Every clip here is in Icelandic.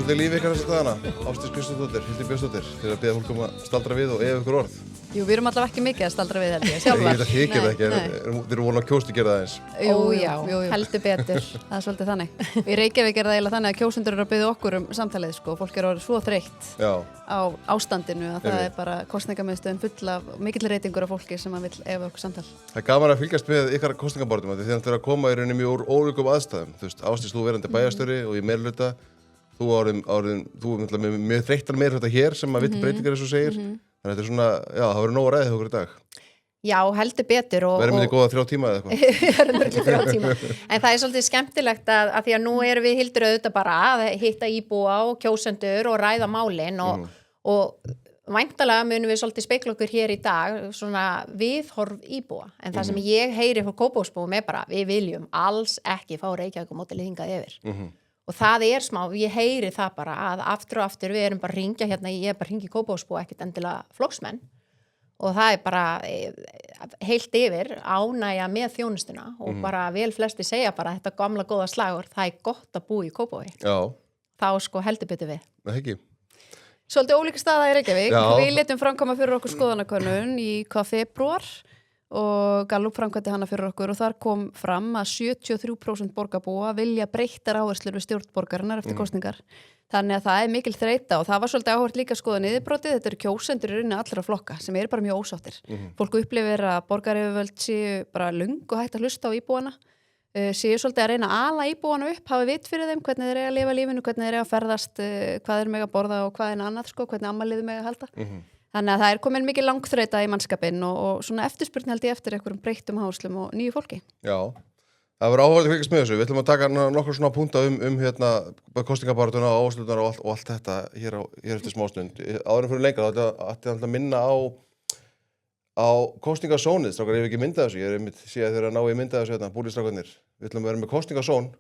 Hvernig lífi ykkar þessa dagana? Ásdís Kristjánsdóttir, Hildur Björnsdóttir, þeir að biðja fólk að staldra við og ef ykkur orð. Jú, við erum allavega ekki mikið að staldra við held ég, sjálfar. Ég veit að þið gerir það ekki, þeir eru vonað að kjóstu gera það eins. Jú, heldur betur, það er svolítið þannig. Í Reykjavík er það eiginlega þannig að kjósendur eru að biðja okkur samtalið, sko. Fólk er orðið svo þreytt á ástandinu að það er bara kosningamiðstöðin full af mikill reytingur af fólki sem vill eiga okkur samtal. Það er gaman að fylgjast með ykkar kosningabaráttum, þið ættu að koma í rauninni mjög úr ólíkum aðstæðum. Þú veist, Ásdís, þú verandi bæjarstjóri og í meirihluta. Þú er með þreyttan meirihluta hér sem að vill breytingar eins og segir. Þannig að þetta er svona, já, það verður nóg að ræða hjá okkur í dag. Já, heldur betur. Verðum við góða 3 tíma eða eitthvað? Við verðum ekki 3 tíma. En það er svolítið skemmtilegt að því að nú erum við Hildur auðvitað bara að hitta íbúa og kjósendur og ræða málin og væntanlega munum við svolítið spekla okkur hér í dag svona viðhorf íbúa. En það sem ég heyri frá Kópavogsbúum er bara, við viljum alls ekki fá Reykjavíkurmódelið hingað yfir. Og það er smá, ég heyri það bara að aftur og aftur við erum bara að ringja hérna, ég er bara að ringja í Kópavogsbúa, ekkert endilega flokksmenn og það er bara heilt yfir ánægja með þjónustuna og bara vel flesti segja bara þetta gamla góða slagur, það er gott að búa í Kópavogi. Já. Þá sko heldur betur við. Nei, ekki. Svolítið ólík staða í Reykjavík. Við létum framkvæma fyrir okkur skoðanakönnun í febrúar og Gallup framkvæmdi hana fyrir okkur og þar kom fram að 73% borgarbúa vilja breyttar áherslur við stjórn borgarinnar eftir kosningar. Þannig að það er mikil þreyta og það var svolítið áhört líka skoðan yfirbrotið. Þetta eru kjósendur í rauninni allra flokka sem eru bara mjög ósáttir. Fólk upplifir að borgaryfirvöld séu bara löngu hægt að hlusta á íbúana, séu svolítið að reyna að ala íbúana upp, hafa vit fyrir þeim hvernig þeir eiga að lifa lífinu, hvernig þeir eiga að ferðast, hvað þeir mega borða og hvað er annað, sko, hvernig ammaliðið mega halda. Þannig að það er komin mikið langþreyta í mannskapinn og svona eftirspurn held ég eftir einhverjum breyttum áherslum og nýju fólki. Já, það verður áhugavert að fylgjast með þessu. Við ætlum að taka nokkur svona púnta hérna kosningabaráttuna og áherslurnar og allt þetta hér eftir smástund. Áður en fyrir lengra, það ætti að minna á kosningasónið, strákar, ég hef ekki myndað þessu. Ég er sé að þeir að ná í myndað þessu hérna, búlistrákarnir. Við ætlum að vera með kosningasón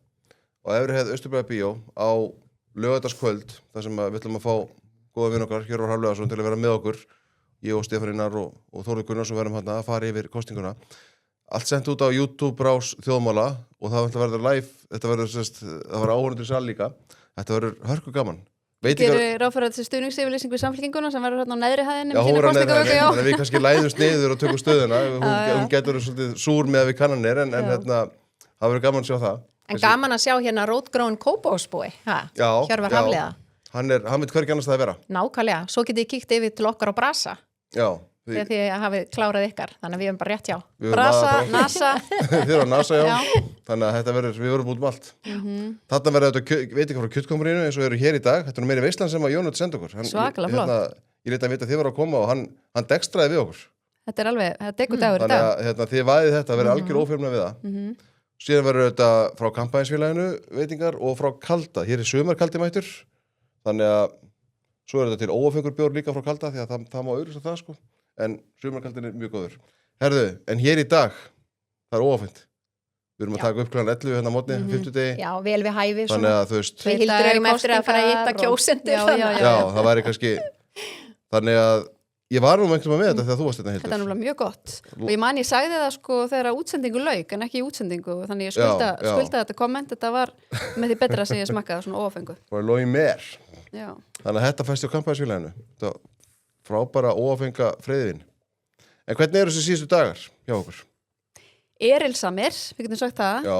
á Efrihæð Austurbæjarbíó á laugardagskvöld, þar sem við ætlum að fá góða vinn okkar, Hjörvar Hafliðason, til að vera með okkur, ég og Stefanínar og Þórður Gunnarsson verðum hérna að fara yfir kosninguna. Allt sent út á YouTube rás þjóðmála og það verður live, þetta verður áhorfendur í sal líka. Þetta verður hörku gaman. Gerir ráð fyrir þessi stuðningsyfirlýsing við Samfylkinguna sem verður hérna á neðri hæðinni með sína kosningavöku, já. Við kannski læðumst niður og tökum stöðuna. Hún getur svolítið súr með að við kannanir en hérna, það verður gaman að sjá það. En gaman að sjá hérna rótgróin Kópavogsbúi, Hjörvar Hafliða. Hann veit hvergi annars það að vera. Nákvæmlega, svo getið ég kíkt yfir til okkar á Brasa. Já. Þegar þið hafið klárað ykkar, þannig að við erum bara rétt hjá. Brasa, NASA. Þið eru á NASA, já. Þannig að við verðum út allt. Þarna verður þetta, veit ekki frá kjötkomurinu eins og eru hér í dag. Þetta er meiri veislan sem að Jónut senda okkur. Svakalega flott. Ég leit að vita að þið var að koma og hann dekstraði við okkur. Þetta er alveg, þetta er degudagur í dag. Þannig að þið væðið þetta að vera algjör ófjörmna við það. Síðan verður þetta frá kampænsfélaginu veitingar og frá Kalda. Hér er sumarkaldi mættur. Þannig að svo er þetta til óafengur bjór líka frá Kalda því að það má auðvitað það sko. En sumarkaldin er mjög góður. Herðu, en hér í dag, það er óafengt. Við erum að taka upp kl. 11 hérna á morgni, 50. Já, vel við hæfi. Þannig að þú veist. Við Hildur erum eftir að fara að hitta kjósendur. Já, það væri kannski. Þannig að ég var nú einhvern veginn með þetta þegar þú varst hérna, Hildur. Þetta er náttúrulega mjög gott. Og ég sagði það sko þegar útsendingu lauk en ekki í útsendingu. Þannig ég skulda þetta komment. Þetta var með því betra sem ég smakkaði svona óafengu. Það var logið mér. Já. Þannig að þetta fæst á kampænsfélaginu. Þetta frábæra óafenga freyðin. En hvernig eru þessi síðustu dagar hjá okkur? Erilsamir, við getum sagt það.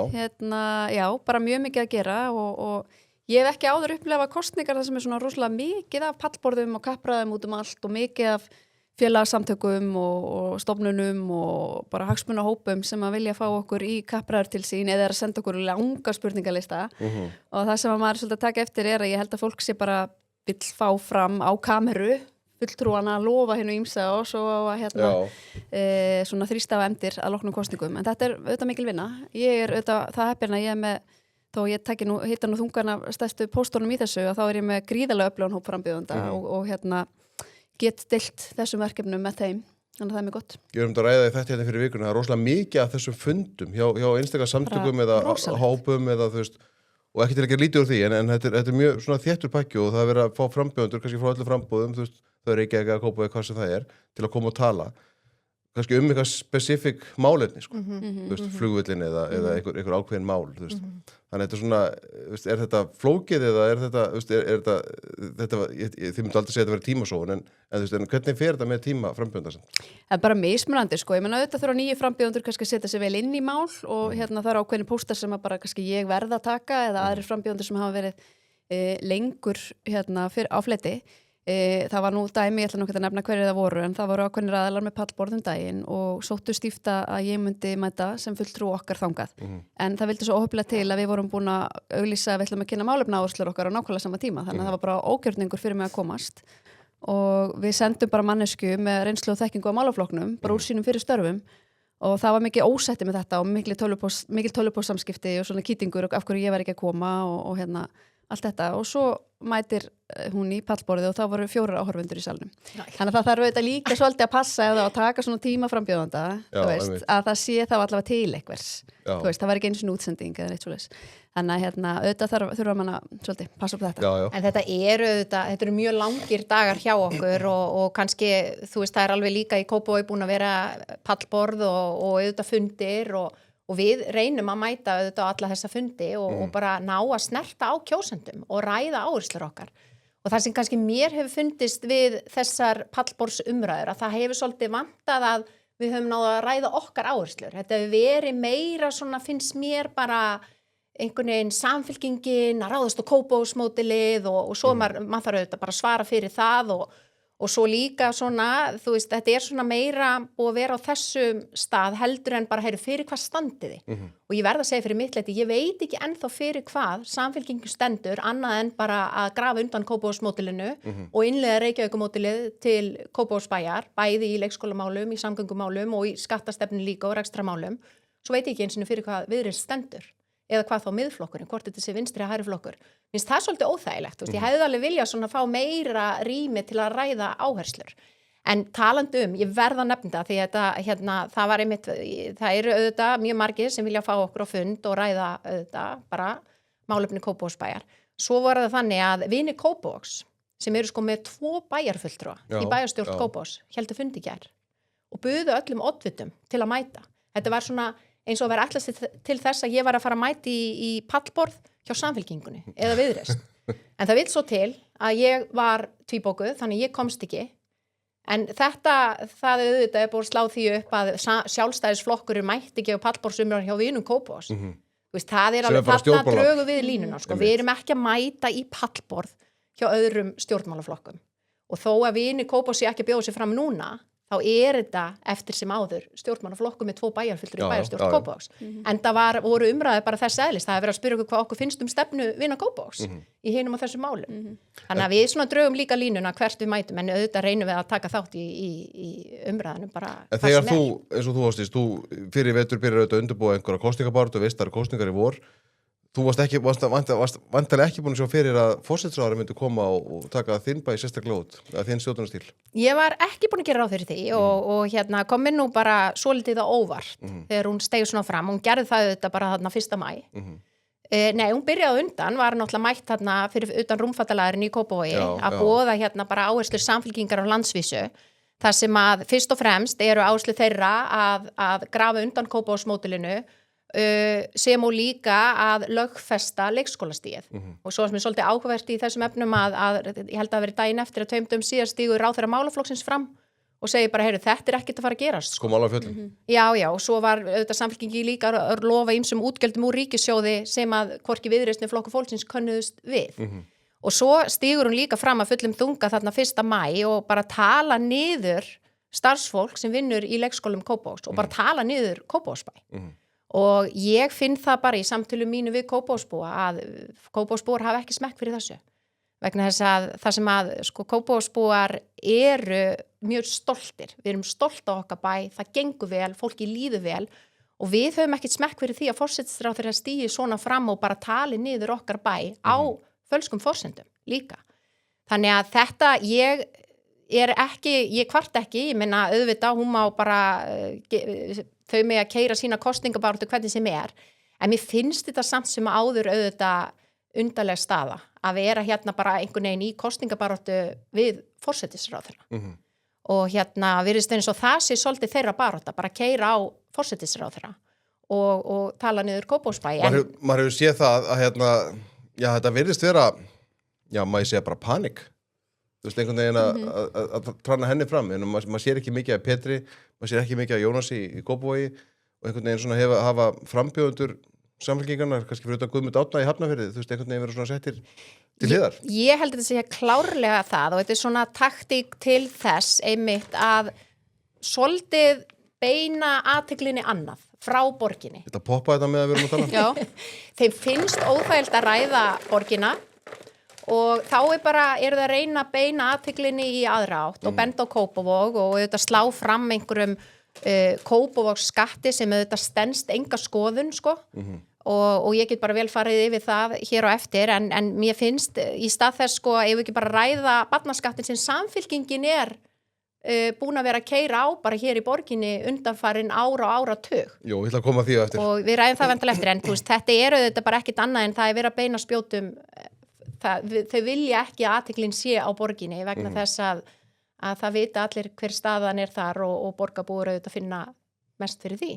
Já, bara mjög mikið að gera og ég hef ekki áður upplefað kosningar þar sem er svona rosalega mikið af pallborðum og kappræðum út allt og mikið af félagsamtökum og stofnunum og bara hagsmunahópum sem að vilja fá okkur í kappræður til sín eða að senda okkur langa spurningalista og það sem að maður svolítið að taka eftir er að ég held að fólk sé bara vill fá fram á kameru fulltrúana að lofa hennu ímsa og svo að svona þrýsta á efndir að loknum kosningum en þetta er auðvitað mikil vinna. Ég er auðvitað það heppin að ég er með þó ég hitta nú þungan af stærstu póstunum í þessu og þá er ég með gríðarlega öflugan hóp frambjóðenda og get deilt þessum verkefnum með þeim þannig að það mjög gott. Ég að ræða þetta hérna fyrir vikuna, það rosalega mikið af þessum fundum hjá einstakar samtökum eða hópum eða þú veist, og ekki til að gera lítið úr því, en þetta er mjög svona þéttur pakki og það er verið að fá frambjóðendur, kannski frá öllu frambúðum, þú veist, það er ekki að kópa eða hvað sem það er, til að koma og tala, kannski eitthvað spesifik málefni, sko, þú veist, flugvillin eða einhver ákveðin mál, þú veist, þannig þetta er svona, er þetta flókið eða er þetta, þú veist, þetta þið myndu aldrei segja að þetta verið tímasóun, en þú veist, en hvernig fer þetta með tíma frambjóðenda? Það er bara mismunandi, sko, ég meina auðvitað þurfa nýju frambjóðendur kannski að setja sig vel inn í mál og það eru ákveðin póstar sem að bara kannski ég verð að taka eða aðrir frambjóðendur sem hafa verið lengur á fleti. Það var nú dæmi, ég ætla nú ekki að nefna hverju það voru, en það voru ákveðnir aðalar með pallborðum daginn og sóttu stífta að ég myndi mæta sem fulltrú okkar þangað. En það vildi svo óhefnilega til að við vorum búin að auglýsa að við ætlum að kynna málefnaáherslur okkar á nákvæmlega sama tíma, þannig að það var bara ógjörningur fyrir mig að komast og við sendum bara mannesku með reynslu og þekkingu á málaflokknum, bara úr sínum fyrir störfum og það var mikið ósætti með þetta og mikil tölvupóssamskipti og svona kýtingur og af hverju ég var ekki að koma og allt þetta og svo mætir hún í pallborðið og það voru 4 áhorfendur í salnum. Þannig að það þarf auðvitað líka svolítið að passa eða að taka svona tíma frambjóðanda, þú veist, að það sé þá allavega til einhvers. Þú veist, það var ekki einu svona útsending eða neitt svoleiðis. Þannig að auðvitað þurfa mann að svolítið passa upp þetta. Já. En þetta eru mjög langir dagar hjá okkur og kannski, þú veist, það er alveg líka í Kópavogi búin að vera pallborð og auðvitað fundir og við reynum að mæta auðvitað á alla þessa fundi og bara ná að snerta á kjósendum og ræða áherslur okkar. Og það sem kannski mér hefur fundist við þessar pallborðsumræður að það hefur svolítið vantað að við höfum náð að ræða okkar áherslur. Þetta hefur verið meira svona, finnst mér bara einhvern veginn samfylkingin að ráðast á Kópavogsmódelið og svo maður þarf auðvitað bara að svara fyrir það og svo líka svona, þú veist, þetta er svona meira búið að vera á þessum stað heldur en bara fyrir hvað standiði. Og ég verð að segja fyrir mitt leyti, ég veit ekki ennþá fyrir hvað samfylkingu stendur annað en bara að grafa undan Kópavogsmódelinu og innleiða Reykjavíkurmódelið til Kópavogsbæjar, bæði í leikskólamálum, í samgöngumálum og í skattastefnu líka og rekstramálum. Svo veit ég ekki eins og fyrir hvað Viðreisn stendur eða hvað þá miðflokkurinn, hvort þetta sé vinstri að hægri flokkur. Finnst það svolítið óþægilegt, þú veist, ég hefði alveg viljað svona fá meira rými til að ræða áherslur. En talandi ég verð að nefna það, því þetta, það var einmitt, það eru auðvitað mjög margir sem vilja fá okkur á fund og ræða auðvitað bara málefni Kópavogsbæjar. Svo voru það þannig að vinir Kópavogs, sem eru sko með 2 bæjarfulltrúa í bæjarstjórn Kópavogs, héldu fundi í gær og buðu öllum oddvitum til að mæta. Þetta var svona eins og að vera ætlast til þess að ég var að fara að mæti í pallborð hjá samfylkingunni eða Viðreisn. En það vill svo til að ég var tvíbókuð, þannig ég komst ekki. En það auðvitað er búið að slá því upp að sjálfstæðisflokkurinn mætti ekki á pallborðsumræður hjá vinum Kópavogs. Þú veist, það er alveg þarna drögu við línuna. Sko. Við erum ekki að mæta í pallborð hjá öðrum stjórnmálaflokkum. Og þó að vinir Kópavogs sé ekki að bjóða sig fram núna, þá er þetta eftir sem áður stjórnmálaflokkum með 2 bæjarfulltrúa í bæjarstjórn Kópavogs. En það voru umræður bara þess eðlis. Það hefur verið að spyrja okkur hvað okkur finnst stefnu vina Kópavogs í hinum á þessum málum. Þannig að við svona drögum líka línuna hvert við mætum, en auðvitað reynum við að taka þátt í umræðanum bara en þegar þú, eins og þú varstist, þú fyrir vetur byrjar auðvitað að undirbúa einhverja kosningabaráttu og veist það eru kosningar í vor. Þú varst vantarlega ekki búin að sjá fyrir að forsætisráðherra myndi koma og taka þinn bæ sérstaklega út, að þinn stjórnunarstíl. Ég var ekki búin að gera ráð fyrir því og kom mér nú bara svolítið á óvart þegar hún steig svona fram. Hún gerði það auðvitað bara þarna 1. maí. Nei, hún byrjaði undan, var náttúrulega mætt þarna fyrir utan rúmfattalæðurinn í Kópavogi að boða bara áherslur samfylkingar á landsvísu. Það sem að fyrst og fremst eru áherslur þeirra að grafa undan Kópavogsmódelinu sem og líka að lögfesta leikskólastigið og svo sem er svolítið áhugavert í þessum efnum að ég held að verið daginn eftir að 2 dögum síðar stígur ráðherra málaflokksins fram og segir bara, þetta er ekkert að fara að gerast. Sko mála á fjöllum. Já, og svo var auðvitað samfylkingi líka að lofa ýmsum útgjöldum úr ríkissjóði sem að hvorki Viðreisn Flokkur fólksins könnuðust við. Og svo stígur hún líka fram að fullum þunga þarna 1. maí og bara tala niður starfsfólk sem vinnur í leikskólum Kópavogs og bara tala niður Kópavogsbæ. Og ég finn það bara í samtölu mínu við Kópavogsbúa að Kópavogsbúar hafa ekki smekk fyrir þessu. Vegna þess að það sem að Kópavogsbúar eru mjög stoltir. Við erum stolt á okkar bæ, það gengur vel, fólki líður vel og við höfum ekkert smekk fyrir því að forsætisráðherra stígi svona fram og bara tali niður okkar bæ á fölskum forsendum líka. Þannig að þetta, ég kvart ekki, ég meina auðvitað, hún má bara þau með að keyra sína kosningabaráttu hvernig sem en mér finnst þetta samt sem áður auðvitað undarleg staða að vera hérna bara einhvern veginn í kosningabaráttu við forsætisráðherra og hérna virðist eins og það sé svolítið þeirra barátta, bara keyra á forsætisráðherra og tala niður Kópavogsbæ. Maður hefur séð það að hérna, já, þetta virðist vera, já, maður sé bara panik. Þú veist, einhvern veginn að trana henni fram, en maður sér ekki mikið af Petri, maður sér ekki mikið af Jónasi í Kópavogi og einhvern veginn svona hafa frambjóðendur samfélkingarnar, kannski fyrir utan Guðmund Árna í Hafnarfirði, þú veist, einhvern veginn verið svona settir til hliðar. Ég held að þetta sé klárlega það og þetta svona taktík til þess einmitt að svolítið beina athyglinni annað frá borginni. Þetta poppa þetta með að við erum að tala. Já, þeim finnst óþægilt að ræða borgina og þá eru það að reyna að beina athyglinni í aðra átt og benda á Kópavog og auðvitað slá fram einhverjum Kópavogs skatti sem auðvitað stenst enga skoðun, sko. Og ég get bara vel farið yfir það hér á eftir en mér finnst í stað þess, sko, ef við ekki bara ræða barnaskattin sem samfylkingin búin að vera að keyra á bara hér í borginni undanfarin áratug. Jú, ég ætla að koma að því á eftir. Og við ræðum það vendalega eftir, en þú veist, þetta auðvitað bara ekkit annað en það verið að beina spjótum, þau vilja ekki að athyglin sé á borginni vegna þess að það vita allir hver staðan þar og borgarbúar auðvitað finna mest fyrir því.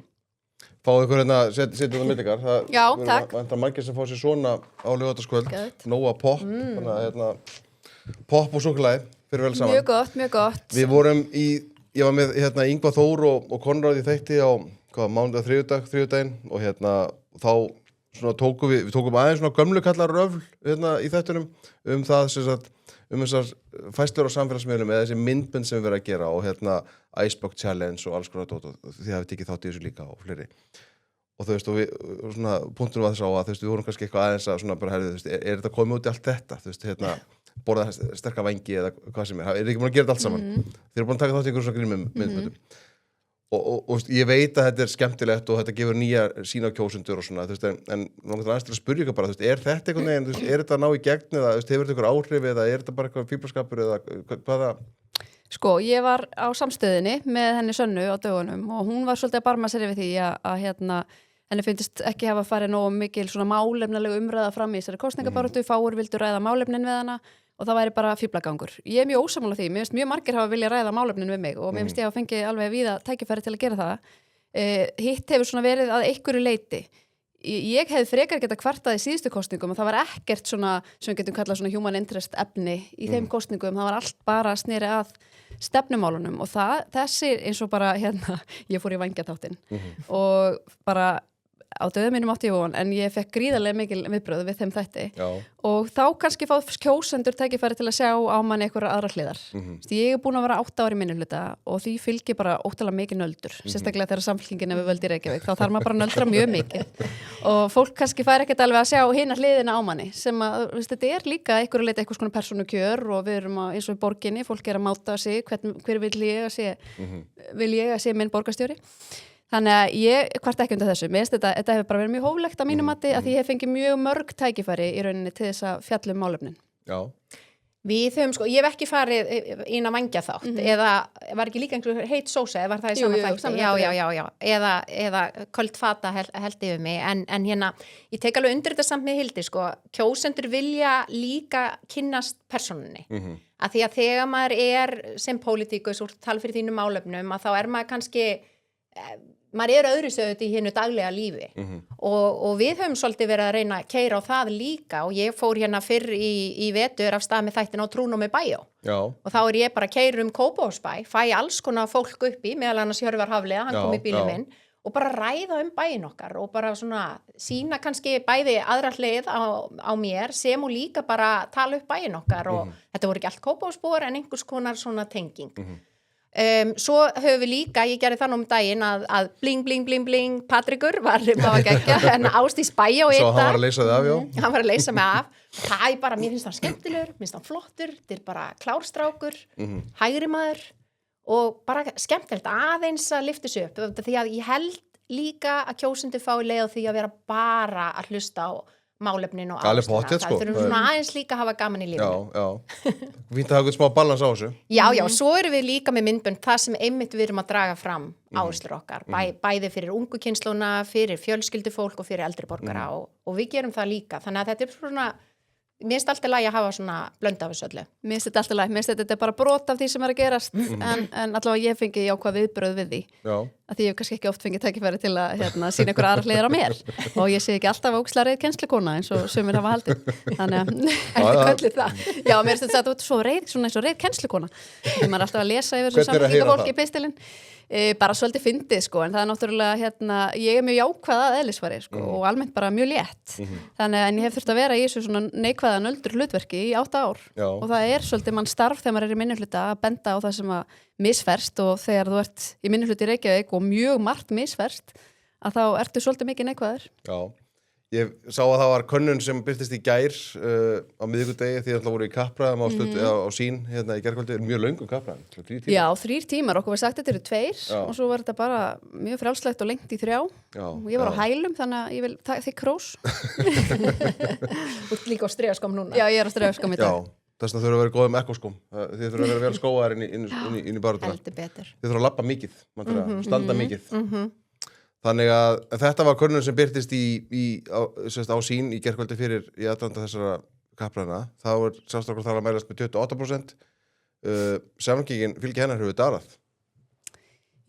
Fáðu ykkur hérna, setjum það með ykkar. Já, takk. Það er margir sem fá sér svona á laugardagskvöld, nóga popp, þannig að hérna, popp og súkkulaði. Mjög gott, mjög gott. Við vorum ég var með hérna Ingvar Þór og Konráð í þætti á mánudag þriðjudaginn og hérna þá svona við tókum aðeins svona gömlu kallar röfl hérna í þættunum það sem sagt þessar fæslur á samfélagsmiðlum eða þessi myndbönd sem við verðum að gera og hérna Icebox Challenge og alls konar dót og þið hafið tekið þátt í þessu líka og fleiri. Og þú veist, og við svona punktum var þess á að þú veist, við vorum kannski eitthvað aðeins að svona bara herðu, þú veist, þetta komið út í allt þetta, þú veist, hérna borða sterka vængi eða hvað sem ekki búin að gera þetta allt saman. Þeir eru búin að taka þátt í einhverjum svona grínum myndböndum. Og ég veit að þetta er skemmtilegt og þetta gefur nýja sína á kjósendur og svona, þú veist, en langar aðeins til að spyrja ykkur bara, þú veist, er þetta einhvern veginn, þú veist, er þetta að ná í gegn eða, þú veist, hefur þetta einhver áhrif eða er þetta bara eitthvað fíflaskapur eða hvaða? Sko, ég var á samstöðinni með henni Sönnu á dögunum og hún var svolítið að barma sér yfir því að hérna, henni finnst ekki hafa farið nógu mikil svona málefnalega umræða fram í þessari kosningabaráttu, fáir vildu ræða málefnin við hana og það væri bara fíflagangur. Ég er mjög ósammála því, mér finnst mjög margir hafa viljað ræða málefnin við mig og mér finnst ég hafa fengið alveg víða tækifæri til að gera það. Hitt hefur svona verið að einhverju leyti. Ég hefði frekar getað kvartað í síðustu kosningum og það var ekkert svona, sem við getum kallað svona human interest efni í þeim kosningum, það var allt bara sneri að stefnumálunum og þessi eins og bara hérna, ég fór í vængjaþáttinn og bara á döðum mínum átti ég von, en ég fekk gríðarlega mikil viðbröð við þeim þætti. Já. Og þá kannski fá kjósendur tækifæri til að sjá á manni einhverjar aðrar hliðar. Ég er búin að vera 8 ár í minnihluta og því fylgir bara óttalega mikið nöldur, sérstaklega þegar samfylkingin við völd í Reykjavík, þá þarf maður bara að nöldra mjög mikið og fólk kannski fær ekkert alveg að sjá hina hliðina á manni sem að, veist, þetta er líka einhverju leiti eitthvað svona persónukjör og við erum eins og í borginni, fólk er að máta sig, hver vil ég að sé minn borgarstjóri. Þannig að ég kvart ekki undir þessu. Mér finnst þetta hefur bara verið mjög hóflegt á mínum mati að því ég hef fengið mjög mörg tækifæri í rauninni til þess að fjalla málefnin. Já. Við höfum, sko, ég hef ekki farið inn að vængja þátt eða var ekki líka einhver heit sósa eða var það í sama þætti? Já. Eða köld fata held yfir mig en hérna, ég tek alveg undir þetta samt með Hildi, sko, kjósendur vilja líka kynnast persónunni. Að því að þegar maður sem pólitíkus úr tala fyrir þínum málefnum að þá maður kannski maður öðru sögðu í hinnu daglega lífi og við höfum svolítið verið að reyna að keyra á það líka og ég fór hérna fyrr í vetur af stað með þættin á Trúnómi Bæjó og þá ég bara að keyra Kópavogsbæ, fæ alls konar fólk uppi, meðal annars Hjörvar Hafliða, hann kom í bílinn minn og bara ræða bæinn okkar og bara svona sína kannski bæði aðra hlið á mér sem og líka bara tala upp bæinn okkar og þetta voru ekki allt Kópavogsbúar en einhvers konar svona tenging. Svo höfum við líka, ég gerði það nú daginn að bling, bling, bling, bling Patrikur var geggja, en Ásdís Bæjó Svo hann var að leysa þig af, já Hann var að leysa mig af Það bara, mér finnst hann skemmtilegur, mér finnst hann flottur þetta er bara klárstrákur, hægri maður og bara skemmtilegt aðeins að lyfta sig upp því að ég held líka að kjósendur fái leið á því að vera bara að hlusta á málefnin og Alveg áhersluna. pottþétt, sko. Það þurfum svona aðeins líka að hafa gaman í lífinu. Já. Fínt að hafa eitthvað smá balans á þessu. Já, svo erum við líka með myndbönd það sem einmitt við erum að draga fram áherslur okkar, bæði fyrir ungu kynslóna, fyrir fjölskyldufólk og fyrir eldri borgara og við gerum það líka. Þannig að þetta er svona, mér finnst alltaf lægi að hafa svona blönda af þessu öllu. Mér finnst þetta alltaf læg, mér finnst þetta bara brot af því sem er að gerast en allavega ég fengi jákvæð viðbröð við því. Já. Að því ég hef kannski ekki oft fengið tækifæri til að sína ykkur aðra hliðar á mér og ég sé ekki alltaf óksla reið kennslukona eins og sumir hafa haldið. Þannig að Ertu kölluð það? Já, mér finnst þetta að þú ert svo reið, svona eins og reið kennslukona. Þegar maður er alltaf að lesa yfir þessu samfélgingafólki í pistilinn. Bara svolítið fyndið sko, en það er náttúrulega ég er mjög jákvæð að eðlisfari sko, og almennt bara mjög létt þannig að ég hef þurft að vera í þessu svona neikvæða nöldur hlutverki í 8 ár og það er svolítið mann starf þegar maður er í minnihluta að benda á það sem að misferst og þegar þú ert í minnihluti í Reykjavík og mjög margt misferst að þá ertu svolítið mikið neikvæður. Já. Ég sá að það var könnun sem birtist í gær á miðvikudegi því að það voru í kappræðum á sín hérna í gærkvöldi, mjög löngum kappræðum, 3 tímar. Já, 3 tímar, okkur var sagt þetta eru 2 og svo var þetta bara mjög frjálslegt og lengt í 3 og ég var á hælum þannig að ég vil þig krós. Þú ert líka á stregaskóm núna. Já, ég er á stregaskóm í dag. Já, þess að þau eru að vera góð ekkoskóm. Þið þurfa að vera vel skóaðar inn í barátuna. Heldur betur. Þið þurfa að labba mikið, standa mikið. Þannig að þetta var könnun sem birtist á sín í gærkvöldi fyrir í aðdraganda þessara kappræðna. Þá er sjálfstæðar þar að mælast með 28%. Samfylkingin fylgi hennar hefur dalað.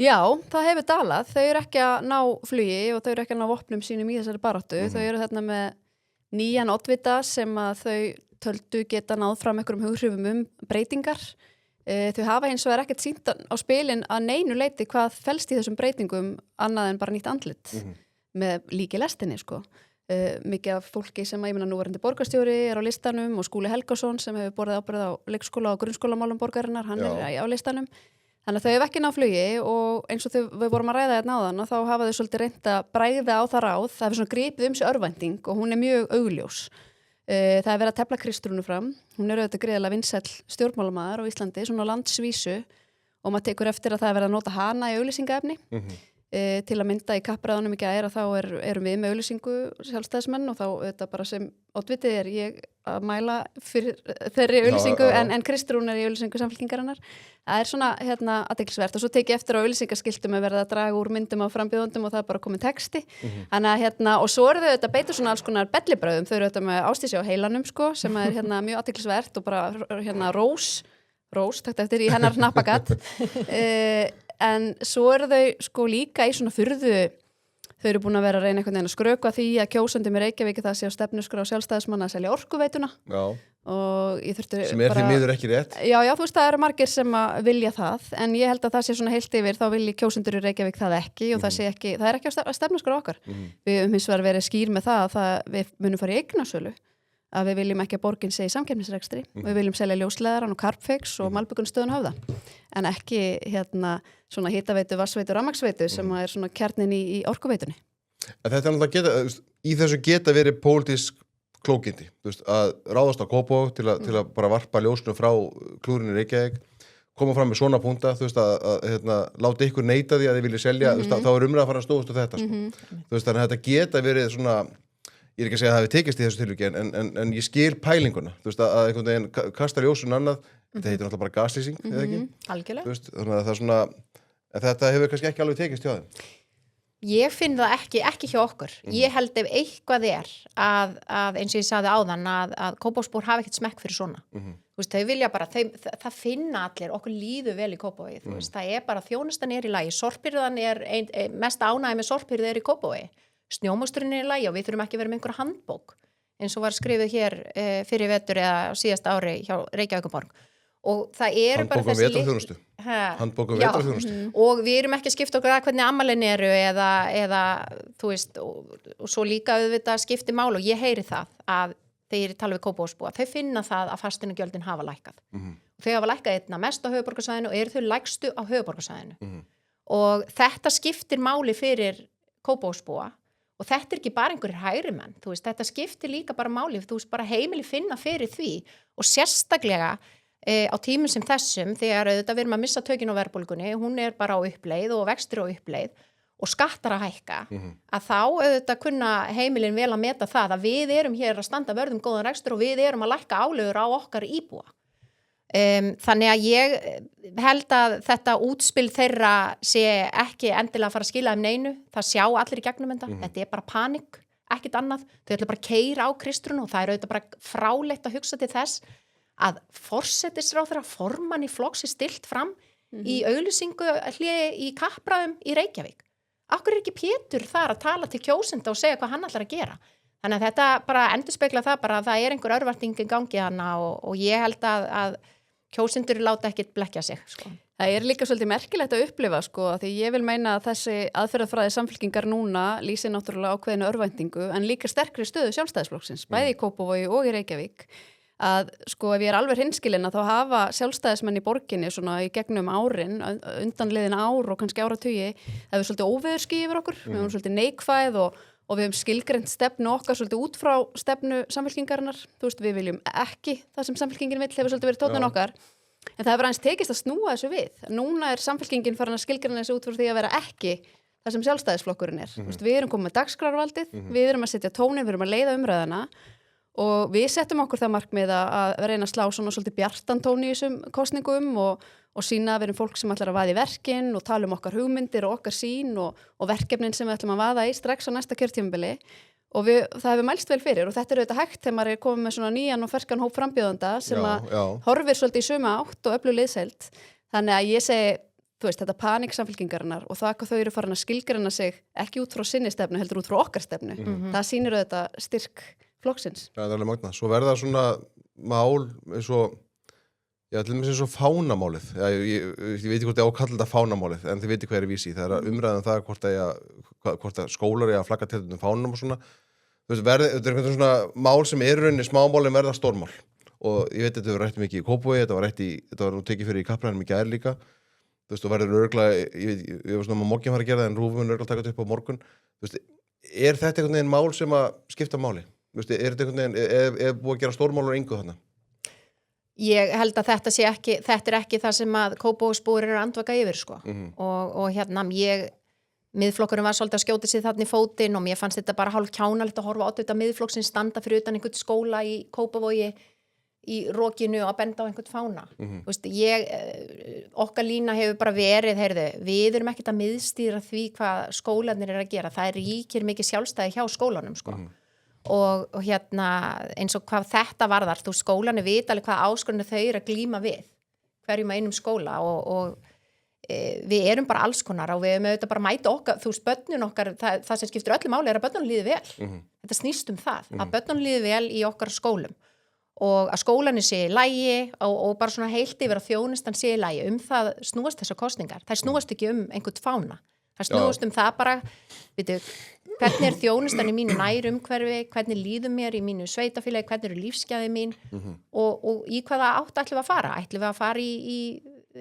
Já, það hefur dalað. Þau eru ekki að ná flugi og þau eru ekki að ná vopnum sínum í þessari baráttu. Þau eru þarna með nýjan oddvita sem að þau töldu geta náð fram einhverjum hughrifum breytingar. Þau hafa hins vegar ekkert sýnt á spilin að neinu leiti hvað felst í þessum breytingum annað en bara nýtt andlit með líki lestinni sko. Mikið af fólki sem að ég meina núverandi borgarstjóri er á listanum og Skúli Helgason sem hefur borðið ábyrgð á leikskóla og grunnskólamálum borgarinnar, hann er á listanum. Þannig að þau hefur ekki náð flugi og eins og við vorum að ræða þetta áðan og þá hafa þau svolítið reynt að bræða á það ráð, það hefur svona gripið sig örvænting og hún er mjög augljós. Það er verið að tefla Kristrúnu fram, hún er auðvitað greiðlega vinsæll stjórnmálamaður á Íslandi, svona á landsvísu og maður tekur eftir að það er verið að nota hana í auglýsingaefni til að mynda í kappræðunum ekki að þá erum við með auglýsingu sjálfstæðismenn og þá auðvitað bara sem oddviti er ég að mæla fyrir þeirri auglýsingu en Kristrún er í auglýsingu samfélkingarinnar. Það er svona athyglisvert og svo tekið eftir á auglýsingaskiltum að verða að draga úr myndum á frambjóðundum og það er bara komið texti. Þannig að og svo eru þau auðvitað beitur svona alls konar bellibröðum, þau eru auðvitað með Ásdísi á heilanum sko sem er mjög athyglisvert og bara Rós, takt eftir í hennar hnappagat en svo eru þau sko líka í svona furðu, þau eru búin að vera að reyna einhvern veginn að skrökva því að kjósendum í Reykjavík það sé á stefnuskrá sjálfstæðismanna að selja orkuveituna og ég þurfti sem er því miður ekki rétt. Já, þú veist það eru margir sem að vilja það en ég held að það sé svona heilt yfir þá vilji kjósendur í Reykjavík það ekki og það er ekki á stefnuskrá okkar. Við hins vegar verið skýr með það að við munum fara í eignasölu að við viljum ekki að borgin sé í samkeppnisrekstri við viljum selja ljósleðaran og Carpfix og Malbyggunstöðun Höfða en ekki svona hitaveitu, vassveitu, rafmagnsveitu sem er svona kjarnin í orkuveitunni. En þetta er náttúrulega í þessu geta verið pólitísk klókindi, að ráðast á Kópavog til að bara varpa ljósnum frá klúrinu Reykjavík, koma fram með svona púnta, að láta ykkur neita því að þið vilja selja, þá er umræða að fara að snúast á þetta sko. Þannig að þetta geta verið svona ég er ekki að segja að það hefði tekist í þessu tilviki en ég skil pælinguna að einhvern veginn kastar ljósun annað þetta heitir náttúrulega bara gaslýsing eða ekki? Algjörlega. Þannig að það er svona en þetta hefur kannski ekki alveg tekist hjá þeim. Ég finn það ekki hjá okkur. Ég held ef eitthvað er að eins og ég sagði áðan að Kópavogsbúar hafa ekkert smekk fyrir svona. Þau vilja bara, það finna allir, okkur líður vel í Kópavogi. Það er bara þjónustan er í lagi, sorphirðan er mest ánægð með sorphirðu er í Kópavogi. Snjómosturinn er í lagi og við þurfum ekki að vera með einhverja handbók eins og var skrifið hér fyrir vetur eða síðast ári hjá Reykjavíkurborg og það eru bara þessi handbók um vetrarþjónustu og við erum ekki að skipta okkur að hvernig ammælin eru eða þú veist og svo líka auðvitað skipti mál og ég heyri það að þegar ég tala við Kópavogsbúa þau finna það að fasteignagjöldin hafa lækkað þau hafa lækkað einna mest á höfuðborgarsvæðinu og eru þau lægstu á höfuðborgarsvæðinu og þetta skiptir máli fyrir Kópavogsbúa og þetta er ekki bara einhverjir hægri menn, þú veist, þetta skiptir líka bara máli, þú veist, bara heimili finna fyrir því og sérstaklega á tímum sem þessum þegar auðvitað við erum að missa tökin á verðbólgunni, hún er bara á uppleið og vextir á uppleið og skattar að hækka, að þá auðvitað kunna heimilin vel að meta það að við erum hér að standa vörðum góðan rekstur og við erum að lækka álögur á okkar íbúa. Þannig að ég held að þetta útspil þeirra sé ekki endilega að fara að skila neinu, það sjá allir í gegnum þetta bara panik, ekkit annað, þau ætla bara að keyra á kristrun og það auðvitað bara frálegt að hugsa til þess að forsætisráðherra formann í flokks stilt fram í auglýsingu hléi í kappræðum í Reykjavík. Akkur ekki Pétur þar að tala til kjósenda og segja hvað hann ætlar að gera. Þannig að þetta bara endurspegla það bara að það einhver örvænting í gangi hana og ég held að kjósendur láta ekkit blekkja sig, sko. Það líka svolítið merkilegt að upplifa, sko, því ég vil meina að þessi aðferðafræði samfylkingar núna lýsir náttúrulega ákveðinu örvæntingu en líka sterkri stöðu sjálfstæðisflokksins, bæði í Kópavogi og í Reykjavík, að sko ef ég alveg hreinskilin að þá hafa sjálfstæðismenn í borginni svona í gegnum árin, undanliðin ár og kannski áratugi, það hefur svolítið óveðurský yfir okkur, við höfum svolítið neikvæð og við höfum skilgreint stefnu okkar svolítið út frá stefnu samfylkingarinnar. Þú veist, við viljum ekki það sem samfylkingin vill, hefur svolítið verið tónn okkar. En það hefur aðeins tekist að snúa þessu við. Núna samfylkingin farin að skilgreina þessu út frá því að vera ekki það sem sjálfstæðisflokkurinn er. Þú veist, við erum komið með dagskrárvaldið, við erum að setja tónin, við erum að leiða umræðuna og við settum okkur það markmið að reyna að slá svona svolítið bjartan tón í þessum kosningum og sína að við erum fólk sem ætlar að vaða í verkin og tala okkar hugmyndir og okkar sín og verkefnin sem við ætlum að vaða í strax á næsta kjörtímabili og það hefur mælst vel fyrir og þetta er auðvitað hægt þegar maður er komið með svona nýjan og ferskan hóp frambjóðanda sem horfir svolítið í sömu átt og öflug liðsheild. Þannig að ég segi, þú veist, þetta panik samfylkingarinnar og það hvað þau eru farin að skilgreina sig ekki út frá sinni stefnu, heldur út frá okkar stefnu. Það sýnir auðvitað styrk flokksins. Það er alveg magna. Svo verða svona mál eins og til dæmis eins og fánamálið. Ég veit ekki hvort ég á að kalla þetta fánamálið, en þið veitir hvað er vísi. Það er umræðan það hvort að skólar eiga að flagga til þetta fánum og svona. Þú veist, þetta er einhvern svona mál sem er í rauninni smámál en verða stórmál. Og ég veit þetta hefur rætt mikið í Kópavogi, þetta var nú tekið fyrir í Kappræðinum í gær líka. Þú veist, og verður örugglega, ég var svona moggin fara að gera það en Rúf mun örugglega taka þetta upp á morgun. Þú veist, er þetta einhvern veginn mál sem að skipta máli? Þú veist, er þetta einhvern veginn, er búið að gera stórmál og engu þarna? Ég held að þetta er ekki það sem að Kópavogsbúar eru að andvaka yfir, sko. Og hérna, miðflokkurinn var svolítið að skjóta sig þarna í fótinn og mér fannst þetta bara hálf kjánalegt að horfa á þetta miðflokksins standa fyrir utan einhvern skóla í Kópavogi í rokinu og að benda á einhvern fána. Þú veist, okkar lína hefur bara verið, við erum ekkert að miðstýra því hvað skólarnir eru að gera. Það ríkir mikið sjálfstæði hjá skólanum, sko. Og hérna eins og hvað þetta varðar, þú skólanir vita alveg hvað áskorunni þau eru að glíma við hverjum að einum skóla og við erum bara alls konar og við erum auðvitað bara að mæta okkar, þú veist, börnun okkar, það sem skiptir öllu máli er að börnunum líði vel. Þetta snýst það, að börnunum líði vel í okkar skólum og að skólanir sé í lagi og bara svona heilt yfir að þjónustan sé í lagi. Það snúast þessar kosningar, það snúast ekki einhvern fána. Það snúast það bara, hvernig er þjónustan í mínu nærumhverfi, hvernig líður mér í mínu sveitafélagi, hvernig eru lífsgæði mín og í hvaða átt ætlum við að fara? Ætlum við að fara í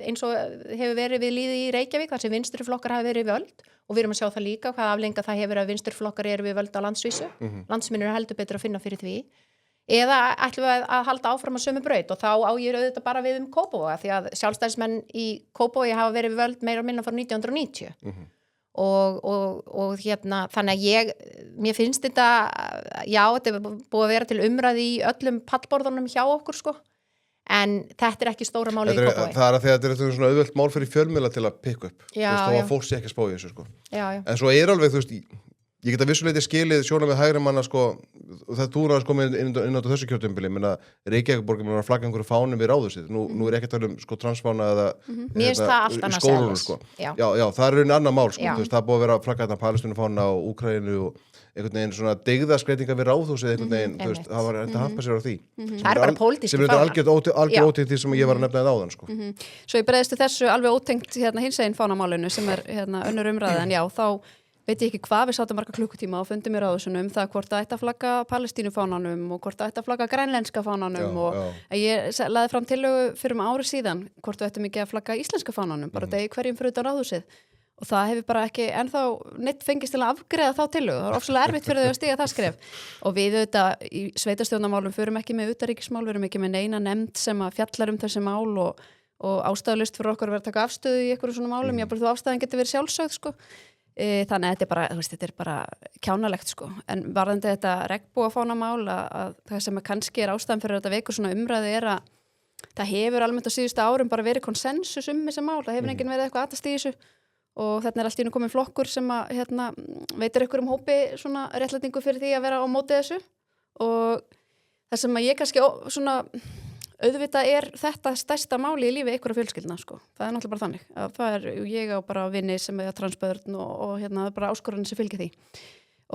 eins og hefur verið við líði í Reykjavík, þar sem vinstriflokkar hafa verið við völd og við erum að sjá það líka, hvaða afleiðingar það hefur að vinstriflokkar eru við völd á landsvísu. Landsmennir eru heldur betur að finna fyrir því. Eða ætlum við að halda áfram að sömu braut og þá á ég auðvitað bara við Kópavoga því að sjálfstæðismenn í Kópavogi hafa verið við völd meira og minna frá 1990. Og hérna, þannig að mér finnst þetta, þetta er búið að vera til umræði í öllum pallborðunum hjá okkur, sko, en þetta er ekki stóra máli í Kópavogi. Það er að þetta er svona auðvelt mál fyrir fjölmiðla til að pikka upp, þú veist, þá að fólk sé ekki að spá í þessu, sko. En svo er alveg, þú veist, ég get að vissuleiti skilið sjónarmið hægri manna, sko, og það túraðast komið inn á þessu kjörtímabili, minna Reykjavíkurborgin var að flagga einhverju fánum við ráðhúsið. Nú er ekki að tala sko transfána eða í skólunum, sko. Já, það er raunin annar mál, sko. Þú veist, það er búið að vera að flagga þarna Palestínufána á Úkraínu og einhvern veginn svona deigðaskreitingar við ráðhúsið einhvern veginn, þú veist, það var að hampa sér á því. Það er bara pólitíski fána. Sem er algjör ótengt því sem ég var að nefna áðan, sko. Svo ég breiðstu þessu alveg ótengt hinsegin fánamálinu sem er önnur umræða en já, þá veit ég ekki hvað við sátum marga klukkutíma og fundum mér á þessunum það hvort það ætti að flagga Palestínufánanum og hvort það ætti að flagga grænlenska fánanum og ég laði fram tillögu fyrir ári síðan hvort við ættum ekki að flagga íslenska fánanum bara degi hverjum fyrir utan ráðhúsið og það hefur bara ekki ennþá neitt fengist til að afgreiða þá tillögu, það er ofsalega erfitt fyrir þau að stiga það skref og við auðvitað í sveitarstjórnarmálum förum ekki með utanríkismál, við erum ekki með neina nefnd sem að fjallar þessi mál og ástæðulaust fyrir okkur að vera að taka afstöðu í einhverju svona málum, jafnvel þú ástæðan getur verið sjálfsögð, sko. þannig að þetta er bara, þú veist, þetta er bara kjánalegt sko, en varðandi þetta regnbogafánamál að það sem kannski er ástæðan fyrir þetta vekur svona umræðu er að það hefur almennt á síðustu árum bara verið konsensus þessi mál, það hefur enginn verið eitthvað aðtast í þessu og þarna er allt í einu komin flokkur sem að veitir ykkur hópi svona réttlætingu fyrir því að vera á móti þessu og það sem að ég kannski svona auðvitað er þetta stærsta máli í lífi ykkur af fjölskyldna sko. Það er náttúrulega bara þannig að það er ég á bara vini sem er transbörn og það er bara áskorunni sem fylgir því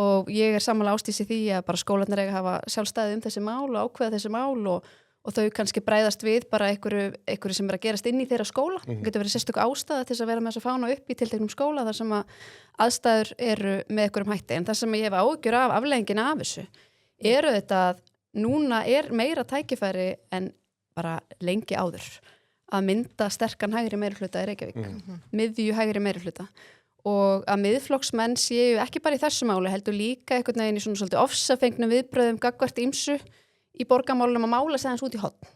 og ég er sammála ástísi því að bara skólarnir eiga að hafa sjálfstæði þessi mál og ákveða þessi mál og þau kannski bræðast við bara einhverju sem er að gerast inn í þeirra skóla það getur verið sérstök ástæða til þess að vera með þess að fána upp í tilteknum skóla þar sem að aðstæður eru með einhverjum hætti en það sem ég hef áhyggjur af afleiðingina af þessu eru þetta að núna er meira tækifæri en bara lengi áður að mynda sterkan hægri meirihluta í Reykjavík, miðju hægri meirihluta og að miðflokksmenn séu ekki bara í þessu máli heldur líka einhvern veginn í svona svolítið ofsafengnum viðbröðum gagnvart ýmsu í borgarmálunum að mála sig aðeins út í horn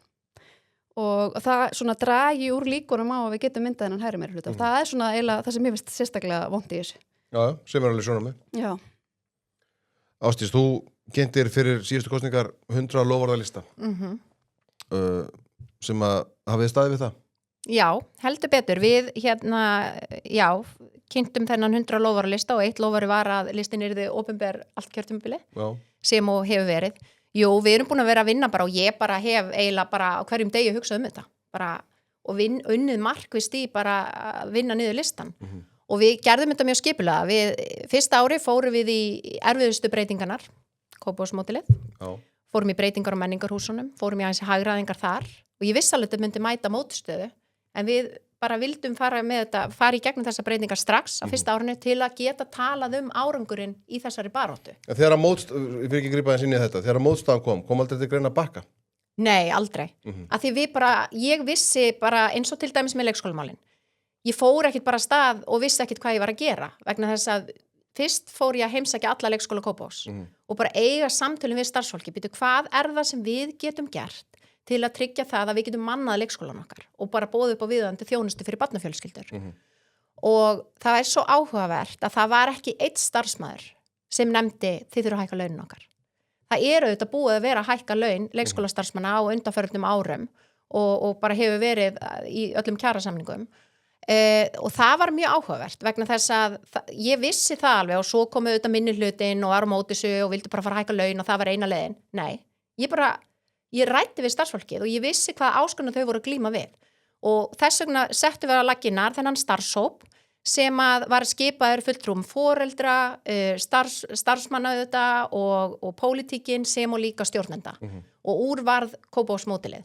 og það svona dragi úr líkunum á að við getum myndað þennan hægri meirihluta og það er svona eiginlega það sem ég finnst sérstaklega vont í þessu. Já, sem er alveg svona með. Já. Ásdís, þú kynntir fyrir síðustu kosningar 100 loforðalista. Sem að hafið staðið við það? Já, heldur betur. Við kynntum þennan 100 loforðalista og eitt loforði var að listin yrði opinber allt kjörtímabili sem og hefur verið. Jú, við erum búin að vera að vinna bara og ég bara hef eiginlega bara á hverjum degi hugsað þetta bara, og unnið markvist í bara að vinna niður listan og við gerðum þetta mjög skipulega. Fyrsta ári fórum við í erfiðustu breytingarnar, Kópavogsmódelið. Fórum í breytingar á menningarhúsunum, fórum í aðeins hagraðingar þar og ég viss alveg að þetta myndi mæta mótstöðu en við bara vildum fara í gegnum þessa breytingar strax á fyrsta árinu til að geta talað árangurinn í þessari baráttu. Þegar ég fyrir ekki grípa aðeins inn í þetta, þegar mótstaðan kom aldrei til greina að bakka? Nei, aldrei. Af því ég vissi bara eins og til dæmis með leikskólamálin. Ég fór ekkit bara af stað og vissi ekkit hvað ég var að gera vegna þess að fyrst fór ég að heimsækja alla leikskóla Kópavogs og bara eiga samtölum við starfsfólki, hvað er það sem við getum gert til að tryggja það að við getum mannað leikskólan okkar og bara bóðið upp á viðandi þjónustu fyrir barnafjölskyldur. Og það er svo áhugavert að það var ekki einn starfsmaður sem nefndi þið þurfa að hækka launin okkar. Það eru auðvitað búið að vera að hækka laun leikskólastarfsmanna á undanförnum árum og bara hefur verið í öllum kjarasamningum. Og það var mjög áhugavert vegna þess að ég vissi það alveg og svo komu auðvitað minnihlutinn og var á móti þessu og vildi bara fara að hækka laun og það var eina leiðin. Nei, ég ræddi við starfsfólkið og ég vissi hvað áskorunum þau voru að glíma við og þess vegna settum við á laggirnar þennan starfshóp sem að var skipaður fulltrúum foreldra, starfsmanna auðvitað og pólitíkin sem og líka stjórnenda og úr varð Kópavogsmódelið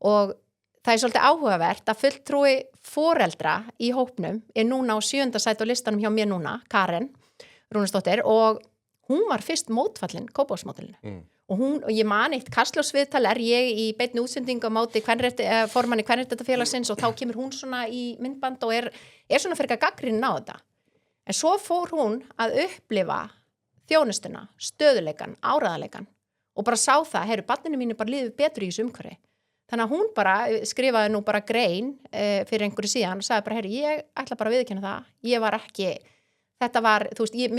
og það er svolítið áhugavert að fulltrúi foreldra í hópnum er núna á 7. sæti á listanum hjá mér núna, Karen Rúnarsdóttir og hún var fyrst mótfallin Kópavogsmódelinu og ég man eitt kastljósviðtal ég í beinni útsendingu á móti formanni Kvenréttindafélagsins og þá kemur hún svona í myndband og er svona fyrir að gagnrýnin á þetta. En svo fór hún að upplifa þjónustuna, stöðuleikan, áræðaleikan og bara sá það, barninu mínu bara liðið betur í þessu umhverfi. Þannig að hún bara skrifaði nú bara grein fyrir einhverju síðan og sagði bara, ég ætla bara að viðurkenna það. Ég var ekki, þetta var, þú veist, ég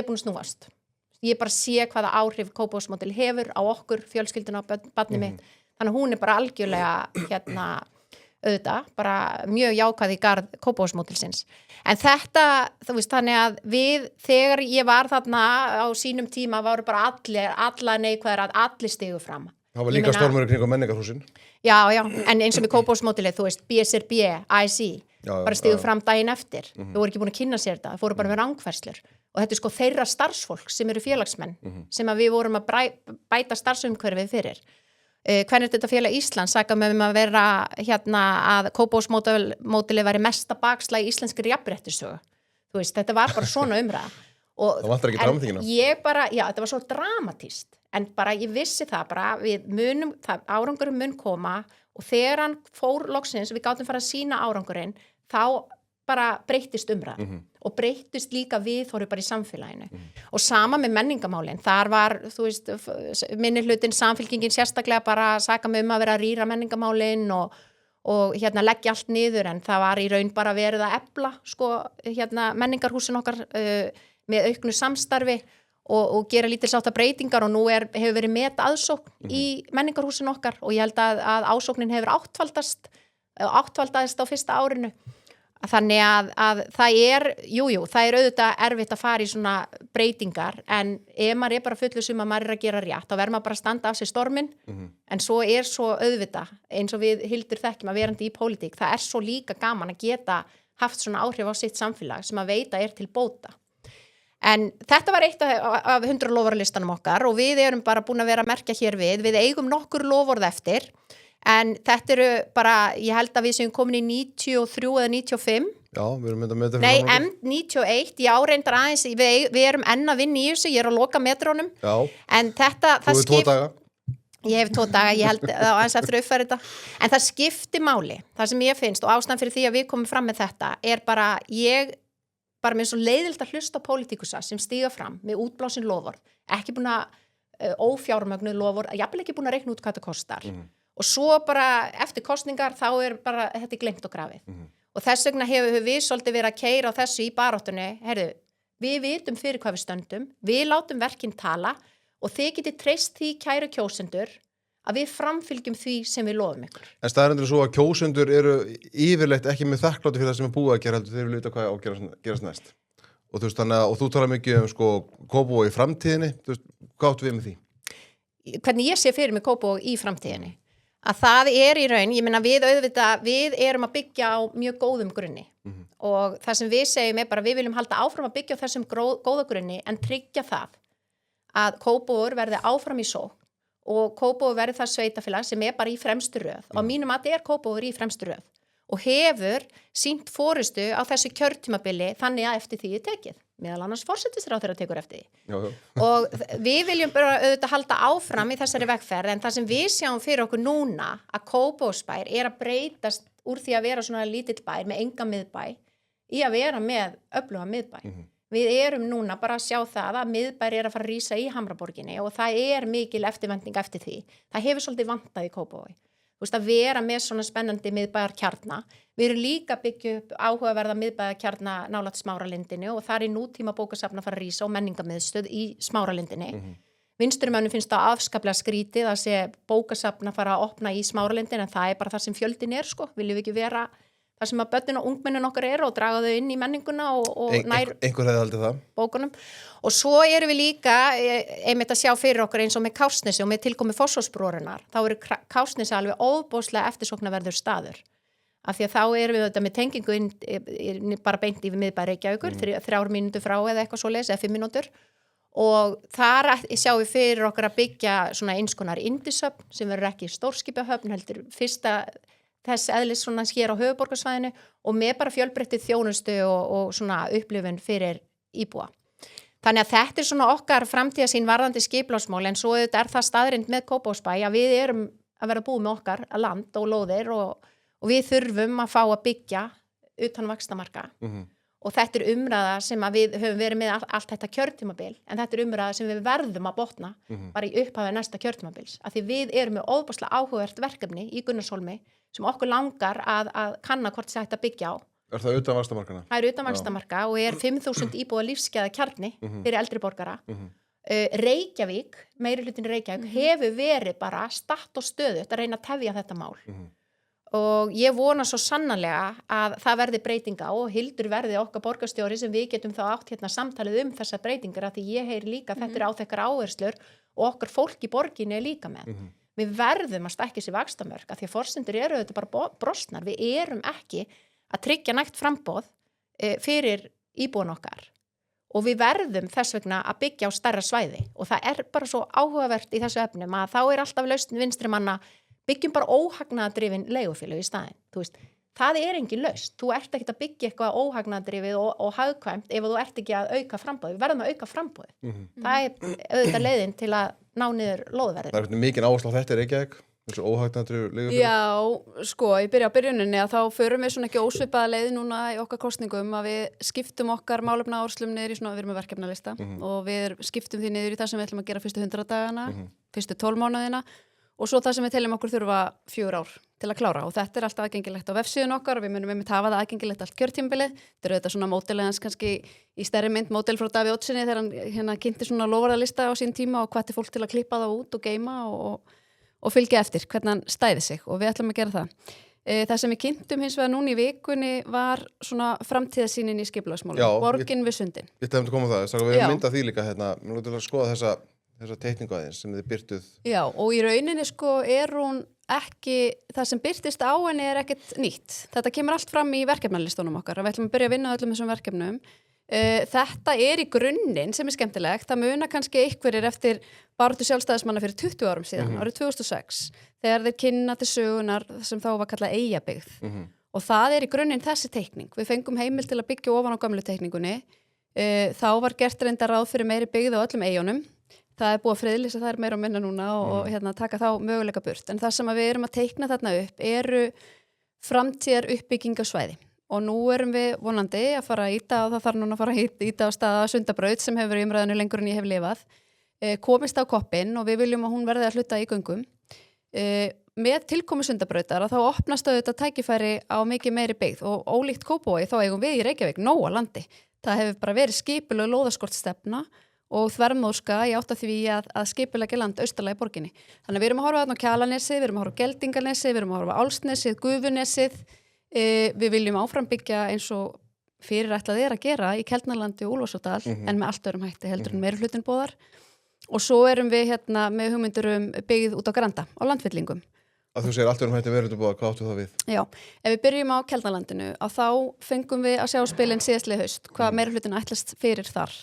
er búin að snúast. Ég bara sé hvaða áhrif Kópavogsmódel hefur á okkur, fjölskylduna á barnið mitt. Þannig að hún er bara algjörlega, auðvitað, bara mjög jákvæð í garð Kópavogsmódelsins. En þetta, þú veist, þannig að þegar ég var þarna á sínum tíma, voru bara alla neikvæðir að allir stigu fram. Það var líka stormur kring á menningarhúsin. Já, en eins og með Kópavogsmódelið, þú veist, BSRB, IC, bara stigu fram daginn eftir. Þau voru ekki búin að kynna sér þetta, þau fóru bara með rangfærslur. Og þetta er sko þeirra starfsfólk sem eru félagsmenn, sem að við vorum að bæta starfsumhverfið fyrir. Kvenréttindafélag Íslands sagði með að vera að Kópavogsmódelið væri mesta bakslag í íslenskri jafnréttissögu. Þú veist, þetta var bara svona umræða. Það vantar ekki dramatíkina. Þetta var svo dramatískt. En bara ég vissi það bara, árangurinn mun koma og þegar hann fór loksins, við gátum fara að sýna árangurinn, þá bara breyttist umræða og breyttist líka viðhorfið bara í samfélaginu. Og sama með menningamálin, þar var, þú veist, minnihlutinn, samfylkingin sérstaklega bara að saka mig að vera að rýra menningamálin og og leggja allt niður en það var í raun bara verið að efla sko, menningarhúsin okkar með auknu samstarfi og gera lítilsáttar breytingar og nú hefur verið metaðsókn í menningarhúsin okkar og ég held að ásóknin hefur áttfaldaðist á fyrsta árinu. Þannig að það það er auðvitað erfitt að fara í svona breytingar en ef maður bara fullviss að maður að gera rétt þá verður maður bara að standa af sig storminn en svo auðvitað eins og við Hildur þekkjum að verandi í pólitík það svo líka gaman að geta haft svona áhrif á sitt samfélag sem að veita til bóta. En þetta var eitt af 100 loforðalistanum okkar og við erum bara búin að vera að merkja hér við eigum nokkur loforð eftir en þetta eru bara, ég held að við séum komin í 93 eða 95. Já, við erum með þetta Nei, 91, já, reyndar aðeins, við erum enn að vinna í þessu, ég að loka metrónum. Já, en þetta, þú hefur 2 daga. Ég hef 2 daga, ég held að aðeins eftir að uppfæra þetta. En það skiptir máli, það sem ég finnst og ástæðan fyrir því að við komum fram með þetta bara, ég bara með svo leiðilt að hlusta á pólitíkusa sem stíga fram með útblásin loforð, ekki búin að ófjármögnuð loforð, jafnvel ekki búin að reikna út hvað það kostar. Og svo bara eftir kosningar þá bara þetta gleymt og grafið. Og þess vegna hefur við svolítið verið að keyra á þessu í baráttunni, við vitum fyrir hvað við stöndum, við látum verkin tala og þið getið treyst því kæru kjósendur að við framfylgjum því sem við lofum ykkur. En staðreyndin svo að kjósendur eru yfirleitt ekki með þakkláti fyrir það sem búið að gera heldur þeir vilja vita hvað á að gerast næst. Og þú veist þannig að, og þú talar mikið sko Kópavog í framtíðinni, þú veist, hvað áttu við með því? Hvernig ég sé fyrir mig Kópavog í framtíðinni? Að það í raun, ég meina við erum að byggja á mjög góðum grunni og það sem við segjum bara við viljum halda áfram að byggja á þessum góða grunni en tryggja það að Kópavogur verði áfram í sókn og Kópavogur verði það sveitafélag sem bara í fremstu röð og á mínum mati Kópavogur í fremstu röð og hefur sýnt forystu á þessu kjörtímabili þannig að eftir því tekið. Meðal annars forsætisráðherra tekur eftir því. Já. Og við viljum bara auðvitað halda áfram í þessari vegferð en það sem við sjáum fyrir okkur núna að Kópavogsbær að breytast úr því að vera svona lítill bær með enga miðbæ í að vera með öfluga miðbæ. Við erum núna bara að sjá það að miðbær að fara að rísa í Hamraborginni og það mikil eftirvænting eftir því. Það hefur svolítið vantað í Kópavogi. Þú veist að vera með svona spennandi miðbæjarkjarna. Við erum líka byggja upp áhugaverða miðbæjarkjarna nálægt Smáralindinni og það nútíma bókasafn að fara að rísa og menningarmiðstöð í Smáralindinni. Vinstrumönnum finnst það afskaplega skrítið að sé bókasafn að fara að opna í Smáralindinni en það bara það sem fjöldin sko. Viljum við ekki vera það sem að börnin og ungmennin okkar og draga þau inn í menninguna og nær einhver hefði haldið það. Bókunum. Og svo erum við líka einmitt að sjá fyrir okkur eins og með Kársnesi og með tilkomi Fossvogsbrúarinnar. Þá Kársnesi alveg óbóðslega eftirsóknarverður staður. Af því að þá erum við þetta með tengingu inn bara beint yfir miðbæ Reykjavíkur, 3 mínútur frá eða eitthvað svoleiðis, eða 5 mínútur. Og þar sjáum við fyrir okkur að byggja svona eins konar yndishöfn sem verður ekki stórskipahöfn, heldur fyrsta þess eðlis svona hér á höfuðborgarsvæðinu og með bara fjölbreyttið þjónustu og svona upplifun fyrir íbúa. Þannig að þetta svona okkar framtíðarsýn varðandi skipulagsmál en svo það staðreynd með Kópavogsbæ að við erum að vera búið með okkar land og lóðir og við þurfum að fá að byggja utan vaxtamarka. Og þetta umræða sem að við höfum verið með allt þetta kjörtímabil en þetta umræða sem við verðum að botna bara í upphafi næsta kjörtímabils. Af því við erum með óbúslega áhugavert verkefni í Gunnarshólmi sem okkur langar að kanna hvort það hægt að byggja á. Það utan vaxtamarkana? Það utan vaxtamarka og 5.000 íbúa lífsgæða kjarni fyrir eldri borgara. Reykjavík, meiri hlutin Reykjavík, hefur verið bara statt og stöðugt að reyna að tefja þetta mál. Og ég vona svo sannarlega að það verði breytinga og Hildur verði okkar borgarstjóri sem við getum þá átt samtalið þessar breytingar að því ég heyri líka þetta áþekkar áherslur og okkar fólk í borginni líka með. Við verðum að stækja sér vaxtamörk að því að forsendur þetta bara brostnar. Við erum ekki að tryggja nægt framboð fyrir íbúan okkar og við verðum þess vegna að byggja á stærra svæði og það bara svo áhugavert í þessu efnum að þá alltaf lausn vinstri manna byggjum bara óhagnaðardrifin leigufélög í staðinn. Þú veist, það engin lausn. Þú ert ekki að byggja eitthvað óhagnaðardrifið og hagkvæmt ef þú ert ekki að auka framboðið. Við verðum að auka framboðið. Það auðvitað leiðin til að ná niður lóðverðið. Það mikið áhersla á þetta Reykjavík, þessu óhagnaðardrifin leigufélög. Já, sko, ég byrja á byrjuninni að þá förum við svona ekki ósvipaða leið núna í okkar kosningum að við skiptum okkar málefnaáherslum niður í svona, við erum með verkefnalista og við skiptum því niður í það sem við ætlum að gera fyrstu 100 dagana, fyrstu 12 mánuðina. Og svo það sem við teljum okkur þurfa 4 ár til að klára og þetta alltaf aðgengilegt á vefsíðun okkar og við munum einmitt hafa það aðgengilegt allt kjörtímabilið. Þetta eru þetta svona módelið kannski í stærri mynd, módel frá Davíð Oddssyni þegar hann kynnti svona loforðalista á sín tíma og hvatti fólk til að klippa það út og geyma og fylgja eftir hvernig hann stæði sig og við ætlum að gera það. Það sem við kynntum hins vegar núna í vikunni var svona framtíðarsýnin í skipulagsmálum, borgin við sundin. Ég ætla að koma það, við höfum myndað því líka hérna, mér lútur að skoða þessa teikningu aðeins sem þið byrtuð. Já, og í rauninni sko hún ekki, það sem byrtist á henni ekkert nýtt. Þetta kemur allt fram í verkefnalistunum okkar og við ætlum að byrja að vinna öllum þessum verkefnum. Þetta í grunninn sem skemmtilegt, það muna kannski einhverjir eftir baráttu sjálfstæðismanna fyrir 20 árum síðan, árið 2006, þegar þeir kynna til sögunar sem þá var kallað Eyjabyggð og það í grunninn þessi teikning. Við fengum heimild til að byggja ofan á gömlu teikningunni, þá var gert reyndar ráð fyrir meiri byggð á öllum eyjunum, það búið að friðlýsa það meira og minna núna og taka þá möguleika burt, en það sem við erum að teikna þarna upp eru framtíðar uppbyggingasvæði. Og nú erum við vonandi að fara að íta og það þarf núna að fara að íta á staða Sundabraut sem hefur verið í umræðinu lengur en ég hef lifað, komist á koppinn og við viljum að hún verði að hluta í göngum. Með tilkomu Sundabrautar þá opnast auðvitað tækifæri á mikið meiri byggð og ólíkt Kópavogi þá eigum við í Reykjavík nóg á landi. Það hefur bara verið skipuleg lóðaskortstefna og þvermóðska í átt að því að skipulegja land austarlega í borginni. Þannig að við erum að horfa þarna á Kjalarnesið, við erum að horfa á Geldinganesið, við erum að horfa á Álfsnesið, Gufunesið. Við viljum áfram byggja eins og fyrirætlað að gera í Keldnalandi og Úlfarsárdal en með allt öðrum hætti heldur en meiri hlutin boðar og svo erum við með hugmyndur byggð út á Granda á landfyllingum. Að þú segir allt öðrum hætti meiri hlutin boðar, hvað áttu það við? Já, ef við byrjum á Keldnalandinu að þá fengum við að sjá spilin síðastliðið haust hvað meiri hlutin ætlast fyrir þar.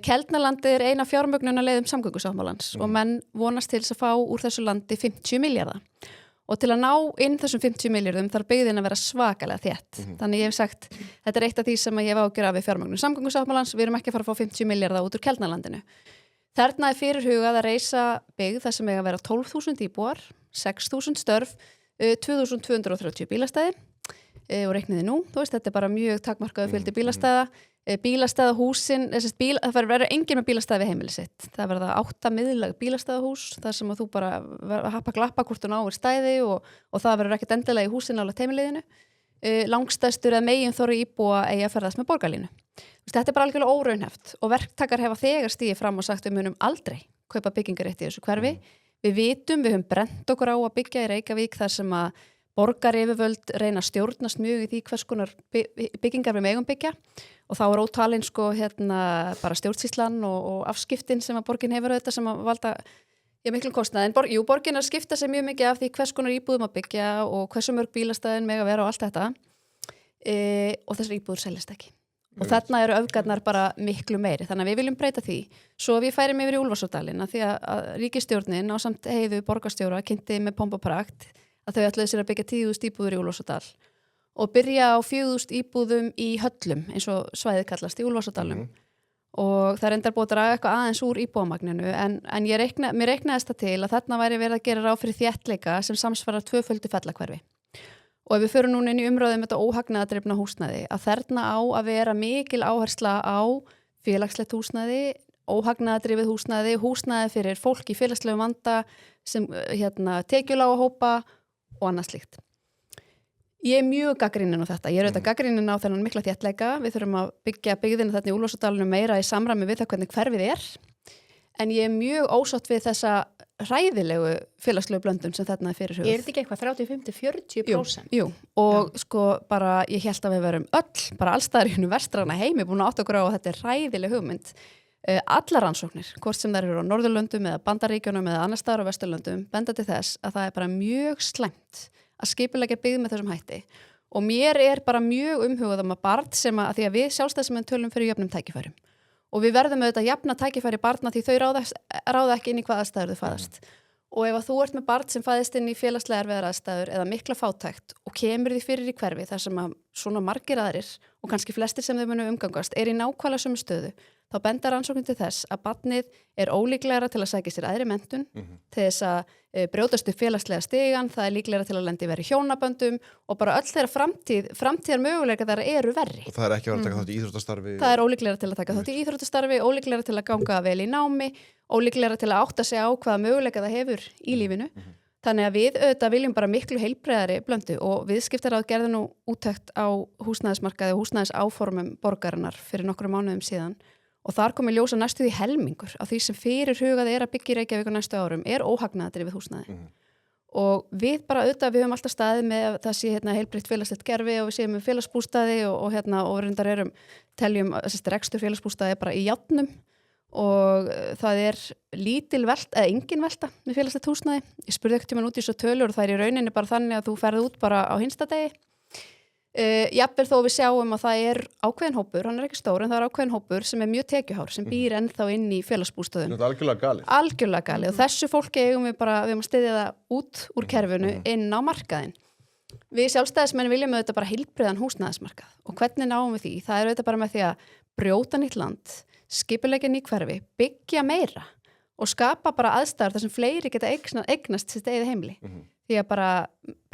Keldnalandi eina fjármögnunarleiðum samgöngusáttmálans og menn vonast til að fá úr þessu landi 50 milljarða. Og til að ná inn þessum 50 milljörðum þarf byggðin að vera svakalega þétt. Þannig ég hef sagt, þetta eitt af því sem ég hef ágjör af við fjármögnun samgöngusáttmálans, við erum ekki að fara að fá 50 milljarða út úr Keldnalandinu. Þarna fyrirhugað að reisa byggð þar sem eiga að vera 12.000 íbúar, 6.000 störf, 2.230 bílastæði og reikniði nú, þú veist, þetta bara mjög takmarkaðu fjöldi bílastæða. Bílastæðahúsin, það verður enginn með bílastæði við heimili sitt. Það verða 8 miðlæg bílastæðahús þar sem að þú bara happa glappa hvort þú náir stæði og það verður ekkert endilega í húsin nálægt heimiliðinu. Langstærstur eða meginþorri íbúa eigi að ferðast með borgarlínu. Þetta bara algjörlega óraunhæft og verktakar hefa þegar stigið fram og sagt við munum aldrei kaupa byggingarétt í þessu hverfi. Við vitum, við höfum brent okkur á að byggja í Reykjavík þar sem að borgaryfirvöld reyna að stjórnast mjög í því hvers konar byggingar við megum byggja og þá ótalinn bara stjórnsýslan og afskiptin sem að borgin hefur auðvitað sem að valda miklum kostnað. En borgin er að skipta sig mjög mikið af því hvers konar íbúðum að byggja og hversu mörg bílastæðin mega vera og allt þetta og þessar íbúður seljast ekki. Og þarna eru öfgarnar bara miklu meiri. Þannig að við viljum breyta því. Svo við færum yfir í Úlfarsárdalinn því að ríkisstjórnin á samt Heiðu borgarstjóra kynnti með pomp og prakt að þau ætluðu sér að byggja 10.000 íbúður í Úlfarsárdal og byrja á 4.000 íbúðum í höllum eins og svæðið kallast í Úlfarsárdalnum og það er endar búið að draga eitthvað aðeins úr íbúðamagninu en mér reiknaðist það til að þarna væri verið að gera ráð fyrir þéttleika sem samsvarar 2-földu fellahverfi og ef við förum núna inn í umræðum þetta óhagnaðardrifna húsnæði að þarna á að vera mikil áhersla á félagslegt húsnæði, óhagnaðardrifið húsnæði fyrir fólk í félagslegum vanda sem tekjulága hópa og annað slíkt. Ég mjög gagnrýnin á þetta. Ég auðvitað gagnrýnin á þennan mikla þéttleika. Við þurfum að byggja byggðina þarna í Úlfarsárdalnum meira í samræmi við það hvernig hverfið en ég mjög ósátt við þessa hræðilegu félagslegu blöndun sem þarna fyrir hugað. Þetta ekki eitthvað 30-50-40%? Jú, og bara ég hélt að við verum bara allstaðar í húnu vestrana heimi búin að átta okkur á að þetta hræðileg hugmynd. Allar rannsóknir, hvort sem þær eru á Norðurlöndum eða Bandaríkjunum eða annar staðar á Vesturlöndum, benda til þess að það bara mjög slæmt að skipuleggja byggð með þessum hætti og mér bara mjög umhugað að barn sem að því að við sjálfstæðismenn tölum fyrir jöfnum tækifærum og við verðum auðvitað að jafna tækifæri barna því þau ráða ekki inn í hvað aðstæður þau fæðast og ef að þú ert með barn sem fæðist inn í félagslega erfiðar aðstæður eða mikla fátækt og kemur því fyrir í hverfi þar sem að svona margir aðrir og kannski flestir sem þau munu umgangast í nákvæmlega sömu stöðu þá bendar rannsóknin til þess að barnið líklegra til að sækja sér æðri menntun, til þess að brjótast upp félagslega stigan, það líklegra til að lendi verið hjónaböndum og bara öll þeirra framtíðar möguleika þar eru verri. Og það ekki að vera að taka þátt í íþróttastarfi? Það ólíklegra til að taka þátt í íþróttastarfi, ólíklegra til að ganga vel í námi, ólíklegra til að átta sig á hvaða möguleika það hefur í lífinu. Þannig að við auðvitað viljum bara miklu heilbrigðari blöndu og viðskiptaráð gerði nú úttekt á húsnæðismarkaði og húsnæðisáformum borgarinnar fyrir nokkrum mánuðum síðan og þar kom í ljós að næstu því helmingur af því sem fyrirhugað að byggja í Reykjavík á næstu árum óhagnaðardrifið húsnæði. Og við bara auðvitað, við höfum alltaf staðið með að það sé heilbrigt félagslegt gerfi og við séum með félagsbústaði og reyndar teljum rekstur félagsbústaði bara í járnum og það lítil velta eða engin velta með félagslegt húsnæði. Ég spurði ekkert út í svo tölur og það í rauninni bara þannig að þú ferð út bara á hinsta degi. Jafnvel þó við sjáum að það ákveðin hópur, hann ekki stór en það ákveðin hópur sem mjög tekjuhár sem býr ennþá inn í félagsbústöðum. Þetta algjörlega galið. Algjörlega galið og þessu fólki eigum við að styðja það út úr kerfinu inn á markaðin. Við sjálfstæðismenn viljum auðvitað bara heilbrigðan húsnæðismarkað og hvernig náum við því? Það auðvitað bara með því að brjóta nýtt land, skipuleggja ný hverfi, byggja meira og skapa bara aðstæður þar sem fleiri geta eignast sitt eigið heimili. Því að bara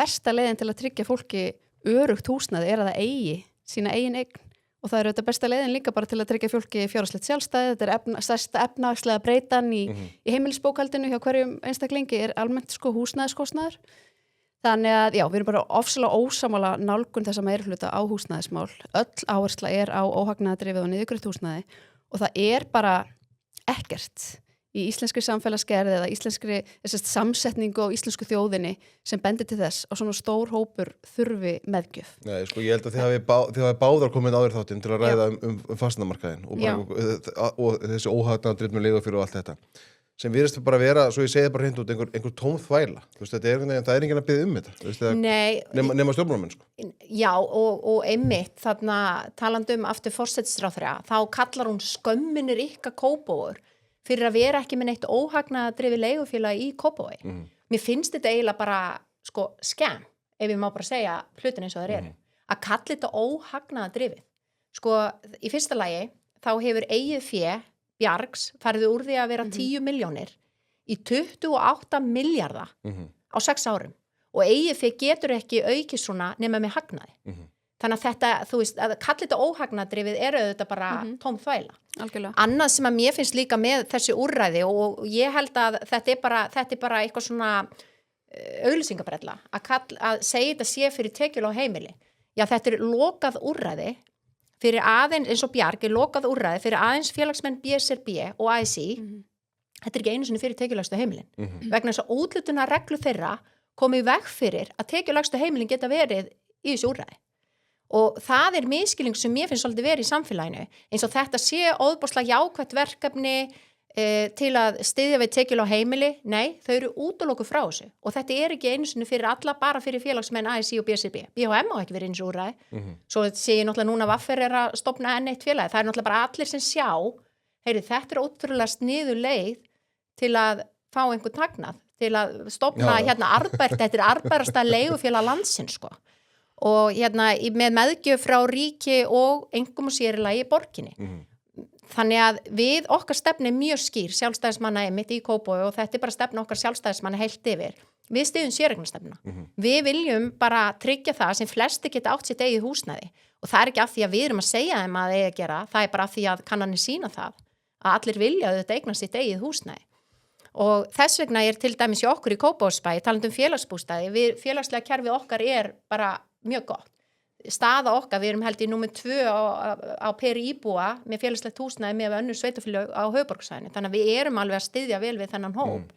besta leiðin til að tryggja fólki örugt húsnæði að það eigi sína eigin eign og það auðvitað besta leiðin líka bara til að tryggja fólki fjárhagslegt sjálfstæði. Þetta stærsta efnahagslega breytan í heimilisbókhaldinu hjá hverjum einstaklingi almennt húsnæðiskostnaður. Þannig að já, við erum bara ofsalega ósammála nálgun þessa meirihluta á húsnæðismál. Öll áhersla á óhagnaðardrifið og niðurgreitt húsnæði og það bara ekkert í íslenskri samfélagsgerð eða íslenskri samsetningu á íslensku þjóðinni sem bendir til þess að svona stór hópur þurfi meðgjöf. Nei, ég held að þið hafi báðar komið áður þáttinn til að ræða um fasteignamarkaðinn og þessi óhagnaðardrifnu leigufélög og allt þetta. Sem virðist bara vera, svo ég segi bara hreint út, einhver tóm þvæla. Það enginn að biðja þetta. Nei. Nema stjórnmálamenn, sko. Já, og einmitt, þarna talandi aftur forsætisráðherra, þá kallar hún skömminir ykkar Kópavogur fyrir að vera ekki með neitt óhagnaðardrifið leigufélag í Kópavogi. Mér finnst þetta eiginlega bara, skemm, ef ég má bara segja hlutin eins og þeir að kalla þetta óhagnaðardrifið. Í fyrsta lagi, þá hefur eigið fé Bjargs farið úr því að vera 10 milljónir í 28 milljarða á 6 árum og eigið fé getur ekki aukið svona nema með hagnaði. Þannig að þetta, þú veist, að kalla þetta óhagnaðardrifið auðvitað bara tóm þvæla. Algjörlega. Annað sem að mér finnst líka með þessi úrræði og ég held að þetta er bara eitthvað svona auglýsingabrella að segja þetta sé fyrir tekjulág heimili. Já, þetta lokað úrræði fyrir aðeins, eins og Bjarg lokað úrræði fyrir aðeins félagsmenn BSRB og ASI. Þetta ekki einu sinni fyrir tekjulægstu heimilin. Vegna þess að úthlutuna reglu þeirra komi í veg fyrir að tekjulægstu heimilin geta verið í þessu úrræði. Og það misskilning sem mér finnst svolítið verið í samfélaginu eins og þetta sé óðbúslega jákvætt verkefni til að styðja við tekjulág heimili. Nei, þau eru útilokuð frá þessu og þetta ekki einu sinni fyrir alla, bara fyrir félagsmenn ASI og BSRB. BHM á ekki verið eins og úrræði. Svo sé ég náttúrulega núna Vaffer að stofna enn eitt félagi. Það náttúrulega bara allir sem sjá, þetta ótrúlega sniðug leið til að fá einhvern hagnað, til að stofna Arðbært, þetta arðbærasta leigufélag landsins, og með meðgjöf frá ríki og einkum og sérilagi borginni. Þannig að við okkar stefni mjög skýr sjálfstæðismanna einmitt í Kópavogi og þetta bara stefna okkar sjálfstæðismanna heilt yfir. Við styðjum séreignarstefnuna. Við viljum bara tryggja það sem flesti geta átt sitt eigið húsnæði og það ekki af því að við erum að segja þeim að eigi að gera, það bara af því að kannanir sýna það að allir vilja auðvitað eigna sitt eigið húsnæði. Og þess vegna til dæmis í okkur í Kópavogsbæ, talandi félagsbústaði, félagslega kerfið okkar bara mjög gott. Staða okkar, við erum held í númer 2 á per íbúa með félagslegt húsnæði með önnur sveitafélög á höfuðborgarsvæðinu. Þannig að við erum alveg að styðja vel við þennan hóp.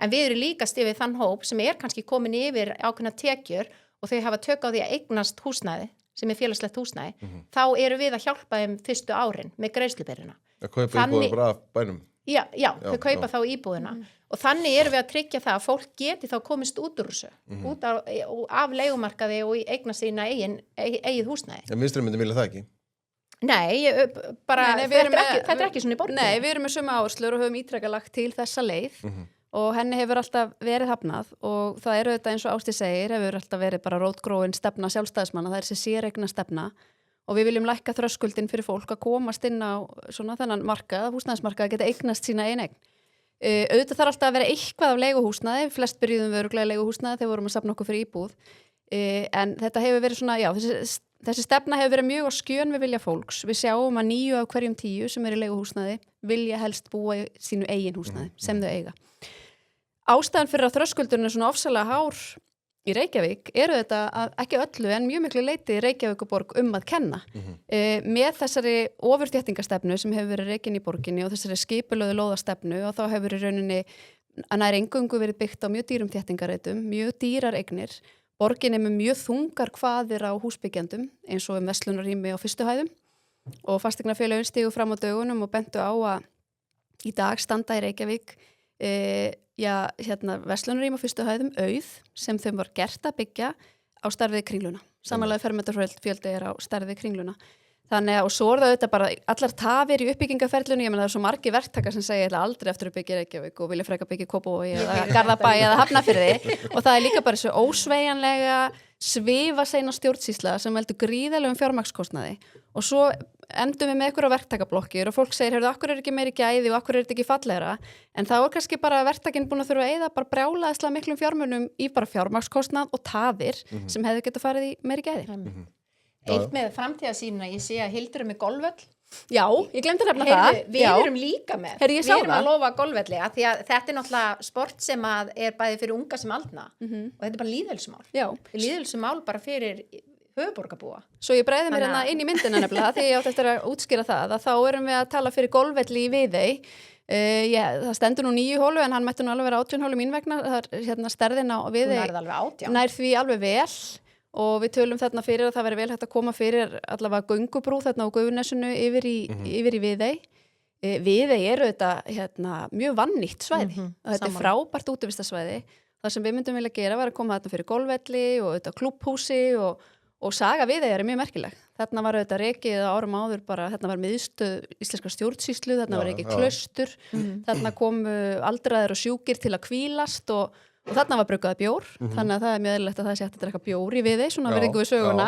En við erum líka að styðja við þann hóp sem kannski komin yfir ákveðna tekjur og þau hafa tök á því að eignast húsnæði sem félagslegt húsnæði. Þá erum við að hjálpa þeim fyrstu árin með greiðslubyrðina. Að kaupa íbúðina bara af bænum. Já, þau kaupa þá íbúðina og þannig erum við að tryggja það að fólk geti þá komist út úr þessu, út af leigumarkaði og eigna sína eigið húsnæði. En vinstri myndi vilja það ekki? Nei, þetta ekki svona í borginni. Nei, við erum með sömu áherslur og höfum ítrekað lagt til þessa leið og henni hefur alltaf verið hafnað og það þetta eins og Ásdís segir, hefur alltaf verið bara rótgróin stefna sjálfstæðismanna, það þessi séreigna stefna. Og við viljum lækka þröskuldin fyrir fólk að komast inn á svona þennan markað, húsnæðismarkað, að geta eignast sína eign. Auðvitað þarf alltaf að vera eitthvað af leiguhúsnæði, flest byrjuðum við örugglega leiguhúsnæði þegar vorum að safna okkur fyrir íbúð. En þetta hefur verið svona, já, þessi stefna hefur verið mjög á skjön við vilja fólks. Við sjáum að 9 af hverjum 10 sem í leiguhúsnæði vilja helst búa í sínu eigin húsnæði sem þau eiga. ástæðan fyrir að þröskuldurinn er svona ofsalega hár í Reykjavík eru þetta að ekki öllu en mjög miklu leyti Reykjavíkuborg að kenna. Með þessari ofurþéttingastefnu sem hefur verið rekin í borginni og þessari skipulögðu lóðastefnu og þá hefur í rauninni að nær eingöngu verið byggt á mjög dýrum þéttingareitum, mjög dýrar eignir. Borgin er með mjög þungar kvaðir á húsbyggjandum eins og verslunarrými á fyrstu hæðum og fasteignafélögin stigu fram á dögunum og bentu á að í dag standa í Reykjavík verslunarrými á fyrstu hæðum auð sem þeim var gert að byggja á stærð við Kringluna. Samanlega fermetrafjöldi er á stærð við Kringluna. Þannig að, og svo er það auðvitað bara allar tafir í uppbyggingaferlunni, ég meina það er svo margir verktakar sem segja aldrei eftir að byggja Reykjavík og vilja freka byggja Kópavogi eða Garðabæ eða Hafnarfirði og það er líka bara svo ósveigjanlega svifaseina stjórnsýsla sem veldur gríðalegum fjármagnskostnaði og svo endum við með einhverja verktakablokkir og fólk segir, heyrðu, akkur er ekki meiri gæði og akkur er þetta ekki fallegra, en þá er kannski bara verktakinn búin að þurfa að eyða bara brjálaðislega miklum fjármunum í bara fjármagnskostnað og tafir sem hefðu getað farið í meiri gæði. Eitt með framtíðasýnina, ég sé að Hildur með golfvöll. Já, ég glemdi að nefna það. Við erum líka með. Heyrðu, við erum að lofa golfvelli að því að þetta er náttúrulega sport sem að er bæði fyrir unga sem aldna og þetta er bara lýðheilsumál. Já. Lýðheilsumál bara fyrir höfuðborgarbúa. Svo ég breiði mér hérna inn í myndina nefnilega því ég átti eftir að útskýra það að þá erum við að tala fyrir golfvelli í Viðey. Það stendur nú 9 hólu en hann mætti nú alveg vera 18 hólu mín vegna. Það er hérna stærðin á Viðey. Nær því alveg vel. Og við tölum þarna fyrir að það veri vel hægt að koma fyrir allavega göngubrú þarna á Gufunesinu yfir í Viðey. Viðey eru þetta mjög vannýtt svæði. Þetta er frábært útivistarsvæði. Það sem við myndum vilja gera var að koma þarna fyrir golfvelli og klúbhúsi og saga Viðey er mjög merkileg. Þarna var rekið árum áður bara, þarna var miðstöð íslenska stjórnsýslu, þarna var rekið klaustur, þarna komu aldraðir og sjúkir til að hvílast og þarna var bruggaði bjór, þannig að það er mjög eðlilegt að það sé hægt að drekka bjór í Viðey, svona verðingu við söguna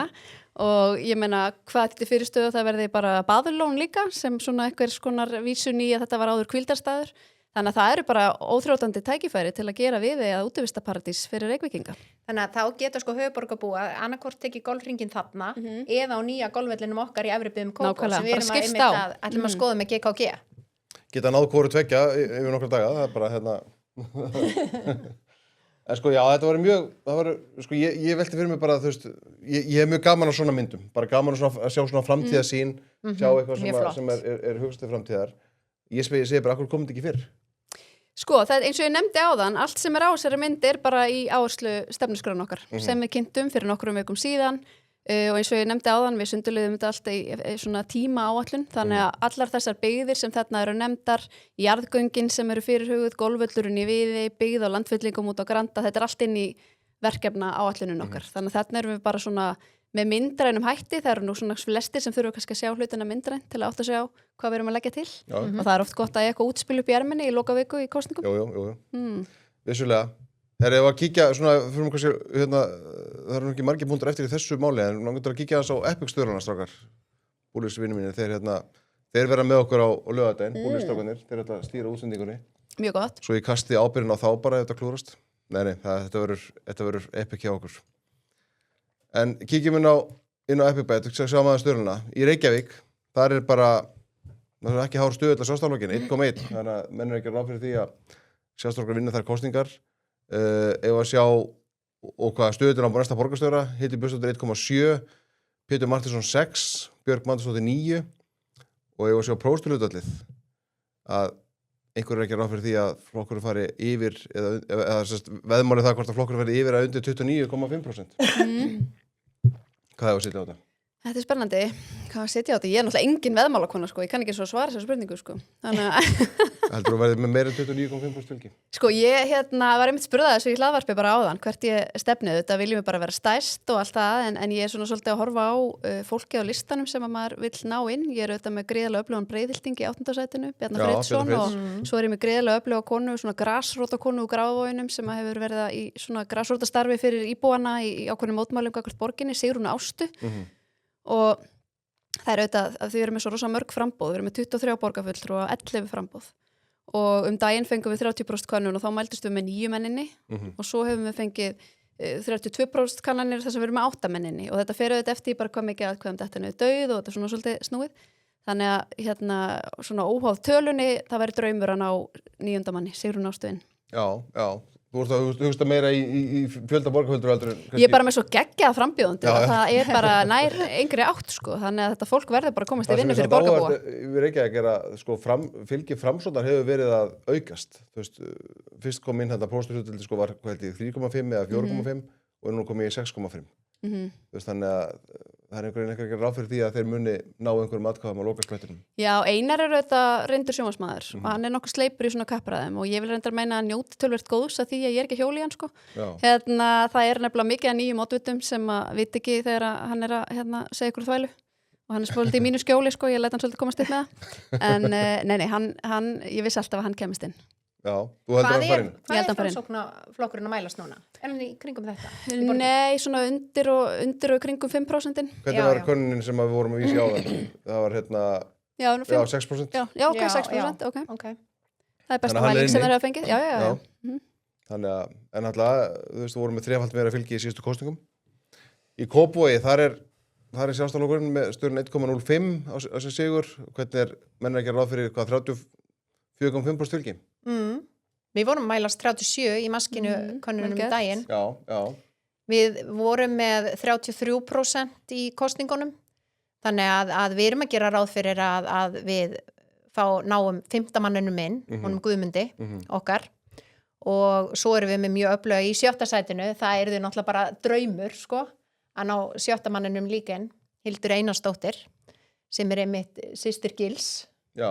og ég meina hvað þetta fyrirstöðu það verði bara baðurlón líka sem svona einhvers konar vísun í að þetta var áður hvíldarstaður, þannig að það eru bara óþrjótandi tækifæri til að gera Viðey að útivistaparadís fyrir Reykvíkinga. Þannig að þá geta höfuðborgarbúa annarkvort tekið golfringin þarna eða á nýja golfvellinum okkar í efri byggðum Kópavogs sem við erum ætlum að skoða með GKG. Geta náð hvoru tveggja yfir nokkra daga, það er bara En sko, já, þetta var sko, ég velti fyrir mig bara, þú veist, ég hef mjög gaman á svona myndum, bara gaman að sjá svona framtíðasýn, sjá eitthvað sem er hugst til framtíðar. Ég segi bara, akkur komið ekki fyrr? Sko, það eins og ég nefndi áðan, allt sem er á þessari mynd er bara í áherslu stefnuskráin okkar, sem við kynntum fyrir nokkrum vikum síðan og eins og ég nefndi áðan, við sundurliðum þetta allt í svona tíma áætlun, þannig að allar þessar byggðir sem þarna eru nefndar, jarðgöngin sem eru fyrirhuguð, golfvöllurinn í Viðey, byggð á landfyllingum út á Granda, þetta er allt inn í verkefna áætlunin okkar. Þannig að þarna erum við bara svona með myndrænum hætti, það eru nú svona flestir sem þurfa kannski að sjá hlutina myndrænt til að átta sig á hvað við erum að leggja til og það er oft gott að eitthvað útspil upp í erminni í lokaviku í kosningum. Jú. Vissulega. Þegar ég var að kíkja svona, fyrir mig kannski, það eru ekki margir punktur eftir í þessu máli, en langar til að kíkja þess á Epic-stöðlana, strákar, búlisvinni mínir, þeir vera með okkur á laugardaginn, búlisstrákarnir, þeir ætla að stýra útsendingunni. Mjög gott. Svo ég kasti ábyrgðin á þá bara ef þetta klúrast. Nei, þetta verður Epic hjá okkur. En kíkjum inn á Epic-bæt, sjá maður stöðlana. Í Reykjavík, þar er bara, það er ekki hár stöðull að sjálfstaflokkin, 1,1, þannig að menn er ekki ráð fyrir því að sjálfstaflokkar vinna þær kosningar. Ef að sjá og hvað stöðullin á næsta borgarstjóra, Hildur Björnsdóttir 1,7, Pétur Martinsson 6, Björg Magnúsdóttir 9 og ef að sjá prófstulutallið að einhver er ekki ráð fyrir því að flokkur fari yfir eða veðmálið það hvort að flokkur fari yfir að undir 29,5%. Hvað hefur sitja á þetta? Þetta er spennandi. Hvað setja á þetta? Ég er náttúrulega engin veðmálakona, sko. Ég kann ekki svo svara þessar spurningu, sko. Þannig að Heldur þú verðið með meira en 29,5% fylgi? Sko, ég var einmitt spurðað þessu í hlaðvarpi bara áðan, hvert ég stefnið. Þetta viljum við bara vera stærst og allt það, en ég er svona svolítið að horfa á fólkið á listanum sem að maður vill ná inn. Ég er auðvitað með gríðarlega öflugan Breiðhylting í 8. sætinu, Bjarna Friðsson og svo er ég með gríðarlega öfluga konu, svona grasrótakonu úr Grafarvoginum sem hefur verið í svona grasrótastarfi fyrir íbúana í ákveðnum mótmælum gagnvart borginni, Sigrúnu Ástu. Og það er auðvitað að við erum með svo rosa mörg framboð, við erum með 23 borgarfulltrúa og 11 framboð og daginn fengum við 30% könnun og þá mældist við með 9 menninni og svo hefum við fengið 32% kannanir þess að við erum með 8 menninni og þetta fer auðvitað eftir bara hvað mikið aðkvæðum þetta er dauð og þetta er svona svolítið snúið þannig að svona óháð tölunni það væri draumur að ná 9. manni, Sigrún Ástu inn. Já. Þú hugsta meira í fjölda borgarfjöldur heldur en Ég er bara með svo geggjað frambjóðandi Já. að það er bara nær yngri átt sko, þannig að þetta fólk verður bara að komast í vinnu fyrir borgarbúa. Við Reykjavík sko, fylgi framsóknar hefur verið að aukast. Þú veist, fyrst kom inn þetta prósturhuttildi sko var 3,5 eða 4,5 og nú kom ég í 6,5. Þú veist, þannig að það er einhverjum ráð fyrir því að þeir muni ná einhverjum atkvæðum á lokasprettinum. Já, Einar er auðvitað reyndur sjónvarpsmaður og hann er nokkuð sleipur í svona kappræðum og ég vil reyndar meina að njóti tölvert góðs að því að ég er ekki hjóli hann sko. Það er nefnilega mikið að nýjum oddvitum sem að vit ekki þegar hann er að segja ykkur þvælu og hann er svolítið í mínu skjóli sko, ég læt hann svolítið komast upp með það en hann, ég vissi alltaf að hann kemist inn. Já, þú heldur hann farin? Hvað er framsóknarflokkurinn að mælast núna? Er hann í kringum þetta? Nei, svona undir og kringum 5%. Hvernig var könnunin sem við vorum að vísa á það? Það var Já, 6%? Já, ok, 6%, ok. Það er besta Þannig að hann er mæling sem inni. þeir hafa fengið. Já. Þannig að, en alltaf, þú veist, þú vorum með 3-falt meira fylgi í síðustu kosningum. Í Kópavogi, þar er sjálfstæðarflokkurinn með stjórn 1,05 á sem sigur. Hvernig menn ekki ráð fyrir hvað 34,5% fylgi? Við vorum að mælast 37 í maskinu könnunum daginn. Já. Við vorum með 33% í kosningunum. Þannig að við erum að gera ráð fyrir að við náum 5. manninum inn, honum Guðmundi, okkar. Og svo erum við með mjög öfluga í 7. sætinu. Það er þau náttúrulega bara draumur, sko, að ná 7. manninum líka inn, Hildur Einarsdóttir, sem er einmitt systir Gils. Já.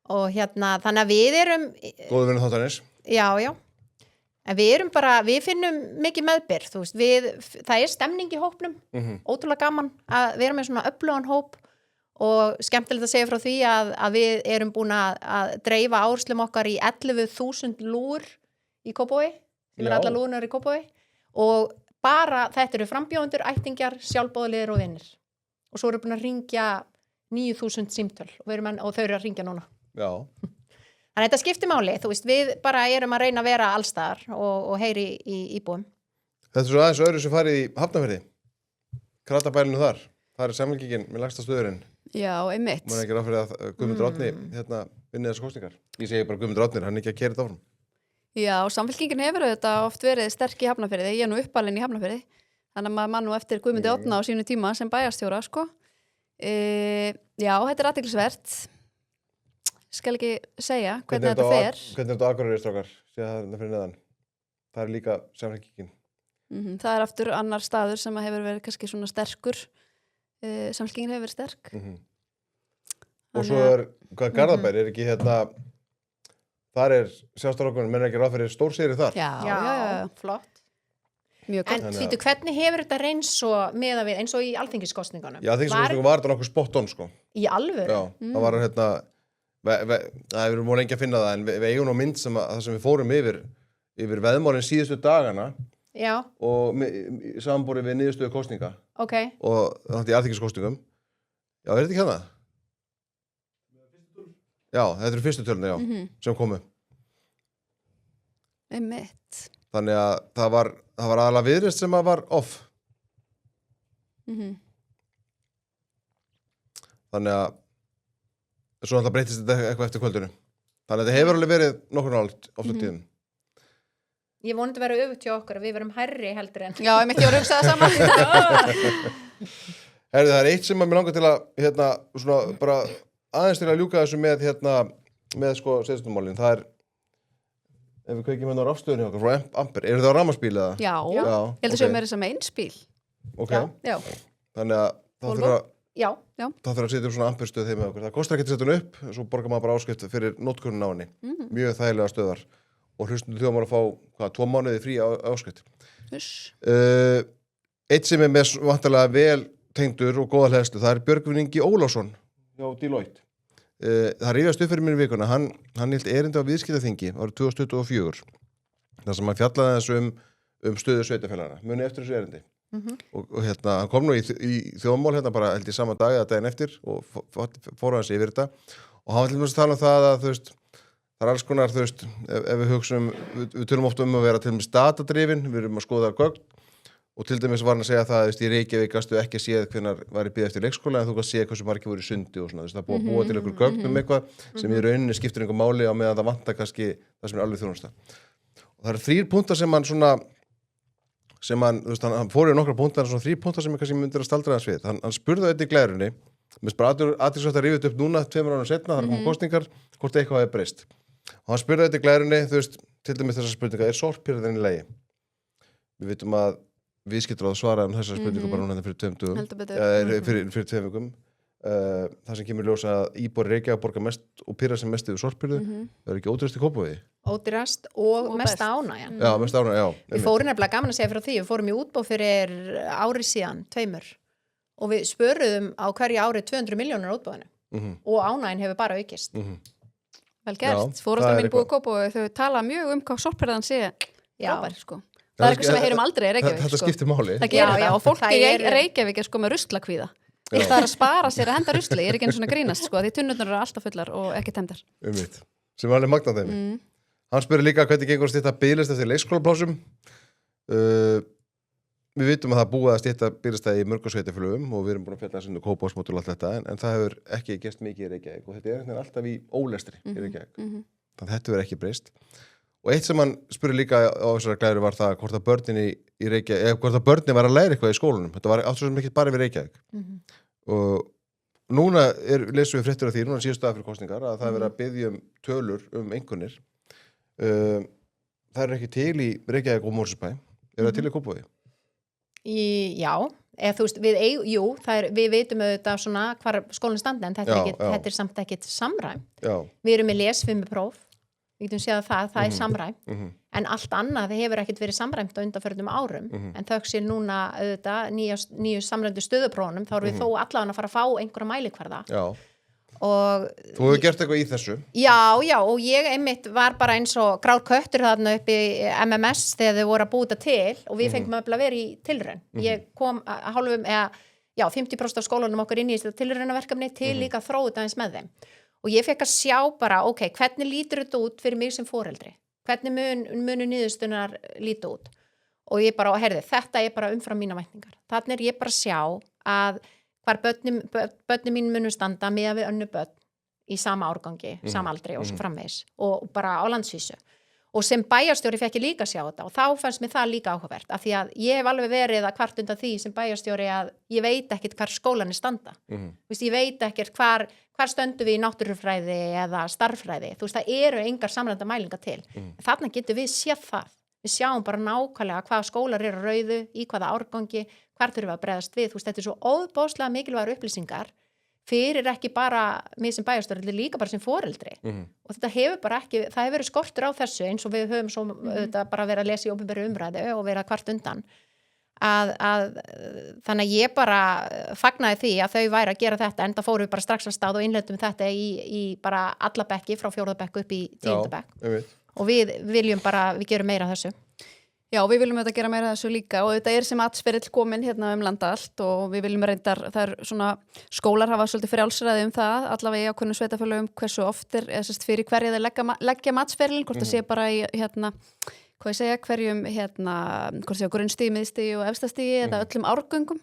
Og þannig að við erum Góðu vinnu þáttanins. Já. En við finnum mikið meðbyr, þú veist, það er stemning í hópnum, ótrúlega gaman að vera með svona öflugan hóp og skemmtilegt að segja frá því að við erum búin að dreifa áherslum okkar í 11.000 lúr í Kópavogi, sem er alla lúðunar í Kópavogi og bara þetta eru frambjóðendur, ættingjar, sjálfboðaliðir og vinnir. Og svo erum við búin að ringja 9.000 símtöl og þau eru að ringja núna. Já. Þannig að þetta skiptir máli, þú veist, við bara erum að reyna að vera allstaðar og heyri í íbúum. Þetta er svo aðeins öðru sem farið í Hafnarfirði. Kratabælinu þar. Það er samfélkingin með lagsta stöðurinn. Já, einmitt. Má ekki ráð fyrir að Guðmundur Árni vinni þessar kosningar. Ég segi bara Guðmundur Árni, hann er ekki að keyra þetta áfram. Já, samfélkingin hefur auðvitað oft verið sterk í Hafnarfirði. Ég er nú uppalinn í Hafnarfirði. Þannig að maður man nú eftir Guðmundi Árna á sínu tíma sem bæjarstjóra, sko. Já, þetta er athyglisvert. Skal ekki segja hvernig þetta fer. Hvernig er þetta Akureyri strákar? Sér það fyrir neðan. Það er líka samfélkingin. Það er aftur annar staður sem hefur verið kannski svona sterkur. Samfélkingin hefur verið sterk. Og svo er, hvað Garðabær er ekki þar er sjálfstæðarflokkurinn menn ekki ráð fyrir stórsýri þar. Já. Flott. Mjög gott. En þýttu, hvernig hefur þetta reynst svo eins og í alþingiskosningunum? Já, alþingiskosningunum var þetta nokkuð spot on, sko. Í alvöru? Já, það var það hefur múið lengi að finna það, en við eigum nú mynd sem við fórum yfir veðmálin síðustu dagana. Já. Og samanborið við niðurstöðu kosninga. Ok. Og þannig í alþingiskosningum. Já, er þetta ekki hérna? Já, þetta eru fyrstu tölunni, sem komu. Einmitt. Þannig að það var aðalega Viðreisn sem var off. Þannig að svo alltaf breytist þetta eitthvað eftir kvöldinu. Þannig að þetta hefur alveg verið nokkur nálægt oft á tíðum. Ég vonandi að vera öfugt hjá okkur að við verum hærri heldur en. Já, ég mitt ég var að hugsa það saman. Herðu, það er eitt sem að mér langar til að svona bara aðeins til að ljúka þessu með sko seiðstumálin. Það er, ef við kveikjum hérna á rafstöðunni okkar frá Amper, eru það á rafmagnsbíl eða? Já. Ég held að séum meira sem eins bíl. Ok. Já. Þannig að það þurfa að setja svona Amperstöð þeim með okkur. Það kostar ekki að setja hún upp, svo borgar maður bara áskrift fyrir notkunnin á henni. Mjög þægilega stöðar. Og hlustandi þjóðum að fá 2 mánuði frí áskrift. Eitt sem er með vantarlega vel tengdur og góða hleðslu, það er Björgvin Ingi Ólafsson hjá Deloitte. Það rifjast upp fyrir mér í vikuna. Hann hélt erindi á viðskiptaþingi árið 2024. þar sem hann fjallaði þess stöðu sveitafélagana. Muni eftir þessu erindi. Og hann kom nú í þjóðmál bara held í sama dag eða daginn eftir og fór hans yfir þetta og hann var til dæmis að tala það að það er alls konar ef við hugsum, við tölum oft að vera til dæmis datadrifin, við erum að skoða gögn og til dæmis var hann að segja það í Reykjavík gastu ekki séð hvenær var í bið eftir leikskóla en þú kannst séð hversu margir voru í sundi og svona, það búið að búa til einhver gögn eitthvað sem í rauninni skiptir einhver máli á meðan það vantar kannski það sem er alveg þjónusta. og það eru 3 punktar sem hann svona sem hann, þú veist, hann fór í nokkra punktar svona 3 punktar sem kannski myndir að staldra þess við hann spurði þetta í glærunni mér spara aðtilsvægt að rífa þetta upp núna 2 árum setna, þar kom kosningar hvort eitthvað hefði breyst og hann spurði þetta í glærunni, þú veist, til dæmis þessa spurninga sorppírðin í lagi við vitum að viðskiptaráð svaraði þessa spurningu bara núna fyrir 2 dögum fyrir 2 vikum það sem kemur ljósa að íbúar Reykjavík borga mest og pyrra sem mest yfir sorppyrðu það er ekki ódýrast í Kópavogi ódýrast og mest ánægjan já, mest ánægjan, já við fórum nefnilega gaman að segja frá því við fórum í útboð fyrir ári síðan 2 og við spöruðum á hverju ári 200 milljónir útboðinu og ánægjan hefur bara aukist vel gert, fórastar mín búið Kópavogi þau tala mjög hvað sorppyrðan sé frábær, sko það er eitthvað sem við heyrum aldrei í Reykjavík þetta skiptir máli það gerir það og fólk í Reykjavík er sko með ruslakvíða það er að spara sér að henda rusli ég er ekki einu svona grínast sko því tunnurnar eru alltaf fullar og ekki tæmdar sem var alveg magnað þeim hann spurði líka hvernig gengur að stytta biðlista eftir leikskólaplásum við vitum að það búið að stytta biðlista í mörgum sveitarfélögum og við erum búin að fjalla þessu Kópavogsmódel og allt þetta en það hefur ekki gerst mikið í Reykjavík og þetta er alltaf í ólestri í Reykjavík þannig að þetta verður ekki breyst og eitt sem hann spurði líka á þessari glæru var það hvort að börnin í Reykjavík eða hvort að börnin var að læra eitthvað í skólanum þetta var allt svo sem ekki bara við Reykjavík og núna lesum við fréttir af því núna síðustu dag fyrir kosningar að það er verið að biðja tölur einkunnir það er ekki til í Reykjavík og Mosfellsbæ það til í Kópavogi já, eða þú veist við vitum auðvitað svona hvar skólinn standa en þetta er samt ekkit samræm við erum með lesfimipróf við getum séð að það er samræmt en allt annað hefur ekkert verið samræmt á undanförnum árum en þau sé núna auðvitað nýju samræmdu stöðuprófunum þá erum við þó allavega að fara að fá einhverja mælikvarða og þú hefur gert eitthvað í þessu já og ég einmitt var bara eins og grár köttur þarna upp í MMS þegar þau voru að búta til og við fengum að vera í tilraun ég kom hálfum 50% af skólanum okkur inn í þetta tilraunaverkefni til líka þróið aðeins með þeim og ég fekk að sjá bara, hvernig lítur þetta út fyrir mig sem foreldri? Hvernig munu niðurstunar líta út? Og ég bara, þetta er bara umfram mína væntingar. Þannig er ég bara að sjá að hvar börnin mín munu standa með við önnu börn í sama árgangi, sama aldri og svo framvegis og bara á landsvísu. Og sem bæjarstjóri fekk ég líka að sjá þetta og þá fannst mér það líka áhugavert af því að ég hef alveg verið að kvart undan því sem bæjarstjóri að ég veit ekkert hvar skólanir standa. Ég veit ekkert hvar stöndum við í náttúrufræði eða starffræði. Þú veist, það eru engar samræmda mælingar til. Þarna getum við séð það. Við sjáum bara nákvæmlega hvaða skólar eru rauðu, í hvaða árgangi, hvar þurfum við að bregðast við. Þú veist, þetta er svo óðbóðslega mikilvægar upplýsingar fyrir ekki bara mig sem bæjarstjóri, líka bara sem foreldri og þetta hefur bara ekki, það hefur verið skortur á þessu eins og við höfum svo bara verið að lesa í opinberri umræðu og verið að kvart undan að þannig að ég bara fagnaði því að þau væri að gera þetta enda fórum við bara strax að stað og innleitum þetta í bara alla bekki frá 4. bekk upp í 10. bekk og við viljum bara, við gerum meira af þessu Já, við viljum þetta gera meira þessu líka og þetta er sem atsferill komin hérna landa allt og við viljum reyndar, það er svona skólar hafa svolítið frjálsræði það, allavega í ákveðnum sveitafélögum hversu oft er fyrir hverja þeir leggja matsferilin, hvort það sé bara í hvað ég segja, hverjum hvort sé á grunnstígi, miðstígi og efstastígi eða öllum árgöngum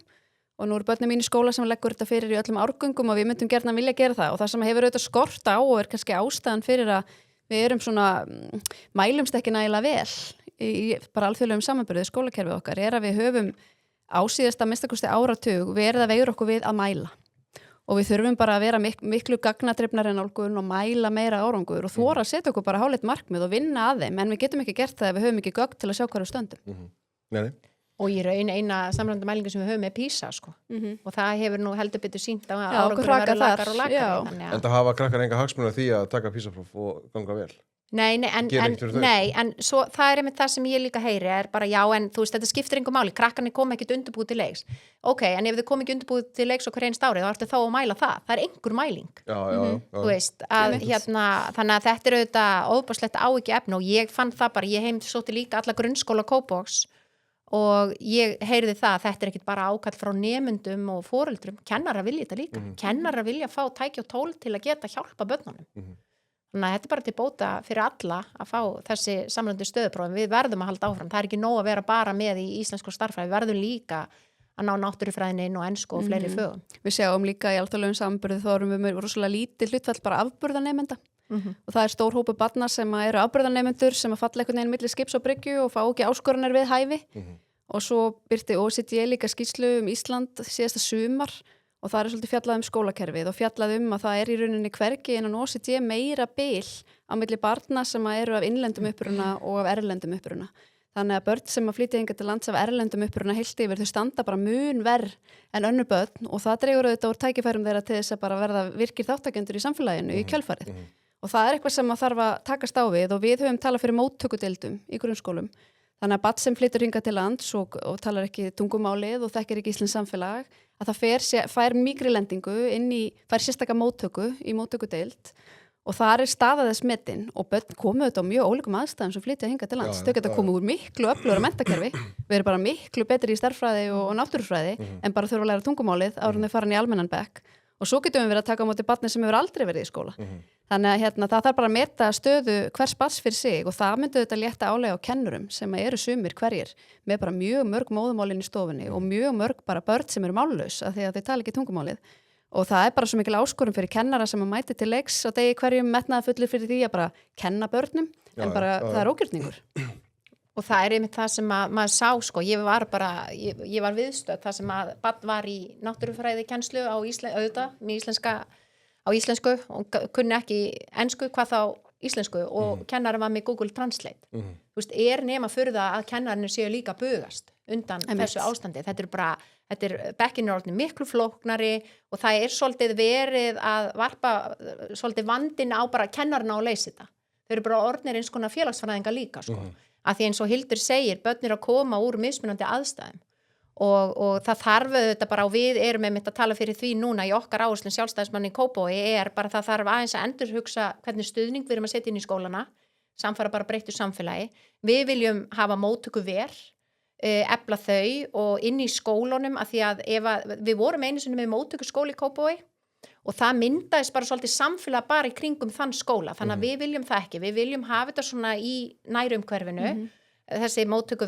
og nú eru börnin mín í skóla sem leggur þetta fyrir í öllum árgöngum og við myndum gjarnan vilja gera það og það sem hefur auðvitað skort á og er kannski ástæðan fyrir að við erum svona mælumst ekki nægilega vel í bara alþjóðlegum samanburði skólakerfið okkar er að við höfum á síðasta minnstakosti áratug verið að veigra okkur við að mæla og við þurfum bara að vera miklu gagnadrifnar en nálgun og mæla meira árangur og þora að setja okkur bara háleit markmið og vinna að þeim en við getum ekki gert það ef við höfum ekki gögn til að sjá hverju stöndum og í raun eina samræmda mælingu sem við höfum er PISA og það hefur nú heldur betur sýnt að árangur verður lakar og lakar En það hafa krakkar enga hagsmuni því að taka PISA-próf og ganga vel Nei, en svo það er einmitt það sem ég líka heyri er bara já, en þú veist, þetta skiptir engu máli, krakkarnir koma ekkert undirbúið til leiks. En ef þau koma ekki undirbúið til leiks okkur einst árið, þá ertu þá að mæla það er einhver mæling. Þú veist, að þannig að þetta er auðvitað óbúslegt áhyggjuefni og ég fann það bara, ég heimsótti líka alla grunnskóla Kópavogs og ég heyrði það að þetta er ekkert bara ákall frá nemendum og foreldrum, kennarar vilja þetta líka, kennarar vilja fá tæki og tól til að geta hjálpa börnunum. Þannig að þetta er bara til bóta fyrir alla að fá þessi samræmdu stöðuprófin. Við verðum að halda áfram. Það er ekki nóg að vera bara með í íslensku starffræði. Við verðum líka að ná náttúrufræðinni inn og ensku og fleiri fögum. Við sjáum líka í alþjóðlegum samanburði þá erum við með rosalega lítið hlutfall bara afburðanemenda. og það stór hópur barna sem eru afburðanemendur sem falla einhvern veginn milli skips og bryggju og fá ekki áskoranir við hæfi og svo birti OECD líka skýrslu Ísland síðasta sumar og það svolítið fjallað skólakerfið og fjallað að það í rauninni hvergi innan OECD meira bil á milli barna sem eru af innlendum uppruna og af erlendum uppruna. Þannig að börn sem flytja hingað til lands af erlendum uppruna heilt yfir, þau standa bara mun verr en önnur börn og það dregur auðvitað úr tækifærum þeirra til þess að bara verða virkir þáttakendur í samfélaginu í kjölfarið. Og það eitthvað sem að þarf að takast á við og við höfum talað fyrir móttökudeildum í grunnskólum. Þannig að barn sem flytur hingað til lands og talar ekki tungumálið og þekkir ekki íslenskt samfélag, að það fær mígrilendingu fær sérstaka móttöku í móttökudeild og það staða þess metin og börn komu auðvitað á mjög ólíkum aðstæðum sem flytja hingað til lands. Þau geta komið úr miklu öflugra menntakerfi, við erum bara miklu betri í stærðfræði og náttúrufræði en bara þurfa að læra tungumálið áður en þau fara í almennan bekk. Og svo getum við verið að taka á móti barni sem hefur aldrei verið í skóla. Þannig að það þarf bara að meta stöðu hvers barns fyrir sig og það myndi þetta létta álega á kennurum sem eru sumir hverjir með bara mjög mörg móðumálin í stofunni og mjög mörg bara börn sem eru mállaus af því að þau tala ekki tungumálið. Og það bara svo mikil áskorun fyrir kennara sem að mæti til leiks á degi hverjum metnaðarfullir fyrir því að bara kenna börnum en bara það ógjörningur. Og það einmitt það sem maður sá, sko, ég var viðstödd það sem að barn var í náttúrufræði kennslu á íslensku og kunni ekki ensku, hvað þá íslensku og kennari var með Google Translate. Þú veist, nema furða að kennarinu séu líka bugast undan þessu ástandi. Þetta er bekkinir orðin miklu flóknari og það svolítið verið að varpa svolítið vandin á bara kennarina og leysi þetta. Þau eru bara orðnir eins konar félagsfræðinga líka, sko. Að því eins og Hildur segir, börn að koma úr mismunandi aðstæðum og það þarf þetta bara og við erum einmitt að tala fyrir því núna í okkar áherslum sjálfstæðismanni í Kópavogi bara það þarf aðeins að endurhugsa hvernig stuðning við erum að setja inn í skólana, samfara bara breyttu samfélagi. Við viljum hafa móttöku efla þau og inn í skólunum að því að við vorum einu sinni með móttöku skóli í Kópavogi og það myndaðist bara svolítið samfélag bara í kringum þann skóla, þannig að við viljum það ekki, við viljum hafa þetta svona í nærumhverfinu, þessi móttöku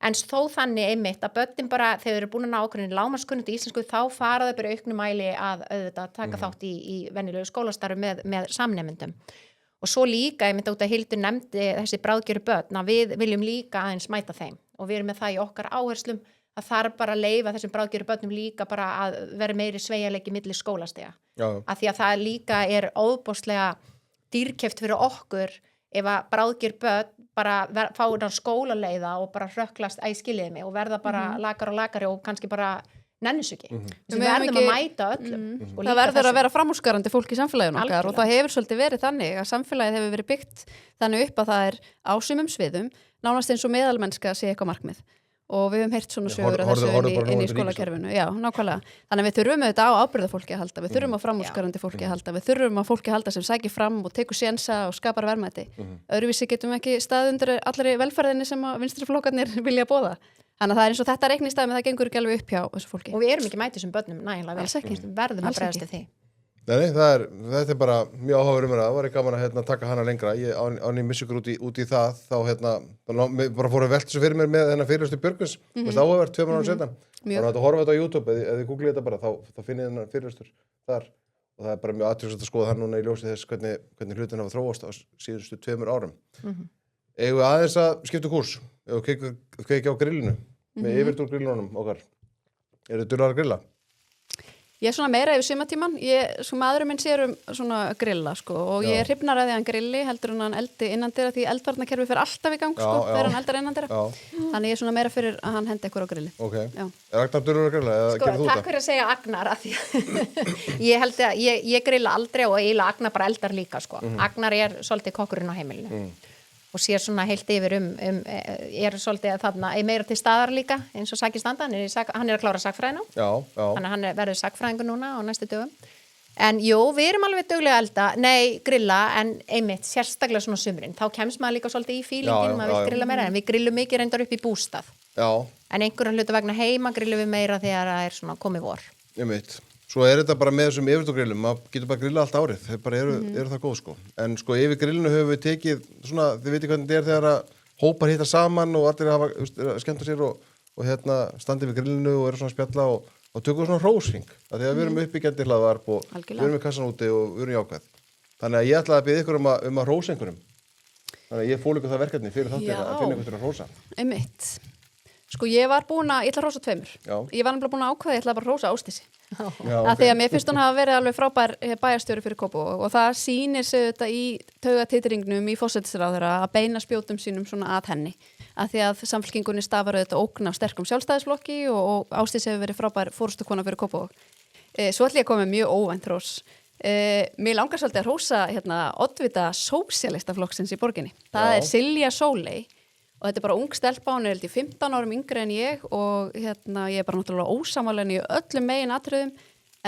en þó þannig einmitt að börnin bara, þegar þeir eru búin að ná ákveðinni lágmarkskunnáttu í íslensku, þá fara þau bara auknum mæli að auðvitað taka þátt í venjulegu skólastarfi með samnemendum. Og svo líka, ég myndi út að Hildur nefndi þessi bráðgjöru börn, að við viljum líka aðeins mæta þeim og við erum með það í okkar áherslum að þarf bara að leyfa þessum bráðgjöru börnum líka bara að vera meiri sveigjanleiki milli skólastiga. Af því að það líka ofboðslega dýrkeypt fyrir okkur ef að bráðgjör börn bara fá þennan skólaleiða og bara hrökklast skiljiði mig og verða bara lakari og kannski bara nennis ekki. Við verðum að mæta öllum. Það verður að vera framúrskarandi fólk í samfélaginu okkar og það hefur svolítið verið þannig að samfélagið hefur verið byggt þannig upp að það á sumum sviðum nánast eins og meðalmennska sé eitthvað markmið og við höfum heyrt svona sögur að þessu inn í skólakerfinu. Já, nákvæmlega. Þannig að við þurfum auðvitað á ábyrgðafólki að halda, við þurfum á framúrskarandi fólki að halda, við þurfum á fólki að halda sem sækir fram og tekur sénsa og skapar verðmæti. Öðruvísi getum við ekki staðið undir allri velferðinni sem að vinstri flokkarnir vilja boða. Þannig að það eins og þetta reiknistæmi, það gengur ekki alveg upp hjá þessu fólki. Og við erum ekki mætið sem börnum nægilega vel. Verðum að bregðast því. Nei, þetta er bara mjög áhugaverð umræða. Það var gaman að taka hana lengra. Án ég missi ykkur út í það, þá bara fór að velta þessu fyrir mér með þennan fyrirlestur Björgvins. Áhugavert 2 mánuðum seinna. Bara að horfa þetta á YouTube, ef þið googlið þetta bara, þá finnið þennan fyrirlestur þar. Og það er bara mjög athyglisvert að skoða það núna í ljósi þess hvernig hlutin hafa þróast á síðustu 2 árum. Eigum við aðeins að skipta kúrs, ef við kveikja á grillinu, með yfirtúr grillunum okkar. Eru þið duglegar að grilla? Ég svona meira yfir sumatíman, svo maðurinn minn sér svona grilla, sko, og ég hrifnar að því hann grilli, heldur hann eldi innandyra, því eldvarnakerfi fer alltaf í gang, sko, þegar hann eldar innandyra. Þannig ég svona meira fyrir að hann hendi ykkur á grilli. Ok. Er Agnar duglegur að grilla, eða gerir þú Takk fyrir að segja Agnar, að því ég held að ég grilla aldrei og eiginlega Agnar bara eldar líka, sko. Agnar svolítið kokkurinn á heimilinu. Og sér svona heilt yfir svolítið þarna, meira til staðar líka, eins og sakir standa, hann að klára sakfræðina. Þannig að hann verður sakfræðingur núna á næstu dögum. En jú, við erum alveg duglega elda, grilla, en einmitt, sérstaklega svona sumrin. Þá kemst maður líka svolítið í fílingin, maður vil grilla meira, en við grillum mikið reyndar upp í bústað. En einhverjum hluta vegna heima grillum við meira þegar það er svona komið vor. Einmitt. Svo þetta bara með þessum yfirtúrgrillum, maður getur bara grilla allt árið, þeir bara eru það góð, sko. En sko yfir grillinu höfum við tekið, svona, þið veitir hvernig þetta er þegar að hópar hitta saman og allir hafa skemmta sér og standi við grillinu og eru svona að spjalla og tökum svona hrósring, af því að við erum uppbyggjandi hlaðvarp og við erum með kassan úti og við erum jákvæð. Þannig að ég ætlaði að biðja ykkur að hrósa einhverjum. Þannig að ég fól ykkur það verkefni fyrir þáttir að finna ykkur til að hrósa. Einmitt. Sko ég ætla að hrósa 2. Já. Ég var nefnilega búin að ákveða, ég ætla bara að hrósa Ásdísi. Já, Af því að mér finnst hún hafa verið alveg frábær bæjarstjóri fyrir Kópavog og það sýnir sig þetta í taugatitringum í forsætisráðherra að beina spjótum sínum svona að henni. Af því að samfylkingunni stafar auðvitað ógn af sterkum sjálfstæðisflokki og Ásdís hefur verið frábær forystukona fyrir Kópavog. Svo ætla ég að koma með mjög óvænt hrós. Mér langar svolítið að hrósa oddvita sósíalistaflokksins í borginni. Það er Silja Sóley og þetta er bara ung stelpa, hún er held í 15 árum yngri en ég og ég er bara náttúrulega ósammála henni í öllum megin atriðum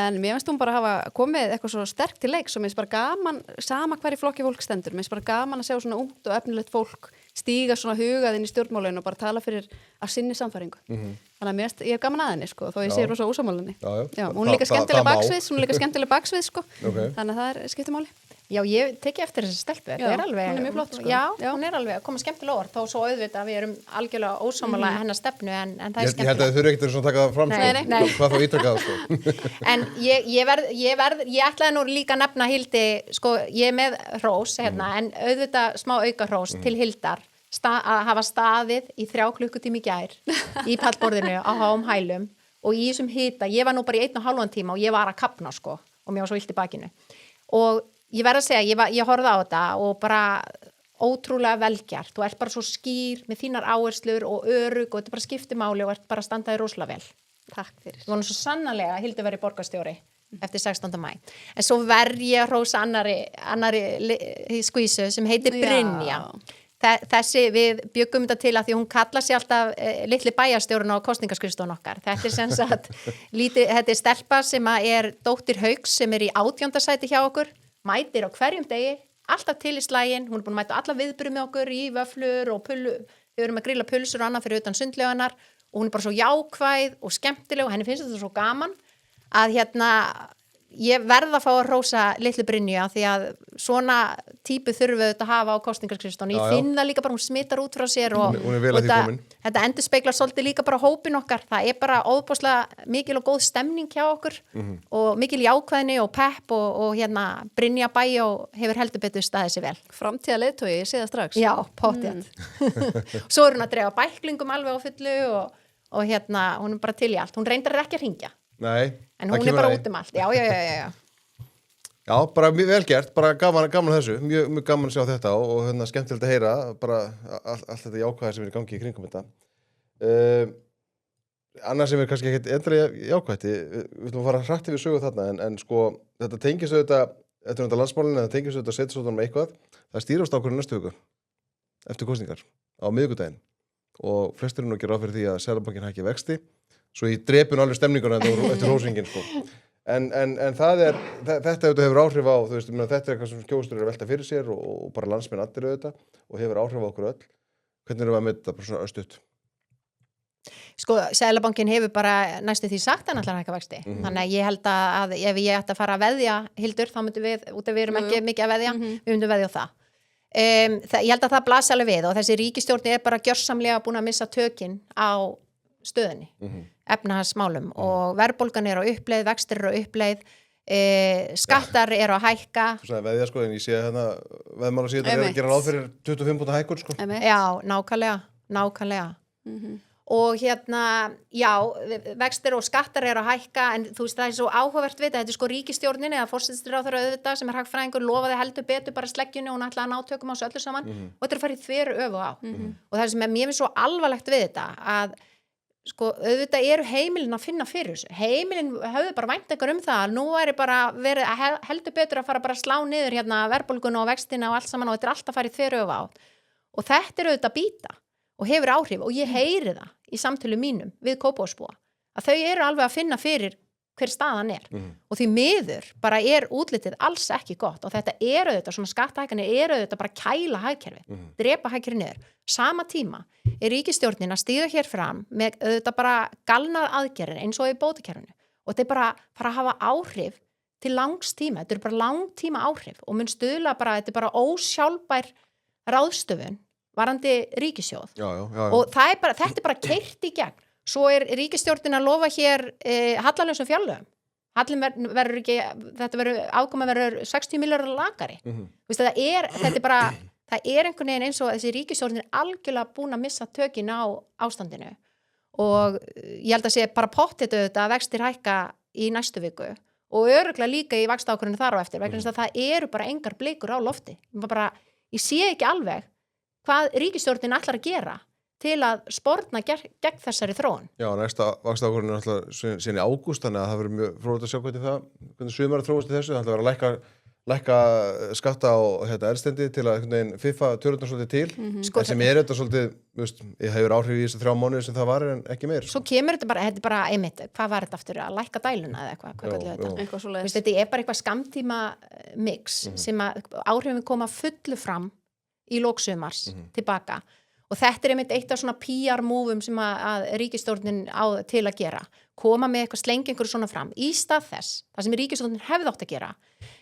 en mér finnst hún bara hafa komið eitthvað svo sterk til leiks og mér finnst bara gaman, sama hver í flokki fólk stendur, mér finnst bara gaman að sjá svona ungt og efnilegt fólk stíga svona hugað inn í stjórnmálinu og bara tala fyrir að sinni samfæringu. Þannig að ég er gaman að henni sko, þó ég sé rosa ósammála henni. Já, hún er líka skemmtileg baksviðs, sko, þannig að það skiptir máli. Já, ég teki eftir þessi stelpu, þetta er alveg... Hún er mjög flott, sko. Já, hún er alveg að koma skemmtilega orð, þó svo auðvitað að við erum algjörlega ósámála hennar stefnu, en það er skemmtilega. Ég held að þið þurfi ekkert að taka það fram, Nei. Hvað þá ítrekað, sko. En ég ætlaði nú líka að nefna Hildi, sko, ég er með hrós, en auðvitað smá auka hrós til Hildar, að hafa staðið í 3 klukkutími í gær í pallborðinu á háum hælum og í þessum hita, ég var nú bara í 1,5 tíma og ég var að kafna, sko, og mér var svo illt í bakinu. Og ég verð að segja, ég horfði á þetta og bara ótrúlega velgjart. Þú ert bara svo skýr með þínar áherslur og örugg og þetta bara skiptir máli og ert bara að standa þér rosalega vel. Takk fyrir. Þú var nú svo sannarlega að Hildur verið borgarstjóri eftir 16. maí. En svo verð ég að hrósa annari skvísu sem heitir Brynja. Þessi, við bjöggum þetta til að því hún kallar sig alltaf litli bæjarstjórun á kosningaskrifstofun okkar. Þetta er sem sagt, þetta er stelpa sem er dóttir Hauks sem er í 18. sæti hjá okkur, mætir á hverjum degi, alltaf til í slaginn, hún er búin að mæta alla viðburði með okkur í vöflur og pullu, við erum að grilla pulsur og annað fyrir utan sundlaugarnar og hún er bara svo jákvæð og skemmtileg og henni finnst þetta svo gaman að ég verð að fá að hrósa litlu Brynju því að svona típu þurfum við að hafa á kosningaskrifstofun. Ég finn það líka bara, hún smittar út frá sér og hún er vel að því komin. Þetta endurspeglar svolítið líka bara hópin okkar. Það er bara óbúslega mikil og góð stemning hjá okkur og mikil jákvæðni og pepp og Brynja Bæjó hefur heldur betur staðið sér vel. Framtíða leiðtogi, ég sé það strax. Já, pottþétt. Svo er hún að drefa bæklingum alveg á fullu og hún er bara til í allt. Hún reyndar ekki að hringja. Nei, en hún er bara út allt, já. Já, bara mjög vel gert, bara gaman þessu, mjög gaman að sjá þetta og skemmtilegt að heyra, bara allt þetta jákvæði sem er í gangi í kringum þetta. Annað sem er kannski ekkert endilega jákvæði, við ætlum að fara hratt yfir sögu þarna, en sko, þetta tengist auðvitað, þetta er þetta landsmálinu, þetta tengist auðvitað setjastóttunum eitthvað, það stýrast ákvörðun næstu viku, eftir kosningar, á miðvikudaginn og flestir nú ekki ráð fyrir því að Seðlabankinn hækki vexti, svo ég drepun alveg stemninguna eftir hrósingin sko. En þetta hefur áhrif á, þú veist, þetta er eitthvað sem kjósendur eru að velta fyrir sér og bara landsmenn allir auðvitað og hefur áhrif á okkur öll. Hvernig erum við að með þetta bara svona östutt? Sko, Seðlabankinn hefur bara næstu því sagt að ætlar að hækka vexti. Þannig að ég held að ef ég ætti að fara að veðja Hildur, þá myndum við, út af við erum ekki mikið að veðja, við myndum veðja á það. Ég held að það blasi alveg við og þessi ríkisstjórn er bara gjörsamlega búin að missa tökin á stöðunni, efnahagsmálum og verðbólgan er á uppleið, vextir eru á uppleið, skattar eru að hækka. Þú sagði veðja sko, en ég sé veðmála síðan er að gera ráð fyrir 25% hækkun sko. Já, nákvæmlega. Og já, vextir og skattar eru að hækka, en þú veist það er svo áhugavert við þetta er sko ríkisstjórnin eða forsætisráðherra auðvitað sem er hagfræðingur, lofaði heldur betur bara sleggjunni og hún ætlaði að ná tökum á þessu öllu saman og þetta er farið þveru öfu á. Og það sem mér finnst svo alvarlegt við þetta að sko, auðvitað eru heimilin að finna fyrir þessu. Heimilin höfðu bara væntingar það að nú er bara verið heldur betur að fara bara að slá niður verðbólguna og vextina og allt saman og þetta er alltaf farið þveru öfu á. Og þetta er auðvitað að býta og hefur áhrif og ég heyri það í samtölu mínum við Kópavogsbúa að þau eru alveg að finna fyrir hver staðan er og því miður bara er útlitið alls ekki gott og þetta eru auðvitað, svona skattahækkanir eru auðvitað bara kæla hagkerfi, drepa hagkerfi niður. Sama tíma er ríkisstjórnin að stíga hér fram með auðvitað bara galnar aðgerðir eins og í bótakerfinu og þetta er bara fara að hafa áhrif til langs tíma, þetta er bara langtíma áhrif og mun stuðla bara, þetta er bara ósjálfbær ráðstöfun varandi ríkissjóð og þetta er bara keyrt í gegn. Svo er ríkisstjórnin að lofa hér hallalausum fjárlögum. Hallin verður ekki, þetta verður afkoma verður 60 milljarðar lakari. Veistu, þetta er bara, það er einhvern veginn eins og þessi ríkisstjórn er algjörlega búin að missa tökin á ástandinu og ég held að sé bara pottið auðvitað að vextir hækka í næstu viku og örugglega líka í vaxtaákvörðunum þar á eftir vegna þess að það eru bara engar blikur á lofti. Ég sé ekki alveg hvað ríkisstjórnin ætlar að gera til að sporna gegn þessari þróun. Já, næsta vaxtaákvörðun er alltaf síðan í ágúst, þannig að það verður mjög fróðilegt að sjá hvernig sumar þróast í þessu. Það ætla að vera að lækka skatta á eldsneyti til að fiffa tölurnar svolítið til, en sem er þetta svolítið, ég hefur áhrif í þessu 3 mánuði sem það var en ekki meir. Svo kemur þetta bara einmitt, hvað var þetta aftur, að lækka dæluna eða hvað kallar þetta? Eitthvað svoleiðis. Þetta er bara eitthvað skammtíma mix sem að áhrifin koma fullu fram í lok sumars tilbaka. Og þetta er einmitt eitt af svona PR-múfum sem að ríkisstjórnin á til að gera. Koma með eitthvað, slengja einhverju svona fram. Í stað þess, það sem ríkisstjórnin hefði átt að gera,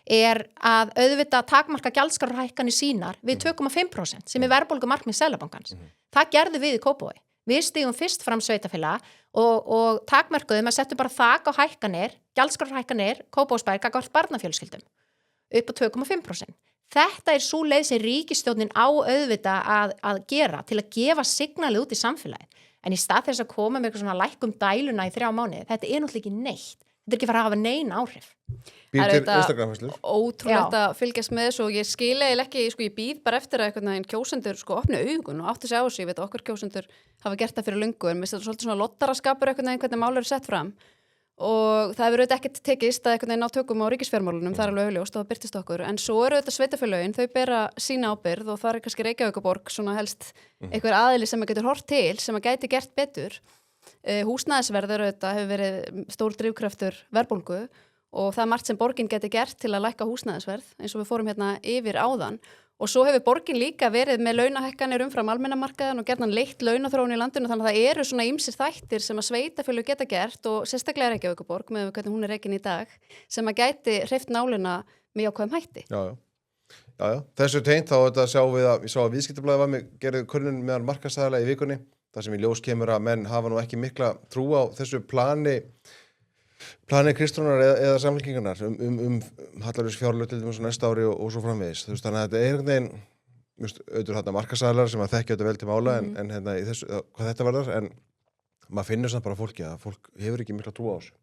er að auðvitað takmarka gjaldskrárhækkanir sínar við 2,5% sem er verðbólgumarkmið Seðlabankans. Það gerðu við í Kópavogi. Við stigum fyrst fram sveitarfélaga og takmarkuðum að setja bara þak á hækkanir, gjaldskrárhækkanir, Kópavogsbæ gagnvart barnafjölskyldum upp á 2,5%. Þetta er svo leið sem ríkisstjórnin á auðvitað að gera til að gefa signalið út í samfélagið. En í stað þess að koma með eitthvað svona lækkum dæluna í 3 mánuði, þetta er náttúrulega ekki neitt. Þetta er ekki fara að hafa nein áhrif. Býr til Instagram-fæslur. Ótrúlegt að fylgjast með þessu og ég skil eiginlega ekki, ég býð bara eftir að einhvern kjósendur opni augun og átti sig á þessu, ég veit að okkur kjósendur hafa gert það fyrir löngu, en mér finnst þetta svolítið svona lottaraskapur einhvern veginn hvernig mál eru sett fram. Og það hefur auðvitað ekkert tekist að einhvern veginn ná tökum á ríkisfjármálunum, það er alveg augljóst og það birtist okkur, en svo eru auðvitað sveitarfélögin, þau bera sína ábyrgð og það er kannski Reykjavíkurborg svona helst einhver aðili sem getur hort til, sem að gæti gert betur. Húsnæðisverð auðvitað hefur verið stór drifkraftur verðbólgu og það er margt sem borgin geti gert til að lækka húsnæðisverð, eins og við fórum hérna yfir áðan. Og svo hefur borgin líka verið með launahækkanir umfram almennamarkaðan og gerðan leitt launaþróun í landinu, þannig að það eru svona ýmsir þættir sem að sveitarfélög geta gert og sérstaklega Reykjavíkurborg með hvernig hún er rekin í dag sem að gæti hreyft nálina með jákvæðum hætti. Já. Þessu tengt þá þetta ég sá að Viðskiptablaðið var með gerði könnun meðal markaðsaðila í vikunni, þar sem í ljós kemur að menn hafa nú ekki mikla trú á þessu plani Kristrúnar eða samfélkingarnar hallarins fjárlög til dæmis næsta ári og svo framvegis. Þannig að þetta er einhvern veginn, auðvitað þarna markaðsaðilar sem að þekkja þetta vel til mála en hérna í þessu, hvað þetta varðar, en maður finnur samt bara fólki að fólk hefur ekki mikla trú á þessu.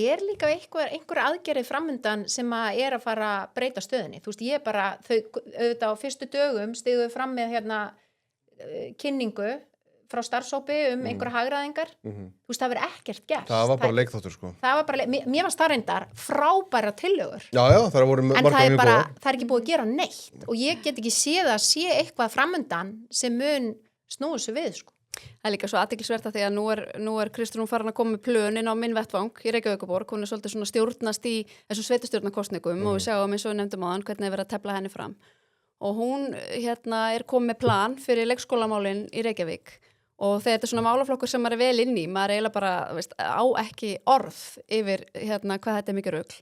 Er líka einhver aðgerið framundan sem að er að fara að breyta stöðinni? Þú veist, ég bara, þau auðvitað á fyrstu dögum stigu fram með kynningu frá starfshópi einhverja hagræðingar. Þú veist, það verður ekkert gert. Það var bara leikþáttur, sko. Það var bara, mér varst það reyndar frábæra tillögur. Já, það voru margar mjög góða. En það er ekki búið að gera neitt og ég get ekki séð að sé eitthvað framundan sem mun snúa sig við, sko. Það er líka svo athyglisvert að því að nú er Kristrún farin að koma með plönin á minn vettvang í Reykjavíkurborg, hún er svolítið svona stjórnast í þessum sveitastjórnarkosningum og við sjáum eins og við nefndum áðan hvernig er verið að tefla henni fram. Og hún er komið með plan fyrir leikskólamálin í Reykjavík og þegar þetta er svona málaflokkur sem maður er vel inn í, maður er eiginlega bara á ekki orð yfir hvað þetta er mikið rugl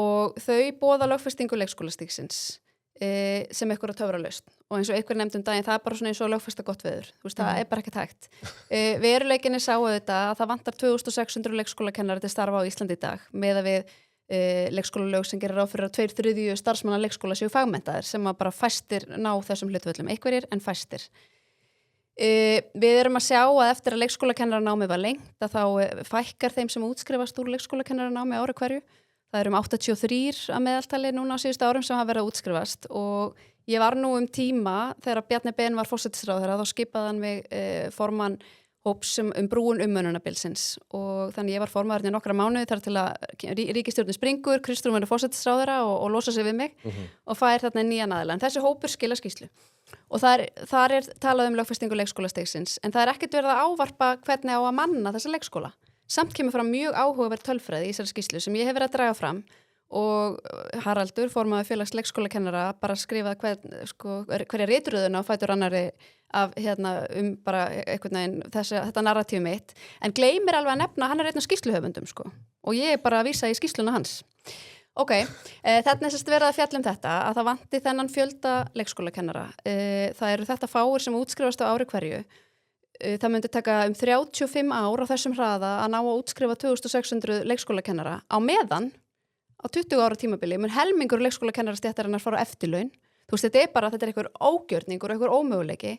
og þau boða lögfestingu leikskólastíksins sem einhver að töfra lausn og eins og einhver nefndum daginn, það er bara svona eins og lögfesta gott veður, þú veist, það er bara ekki tækt. Veruleikinni sáu þetta að það vantar 2600 leikskólakennari til starfa á Íslandi í dag með að við leikskólalög sem gerir ráð fyrir að 2/3 starfsmanna leikskóla séu fagmenntaðir sem að bara fæstir ná þessum hlutvöllum, einhverjir en fæstir. Við erum að sjá að eftir að leikskólakennaranámi var lengt að þá fækkar þeim sem útskrifast úr leikskólakennaranámi ári hverju. Það eru 83 að meðaltali núna á síðustu árum sem hafa verið að útskrifast og ég var nú tíma þegar Bjarni Ben var forsætisráðherra þá skipaði hann mig formann hóps brúun umönnunabilsins og þannig ég var formaðurinn í nokkra mánuði þar til að ríkisstjórnin springur, Kristrún verður forsætisráðherra og losa sig við mig og fær þarna nýjan aðila. En þessi hópur skila skýrslu og þar er talað lögfestingu leikskólastigsins en það er ekkert verið að ávarpa hvernig á að manna þessa leikskóla. Samt kemur fram mjög áhugaverð tölfræði í þessari skýrslu sem ég hef verið að draga fram og Haraldur, formaður félags leikskólakennara, bara skrifað hverja ritröðuna á fætur annari af bara einhvern veginn þetta narratíf mitt, en gleymir alveg að nefna að hann er einn af skýrsluhöfundum og ég er bara að vísa í skýrsluna hans. Þarna er verið að fjalla þetta að það vanti þennan fjölda leikskólakennara. Það eru þetta fáir sem útskrifast á ári hverju. það myndi taka 35 ár á þessum hraða að ná að útskrifa 2600 leikskólakennara á meðan á 20 ára tímabili mun helmingur leikskólakennarastéttarinnar fara á eftirlaun. Þú veist, þetta er einhver ógjörningur, einhver ómöguleiki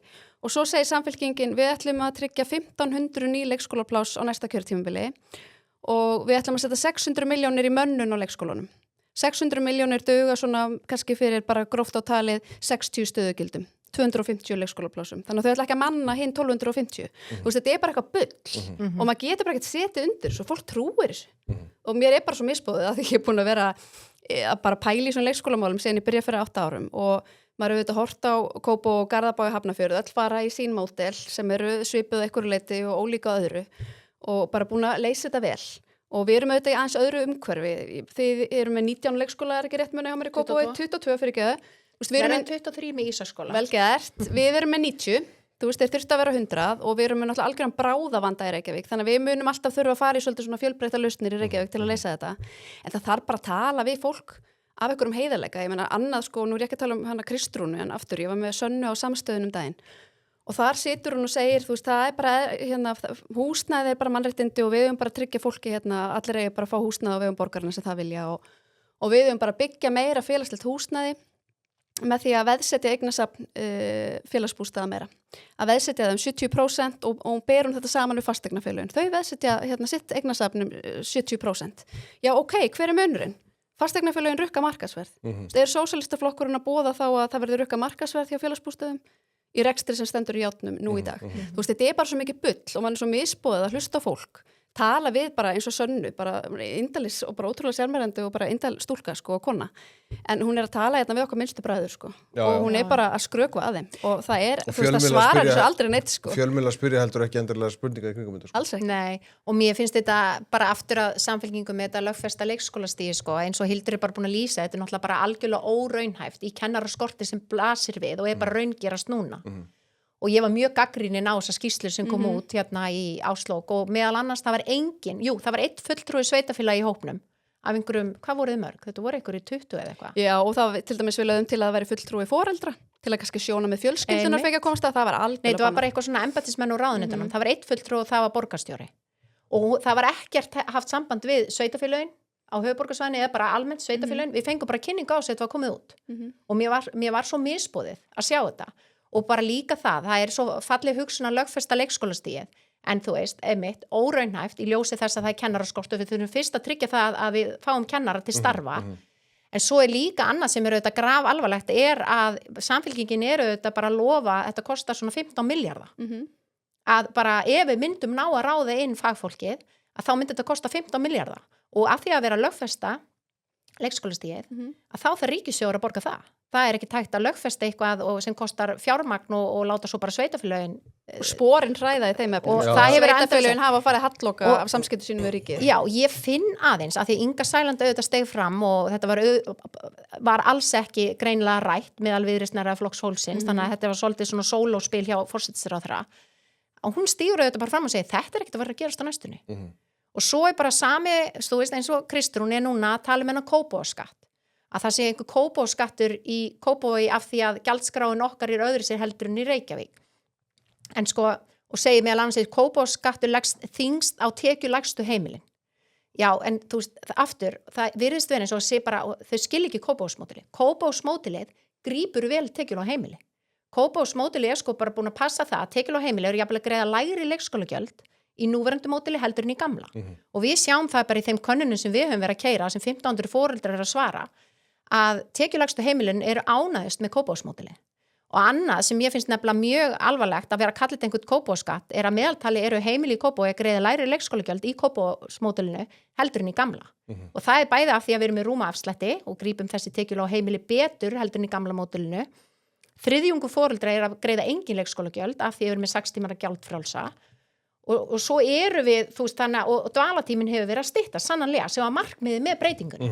og svo segir Samfylkingin við ætlum að tryggja 1500 ný leikskólapláss á næsta kjörtímabili og við ætlum að setja 600 milljónir í mönnun á leikskólanum. 600 milljónir duga svona kannski fyrir bara gróft á talið 60 stöðugildum, 250 leikskólaplássum. Þannig að þau ætla ekki að manna hinn 1250. Þú veist, þetta er bara eitthvað bull og maður getur bara ekkert setið undir svo fólk trúir þessu. Og mér er bara svo misbúið að ég er búin að vera að bara pæla í svona leikskólamálum síðan ég byrja fyrir 8 árum og maður hefur hort á Kópó og Garðabæ og Hafnarfjörð, öll fara í sín módel sem eru svipuð einhverju leyti og ólíka öðru og bara búin að leysa þetta vel. Og við erum auðvitað í aðeins öðru umhverfi. Þið erum með 19 leikskóla, er ekki rétt muni hjá mér í Kópói, 22 fyrir ekki. Við erum með 23 með Ísaskóla. Vel gert. Við erum með 90. Þú veist, þeir þurft að vera 100 og við erum með náttúrulega algjöran bráðavanda í Reykjavík. Þannig að við munum alltaf þurfa að fara í svolítið svona fjölbreytta lausnir í Reykjavík til að leysa þetta. En það þarf bara að tala við fólk af einhverjum heiðarleika. Ég meina, annað sko, nú er ég ekki að tala hana Kristrúnu en aftur, ég var með Sönnu á samstöðunum daginn. Og þar situr hún og segir, þú veist, það er bara, húsnæði er bara mannréttindi og við höfum bara að tryggja fólki, allir eigi bara að fá húsnæði á vegum borgarna sem það vilja og við höfum bara að byggja meira félagslegt húsnæði með því að veðsetja eignasafn félagsbústaða meira. Að veðsetja það 70% og berum þetta saman við fasteignafélögin. Þau veðsetja sitt eignasafn 70%. Já, ok, hver er munurinn? Fasteignafélögin rukka markaðsverð. Það er sósíalistaflokkurinn að boða þá að það verður rukka markaðsverð hjá félagsbústöðum í rekstri sem stendur í játnum nú í dag. Þú veist, þetta er bara svo mikið bull og mann er svo misboðið að hlusta á fólk. Tala við bara eins og Sönnu, bara indalis og bara ótrúlega sérmerandi og bara indal stúlka sko og kona. En hún er að tala við okkar minnstu bræður sko. Og hún er bara að skrökva að þeim og það er, þú veist, að svara þessu aldrei neitt sko. Fjölmiðlar spyrja heldur ekki endilega spurninga í kringum þetta sko. Alls ekki. Nei, og mér finnst þetta bara aftur að Samfylkingum með þetta lögfesta leikskólastígi sko, eins og Hildur er bara búin að lýsa, þetta er náttúrulega bara algjörlega óraunhæft í kennaraskorti sem blasir við og er bara raungerast núna. Og ég var mjög gagnrýnin á þessa skýrslu sem kom út hérna í Áslók og meðal annars það var engin, það var 1 fulltrúi sveitafélagi í hópnum af einhverjum, hvað voruð mörg? Þetta voru einhverju 20 eða eitthvað. Já, og það til dæmis við lögðum til að það væri fulltrúi foreldra til að kannski sjóna með fjölskyldunar fekk að komast að það var algjörlega. Nei, það var bara eitthvað svona embættismenn úr ráðuneytunum. Það var 1 fulltrúi og það var borgarstjóri. Og það var ekkert haft samband við sveitafélögin á höfuðborgarsvæðinu eða bara almennt sveitafélögin. Við fengum bara kynningu á þessu, þetta var komið út. Og mér var svo misboðið að sjá þetta. Og bara líka það er svo falleg hugsun að lögfesta leikskólastigið, en þú veist, einmitt, óraunhæft í ljósi þess að það er kennaraskortur, við þurfum fyrst að tryggja það að við fáum kennara til starfa, en svo er líka annað sem er auðvitað graf alvarlegt er að Samfylkingin er auðvitað bara að lofa, þetta kostar svona 15 milljarða, að bara ef við myndum ná að ráða inn fagfólkið, að þá myndi þetta kosta 15 milljarða og af því að vera lögfesta leikskólastigið, að þá þarf ríkissjóður að borga það. Það er ekki tækt að lögfesta eitthvað og sem kostar fjármagn og láta svo bara sveitafélögin sporin hræða í þeim efnum. Og það hefur sveitafélögin hafa farið halloka af samskipti sínum við ríkið. Já, ég finn aðeins að því Inga Sæland auðvitað steig fram og þetta var alls ekki greinilega rætt með alviðrisnæra flokks hólsins, þannig að þetta var svolítið svona sólóspil hjá forsætisráðherra. Og hún stígur auðvitað bara fram og segir þetta er ekkert að vera að gerast á næstunni. Og svo er bara sami, þú veist, eins og Kristrún er núna að tala um hennar Kópavogsskatt. Að það sé einhver Kópavogsskattur í Kópavogi af því að gjaldskráin okkar er öðru sér heldur en í Reykjavík. En sko, og segir meðal annars að Kópavogsskattur leggst þyngst á tekjulægstu heimilin. Já, en þú veist, aftur, það virðist verið eins og sé bara, þau skil ekki Kópavogsmódelið. Kópavogsmódelið grípur vel tekjul á heimili. Kópavogsmódelið er sko bara búin að passa það að tekjul á heimili eru jafnvel að greiða lægri leikskólagjöld í núverandi módeli heldur en í gamla. Og við sjáum það bara í þeim könnunum sem við höfum verið að keyra, sem 1500 foreldrar eru að svara, að tekjulægstu heimilin eru ánægust með Kópavogsmódeli. Og annað sem ég finnst nefnilega mjög alvarlegt að vera að kalla þetta einhvern Kópavogsskatt er að meðaltali eru heimili í Kópavogi að greiða lægri leikskólagjöld í Kópavogsmódelinu heldur en í gamla. Og það er bæði af því að við erum með rúmaafslætti og grípum þessi tekjulega á heimili betur heldur en í gamla módelinu. Þriðjungur foreldrar eru að greiða engin leikskólagjöld af því að við erum með 6 tímar gjaldfrjálsa. Og svo eru við, þú veist, þannig og dvalatíminn hefur verið að stytta sannanlega sem var markmiðið með breytingunni.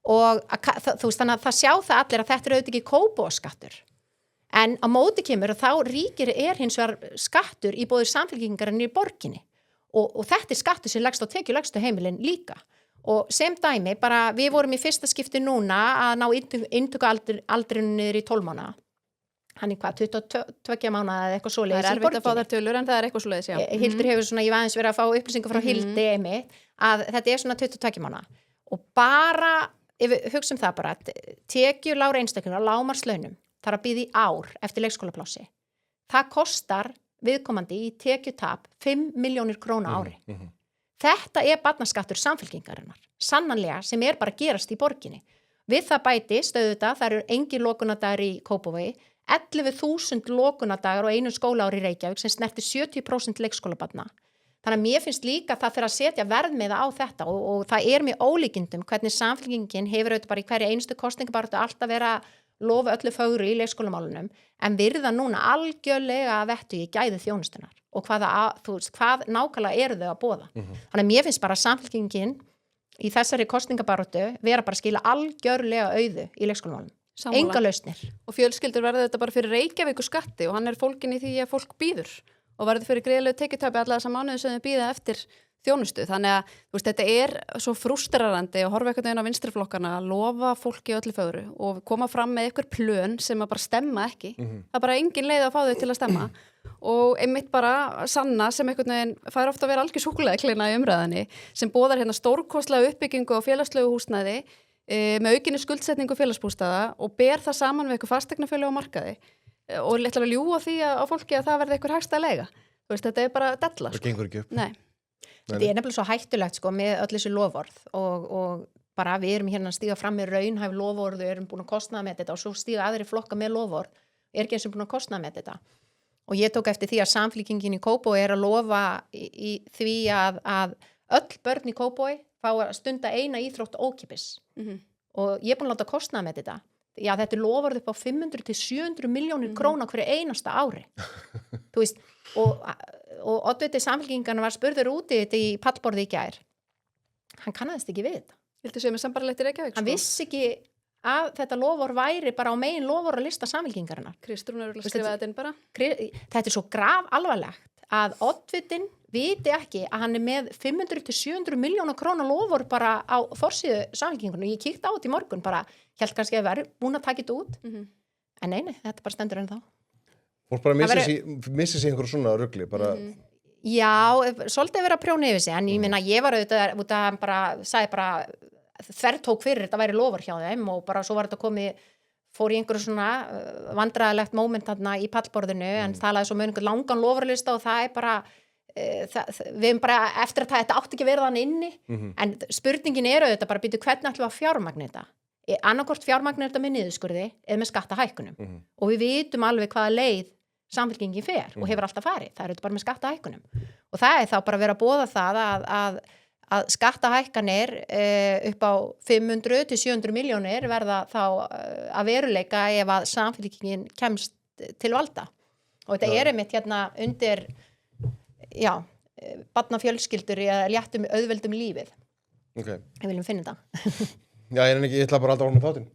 Og þú veist, þannig að það sjá það allir að þetta er auðvitað ekki Kópavogsskattur. En á móti kemur og þá ríkir hins vegar skattur í bóðir Samfylkingarinnar í borginni. Og þetta er skattur sem leggst á tekjulægstu heimilin líka. Og sem dæmi, bara við vorum í fyrsta skipti núna að ná inntökualdrinu niður í 12 mánaða. hann er hvað, 22 mánaða eða eitthvað Það svoleiðis er erfitt að fá þær tölur en það er eitthvað svoleiðis, já. Hildur hefur svona, ég var aðeins verið að fá upplýsingar frá Hildi einmitt, að þetta er svona 22 mánaða og bara, ef við hugsum það bara, tekjulágra einstaklingar á lágmarkslaunum þarf að bíða í ár eftir leikskólaplássi. Það kostar viðkomandi í tekjutap 5 milljónir króna ári. Þetta er barnaskattur samfylkingarinnar, sannanlega, sem er bara að gerast í borginni. Við það bætist, auðvitað, það eru engin lokunadagar í Kópavogi, 11.000 lokunadagar og einu skólaári í Reykjavík sem snertir 70% leikskólabarna. Þannig að mér finnst líka það fyrir að setja verðmiða á þetta og það er með ólíkindum hvernig samfylkingin hefur auðvitað bara í hverju einustu kosningabaráttu alltaf vera að lofa öllu fögru í leikskólamálunum en virða núna algjörlega að vettu í gæði þjónustunar og hvað nákvæmlega eru þau að boða. Þannig að mér finnst bara samfylkingin í þessari kosningabaráttu vera bara að skila algjörlega auðu í leikskólamálunum. Enga lausnir. Og fjölskyldur verður þetta bara fyrir Reykjavík og skatti og hann er fólkin í því að fólk býður og verður fyrir greiðlegu tekjutapi alla þessa mánuði sem þau býða eftir þjónustu. Þannig að þetta er svo frústrarandi að horfa einhvern veginn á vinstriflokkana að lofa fólki öllu fögru og koma fram með einhver plön sem að bara stemma ekki. Það er bara engin leið að fá þau til að stemma og einmitt bara Sanna sem einhvern veginn fær ofta að vera algjör súkkulaðiklina í umræðinni sem boðar hérna stórkostlega uppbyggingu og félagslegu húsnæði með aukinni skuldsetningu félagsbústaða og ber það saman við eitthvað fasteignafélög á markaði og ætla að ljúga því að fólki að það verði eitthvað hagstæð leiga. Þetta er bara della. Það gengur ekki upp. Nei. Þetta er nefnilega svo hættulegt sko með öll þessu loforð og bara við erum hérna að stíga fram með raunhæf loforð og erum búin að kostnaða með þetta og svo stíga aðri flokka með loforð er ekki eins og búin að kostnaða með þetta. Og ég tók eftir því að samfylkingin í Kópavogi er að lofa í því að öll börn í Kópavogi fá að stunda eina íþrótt ókipis og ég er búin að láta kostnaða með þetta. Já, þetta er loforð upp á 500 til 700 milljónir króna hverju einasta ári. Þú veist, og oddviti samfylkingarna var spurður úti þetta í pallborði í gær. Hann kannaðist ekki við þetta. Viltu segja með sambarlegt í Reykjavík? Hann vissi ekki að þetta loforð væri bara á megin loforð að lista samfylkingarinnar. Kristrún er að skrifa þetta inn bara. Þetta er svo graf alvarlegt að oddvitin viti ekki að hann er með 500 til 700 milljóna króna lofur bara á forsíðu samfylkingunum. Ég kíkti á þetta í morgun bara, held kannski að vera búin að taka þetta út. En nei, þetta bara stendur enn þá. Fólk bara missi sig einhverju svona rugli, bara... Já, svolítið verið að prjóna yfir sig, en ég minna, ég var auðvitað út að hann bara, sagði bara, þvertók fyrir þetta væri lofur hjá þeim og bara svo var þetta komið, fór í einhverju svona vandræðalegt moment þarna í pallborðinu, en talaði svo með einhvern langan lofurlista og það er bara, við erum bara eftir að þetta átti ekki verið þannig inni, en spurningin er auðvitað bara býtu hvernig ætlum við að fjármagna þetta. Annarkvort fjármagna þetta með niðurskurði eða með skattahækkunum og við vitum alveg hvaða leið samfylkingin fer og hefur alltaf farið, það er auðvitað bara með skattahækkunum og það er þá bara verið að boða það að skattahækkanir upp á 500 til 700 milljónir verða þá að veruleika ef að samfylkingin kemst til valda og þetta er einmitt hérna undir barnafjölskyldur eða léttum auðveldum lífið. Við viljum finna þetta. Já, ég ætla bara alltaf að horfa með þáttinn.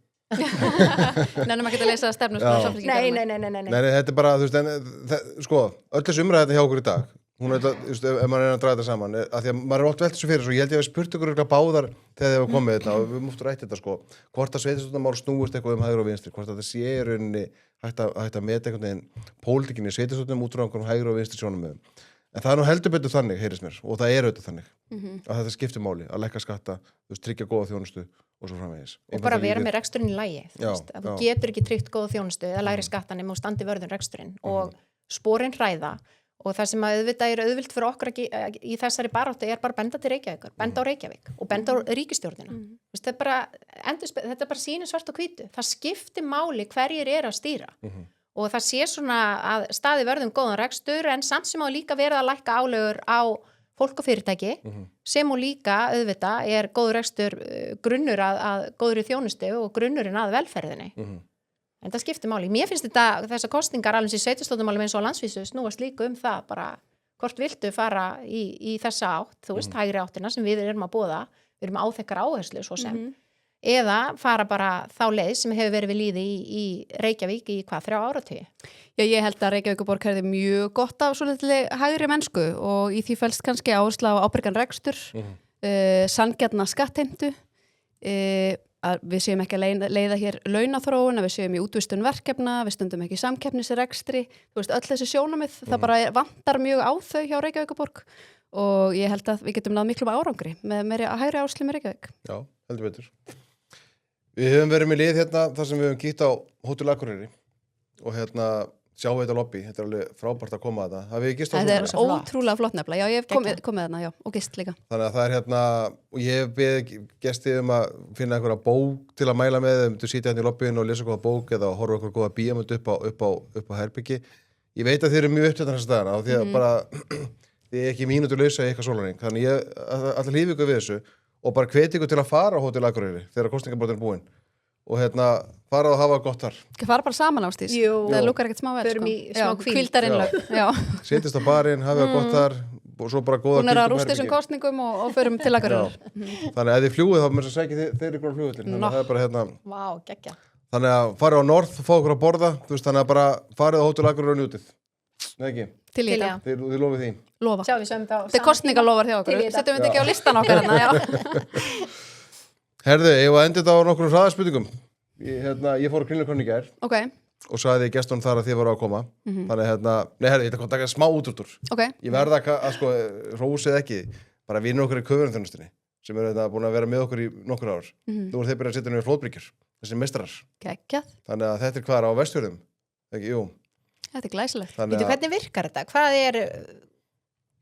Nefnum ekki að leysa stefnu samfylkingarinnar. Nei. Nei, þetta er bara, þú veist, sko, öll þessu umræða þetta hjá okkur í dag, hún er þetta, ef maður er að draga þetta saman, af því að maður er oft velt þessu fyrir, svo ég held ég að spurt ykkur báðar þegar þið hefur komið þetta og við múttum rætt þetta, sko, hvort að sveitarstjórnarmál snúist eitthvað hægri og vinstri, hvort að þetta sé í rauninni hægt að meta einhvern veginn pólitíkinni sveitarstjórnum út frá einhverjum hægri og vinstri sjónarmiðum. En það er nú heldur betur þannig, heyrist mér, og það er auðvitað þannig, að þetta skiptir máli, að lækka skatta, tryggja góða þjónustu og svo framvegis. Og bara vera með reksturinn í lagi, þú getur ekki tryggt góða þjónustu eða lægri skatta nema og standi vörðun reksturinn og sporin hræða og það sem að auðvitað er auðvilt fyrir okkur í þessari baráttu er bara benda til Reykjavíkur, benda á Reykjavík og benda á ríkisstjórnina. Þetta er bara sýnir svart og hvítu, það skiptir máli hverjir er að stýra. Og það sé svona að staði verðum góðan rekstur en samt sem á líka verið að lækka álögur á fólk og fyrirtæki sem og líka auðvitað er góður rekstur grunnur að góðri þjónustu og grunnurinn að velferðinni. En það skiptir máli. Mér finnst þessar kosningar alveg sem sveitarstjórnarmálum eins og á landsvísu snúast líka það bara hvort viltu fara í þessa átt, þú veist, hægri áttina sem við erum að boða, við erum áþekkar áherslu svo sem. Eða fara bara þá leið sem hefur verið við líði í Reykjavík í 3 áratugi. Já, ég held að Reykjavíkurborg hefði mjög gott af svolítið hægri mennsku og í því felst kannski áhersla á ábyrgan rekstur, sanngjarna skattheimtu að við séum ekki að leiða hér launaþróun, að við séum í útvistun verkefna, við stundum ekki í samkeppnisrekstri, þú veist, öll þessi sjónamið, það bara vantar mjög á þau hjá Reykjavíkurborg og ég held að við getum náð miklum árangri með meiri að hægri áherslu með Reykjavík. Já, heldur betur. Við höfum verið með lið hérna þar sem við höfum kíkt á Hótel Akureyri og hérna sjáum við þetta lobby, þetta alveg frábært að koma að þetta. Þetta ótrúlega flott nefnilega, já, ég hef komið þarna, já, og gist líka. Þannig að það hérna, og ég hef beðið gesti að finna einhverja bók til að mæla með, þú sitja hérna í lobbyinu og lesa góða bók eða horfa einhverja góða bíómynd upp á herbyggi. Ég veit að þið eru mjög upptættan þessa dagana og því að bara, þið er ekki mínútur lausa í eitthvað sólarhring, þannig ég ætla hlífi ykkur við þessu og bara hvet ykkur til að fara á Hótel Akureyri þegar kosningabaráttan er búin. Og fara og hafa gott þar. Ekki fara bara saman Ásdís. Jú. Það lúkar ekkert smá vel, Förum í smá hvíldarinnlög. Setjast á barinn, hafa gott þar og svo bara góða hún að rústa þessum kosningum og förum til Akureyrar. Þannig að ef þið fljúið þá mér að segja þeir ykkur á flugvöllin. Þannig að það er bara Vá, geggja. Þannig að farið á Norð, fá ykkur að borða, þú veist, þannig að bara farið á Hótel Akureyri og njútið. Nei ekki? Til í þetta. Þið lofið því. Lofa. Sjá, við sögum þetta er kosningalofar hjá okkur. Settum við þetta ekki á listan okkar hérna, já. Herðu, ég var endið á nokkrum hraðaspurningum. Ég fór á Kringlukonni í gær og sagði gestunum þar að þið voru að koma. Þannig ég ætla að taka smá útrútur. Ég verða að sko, hrósið ekki, bara vinur okkur í köfurumþjónustunni sem eru búin að vera með okkur í nokkur ár. Nú voru þeir byrjað að setja niður flótbryggjur, þessi meistarar. Geggjað. Þannig að þetta er hvað á Vestfjörðum, ekki, jú. Þetta er glæsilegt. Hvernig virkar þetta?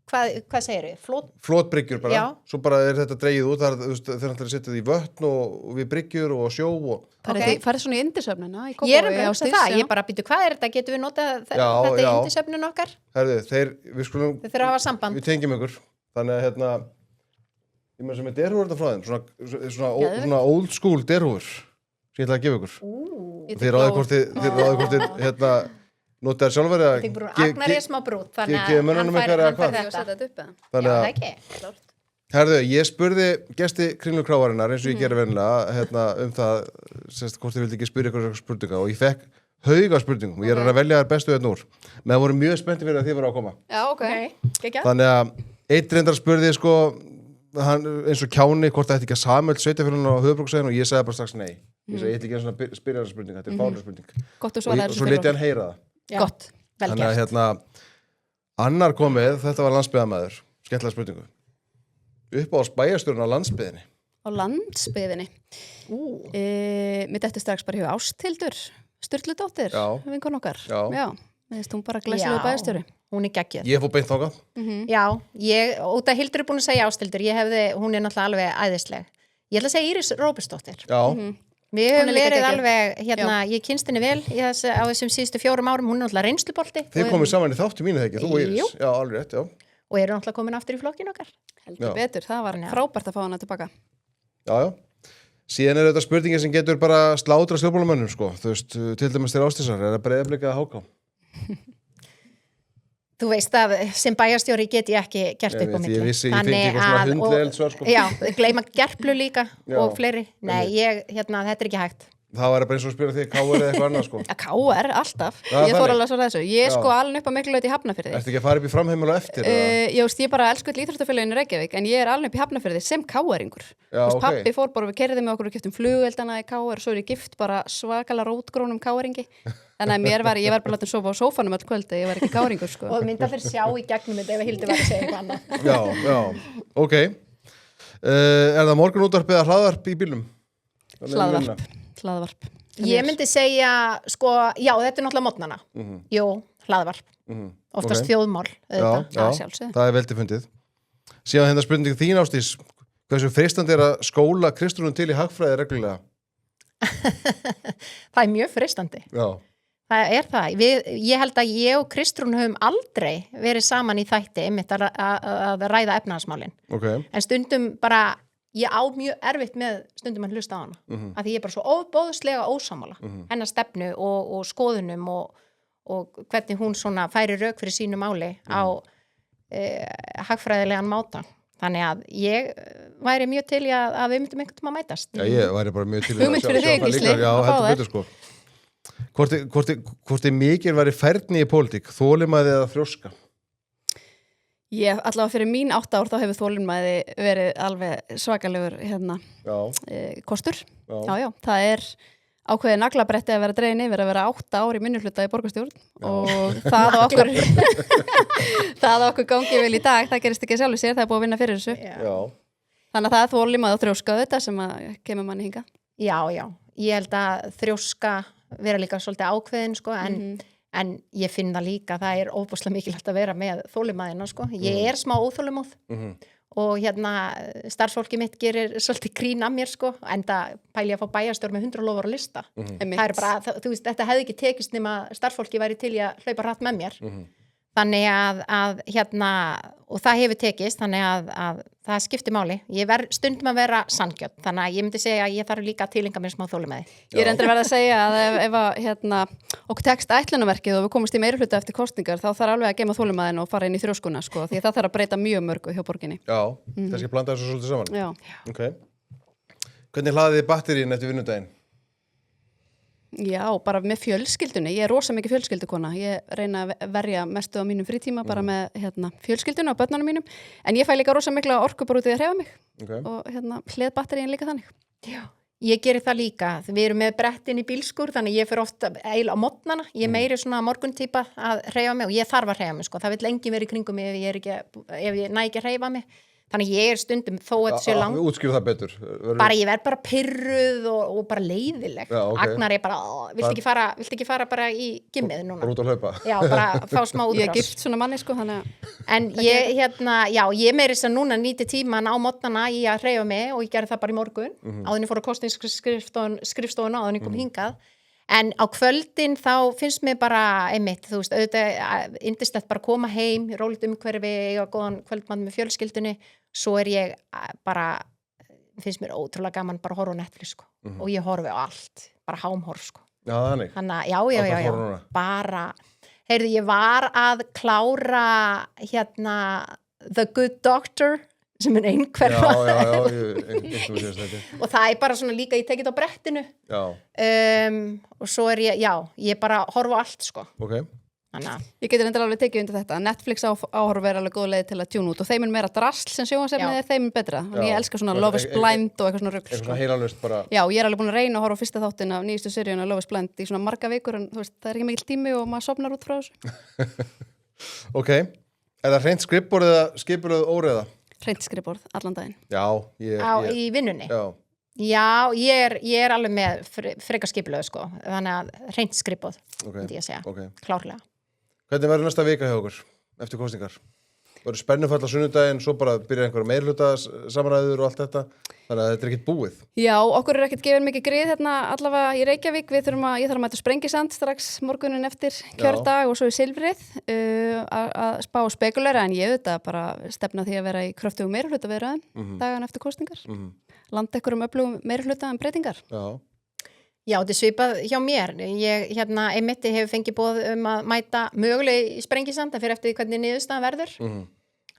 Hvað segir þið? Flótbryggjur bara. Já. Svo bara er þetta dregið út, þeir ætla að setja því í vötn og við bryggjur og sjó og... Farið svona í yndisöfnina í Kópavogi. Ég er að hugsa það, ég bara býtu hvað er þetta? Getum við notað þetta í yndisöfnin okkar? Herðu, við skulum... Þeir þurfa að hafa samband. Við tengjum ykkur. Þannig að ég með sem er derhúfur þetta frá þeim, svona old school derhúfur sem ég ætla að gefa ykkur. Þið ráðið hvort þið notaði sjálfur eða... Agnar er smá brút, þannig að hann fær þetta. Herðu, ég spurði gesti Kringlukráarinnar eins og ég gerði venjulega það, hvort þið vildi ekki spyrja ykkur spurninga og ég fekk hauga spurningum og ég er að velja þær bestu úr. Men það voru mjög spennti fyrir að þið voru að koma. Já, Þannig að eitt reyndar spurði eins og Kjáni hvort það ætti ekki að samöld sveitafélaginu á höfuðborgarsvæðinu og ég sagði bara strax nei. Ég sagði, ég ætla ekki að spyrja þessa spurninga, þetta er fálega spurning. Gott og svaraði svo leti hann heyra það. Gott, vel gert. Þannig að annar komið, þetta var landsbyggðarmaður, skemmtilega spurningu. Upp á bæjarstjórinn á landsbyggðinni. Á landsbyggðinni? Mér dettur strax bara hjá Ásthildur Sturludóttir, vinkon okkar. Já. Hún bara glæsilega bæjarstjóri. Hún er geggjöð. Ég fór beint þangað. Já, út af Hildur er búin að segja Ásthildur, hún er náttúrulega alveg æðisleg. Ég ætla að segja Íris Róbertsdóttir. Já. Við höfum verið alveg, ég kynst henni vel á þessum síðustu 4 árum, hún er náttúrulega reynslubolti. Þið komið saman í þáttu mínu þegar, þú og Íris. Já, alveg rétt, já. Og eru náttúrulega komin aftur í flokkinu okkar. Heldur betur, það var frábært að fá hana tilbaka. Já. Síðan er þetta spurningin sem getur bara slátra stjórnmálamönnum, sko. Þú veist, til dæmis þeir Ásdísar, er það Breiðablik eða HK? Þú veist að sem bæjarstjóri get ég ekki gert upp á milli. Ég vissi, ég fengi eitthvað svona hundleeld svar, sko. Já, gleyma Gerplu líka og fleiri. Nei, þetta er ekki hægt. Það var bara eins og að spyrja því KR eða eitthvað annað, sko. KR, alltaf. Ég þóra alveg svo þessu. Ég sko alveg upp á miklu leyti í Hafnarfirði. Ertu ekki að fara upp í framheimil og eftir? Ég bara elsku íþróttafélaginu Reykjavík, en ég er alveg upp í Hafnarfirði sem KR-ingur. Pappi fór bara, við keyrðum með okkur og keyptum flugeldana í KR, svo er ég gift bara svakalega rótgrónum KR-ingi. Þannig að ég var bara látið sofa á sófanum öll kvöldi, ég var ekki KR-ingur, sko. Og mynda þeir sjá í gegnum þetta ef Hildur var að segja eitthvað annað. Já, ok. Er það morgunútvarp eða hlaðvarp í bílnum? Hlaðvarp. Ég myndi segja, sko, já, þetta er náttúrulega mótnana. Jú, hlaðvarp. Oftast þjóðmál, auðvitað. Já, það er veldig fundið. Síðan hérna spurning þín Ásdís, hversu freistandi er að skóla Kristrúnu til í hagfræði reglulega? Það er mjög freistandi. Já. Það er það. Ég held að ég og Kristrún höfum aldrei verið saman í þætti einmitt að ræða efnahagsmálin. En stundum bara... Ég á mjög erfitt með stundum að hlusta á hana af því ég er bara svo óbóðslega ósammála hennar stefnu og skoðunum og hvernig hún svona færi rök fyrir sínu máli á hagfræðilegan máta. Þannig að ég væri mjög til í að við myndum einhvern tíma að mætast. Já, ég væri bara mjög til í að sjá það líka. Já, heldur betur sko. Hvort er mikil væri færni í pólitík, þolinmæði eða þrjóska? Allavega fyrir mín 8 ár þá hefur þolinmæði verið alveg svakalegur kostur. Já, það ákveðið naglabretti að vera dregin yfir að vera 8 ár í minnihluta í borgarstjórn og það á okkur það á okkur gangi vel í dag, það gerist ekki sjálfur sér, það búið að vinna fyrir þessu. Já. Þannig að það þolinmæði og þrjóska þetta sem að kemur manni hingað. Já, ég held að þrjóska vera líka svolítið ákveðin sko, en ég finn það líka, það er óbúslega mikilvægt að vera með þolinmæðina sko. Ég smá óþolinmóð og starfsfólki mitt gerir svolítið grín að mér sko, enda pæli að fá bæjarstjór með 100 lofar á lista. Það er bara, þú veist, þetta hefði ekki tekist nema starfsfólki væri til í að hlaupa hratt með mér. Þannig að og það hefur tekist, þannig að það skiptir máli. Ég stundum að vera sanngjöld, þannig að ég myndi segja að ég þarf líka að tilenga mér smá þolinmæði. Ég er endur að verða að segja að ef okkur tekst ætlunarverkið og við komumst í meirihluta eftir kosningar, þá þarf alveg að geyma þolinmæðin og fara inn í þrjóskuna, sko, því það þarf að breyta mjög mörgu hjá borginni. Já, það skal blanda þessu svolítið saman. Já. Okay. Hvernig hlaðið þið batterín eftir vinnudaginn? Já, bara með fjölskyldunni. Ég er rosa mikið fjölskyldukona. Ég reyna að verja mestu á mínum frítíma bara með fjölskyldunni og börnunum mínum. En ég fæ líka rosa mikla orku bara út í að hreyfa mig. Og hlið batteríin líka þannig. Já, ég gerir það líka. Við erum með brettin í bílskur, þannig ég fer ofta eiginlega á morgnana. Ég meiri svona morguntýpa að hreyfa mig og ég þarf að hreyfa mig, sko. Það vill enginn vera í kringum mig ef ég næ ekki að hreyfa mig. Þannig ég stundum þó að þetta sé langt. Útskýrðu það betur. Bara ég verð bara pirruð og bara leiðileg. Agnar er bara, viltu ekki fara bara í gimmið núna? Bara út að hlaupa. Já, bara fá smá útrás. Ég er gift svona manni, sko, þannig að... En ég meiri þess að núna nýti tíman á mótnana í að hreyfa mig og ég gerði það bara í morgun. Áður en ég fór á kosningsskrifstofuna áður en ég kom hingað. En á kvöldin þá finnst mér bara einmitt, þú veist, auðvitað yndislegt bara koma heim, rólegt umhverfi, eiga góðan kvöldmann með fjölskyldunni, svo ég bara, finnst mér ótrúlega gaman bara að horfa á Netflix, sko, og ég horfi á allt, bara hámhorf, sko. Já, þannig? Þannig, já, bara, heyrðu, ég var að klára The Good Doctor, sem einhverfa og það bara svona líka ég tekið á brettinu og svo ég bara horfa á allt sko. Ég getur endur alveg tekið undir þetta Netflix áhorf er alveg góð leið til að tjúna út og þeim er meira drasl sem sjónvarpsefnið þeim er betra og ég elska svona Love is Blind og eitthvað svona rugl eitthvað svona heilalust bara já, ég er alveg búin að reyna að horfa á fyrsta þáttin af nýjustu seríun af Love is Blind í svona marga vikur en þú veist, það er ekki mikil tími og maður sofnar út frá þessu Ok, er það hreint skrifborð eða skipurðu óreiða? Hreint skrifborð, allan daginn. Já, í vinnunni. Já, ég er alveg með frekar skipulöðu sko, þannig að hreint skrifborð, myndi ég að segja, klárlega. Hvernig verður næsta vika hjá okkur eftir kosningar? Verður spennufall á sunnudaginn, svo bara byrja einhverja meirhluta samræður og allt þetta, þannig að þetta er ekkert búið. Já, okkur er ekkert gefin mikið grið hérna allavega í Reykjavík, ég þarf að mæta Sprengisand strax morgunin eftir kjördag og svo í Silfrið að spá og spekulera en ég auðvitað bara stefna því að vera í kröftugum meirhluta viðræðum dagan eftir kosningar. Landa einhverjum öflugum meirhluta en breytingar. Já, þetta er svipað hjá mér. Ég einmitt hefur fengið boð að mæta mögulega í Sprengisand fyrir eftir hvernig niðurstaðan verður.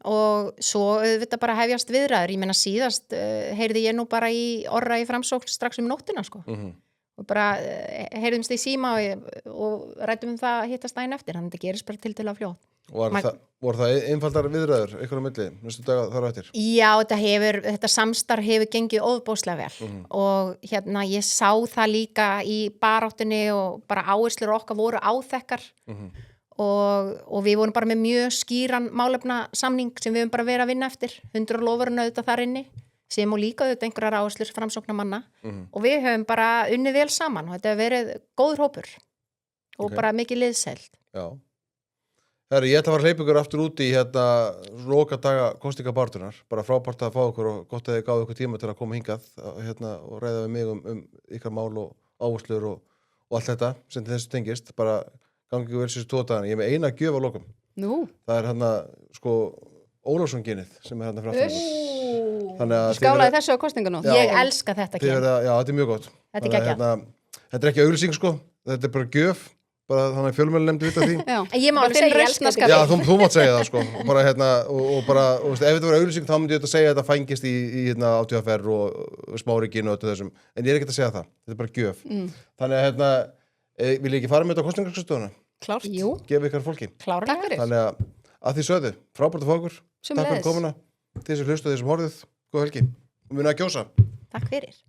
Og svo auðvitað bara hefjast viðræður. Ég meina síðast heyrði ég nú bara í orra í framsókn strax nóttina sko. Og bara heyrðumst í síma og ræddum það að hittast daginn eftir. Þannig að þetta gerist bara til að fljótt. Voru það einfaldar viðræður einhverjum milli, næstu daga þar á eftir? Já, þetta samstarf hefur gengið óðbóðslega vel og ég sá það líka í baráttunni og bara áherslur okkar voru áþekkar og við vorum bara með mjög skýran málefnasamning sem við höfum bara verið að vinna eftir 100 lofurinn auðvitað þar inni sem og líka auðvitað einhverjar áherslur framsóknarmanna og við höfum bara unnið vel saman og þetta hefur verið góður hópur og bara mikið liðsæld. Já. Herri, ég ætla að fara að hleypa ykkur aftur út í loka daga kosningabaráttunar, bara frábært að fá ykkur og gott að þið gáðu ykkur tíma til að koma hingað og ræða við mig um ykkar mál og áherslur og allt þetta sem til þessu tengist, bara gangi ykkur vel síðustu 2 dagana. Ég er með eina gjöf á lokum. Nú? Það er Ólafsson-genið sem er fyrir aftan okkur. Skálaði þessu á kosninganótt. Ég elska þetta gen. Já, þetta er mjög gott. Þetta er geggjað. Þetta er ekki auglýsing sko, þetta er bara gjöf. Bara þannig að fjölmjölu nefndi vita því. En ég má alveg segja, ég elska þetta. Já, þú mátt segja það sko. Og bara og bara, ef þetta var auglýsing þá myndi ég þetta segja að þetta fængist í ÁTVR og Smárikinu og öllu þessum. En ég er ekkert að segja það. Þetta er bara gjöf. Þannig að vil ég ekki fara með þetta á kosningarskrifstofuna? Klárt. Jú. Gefa ykkar fólki. Klárlega. Takk fyrir. Þannig að því sögðu, frábært að fá okkur takk fyrir Sömuleiðis. komuna, til þess að hlustu og þessum horfið góð helgi, og muna að kjósa Takk fyrir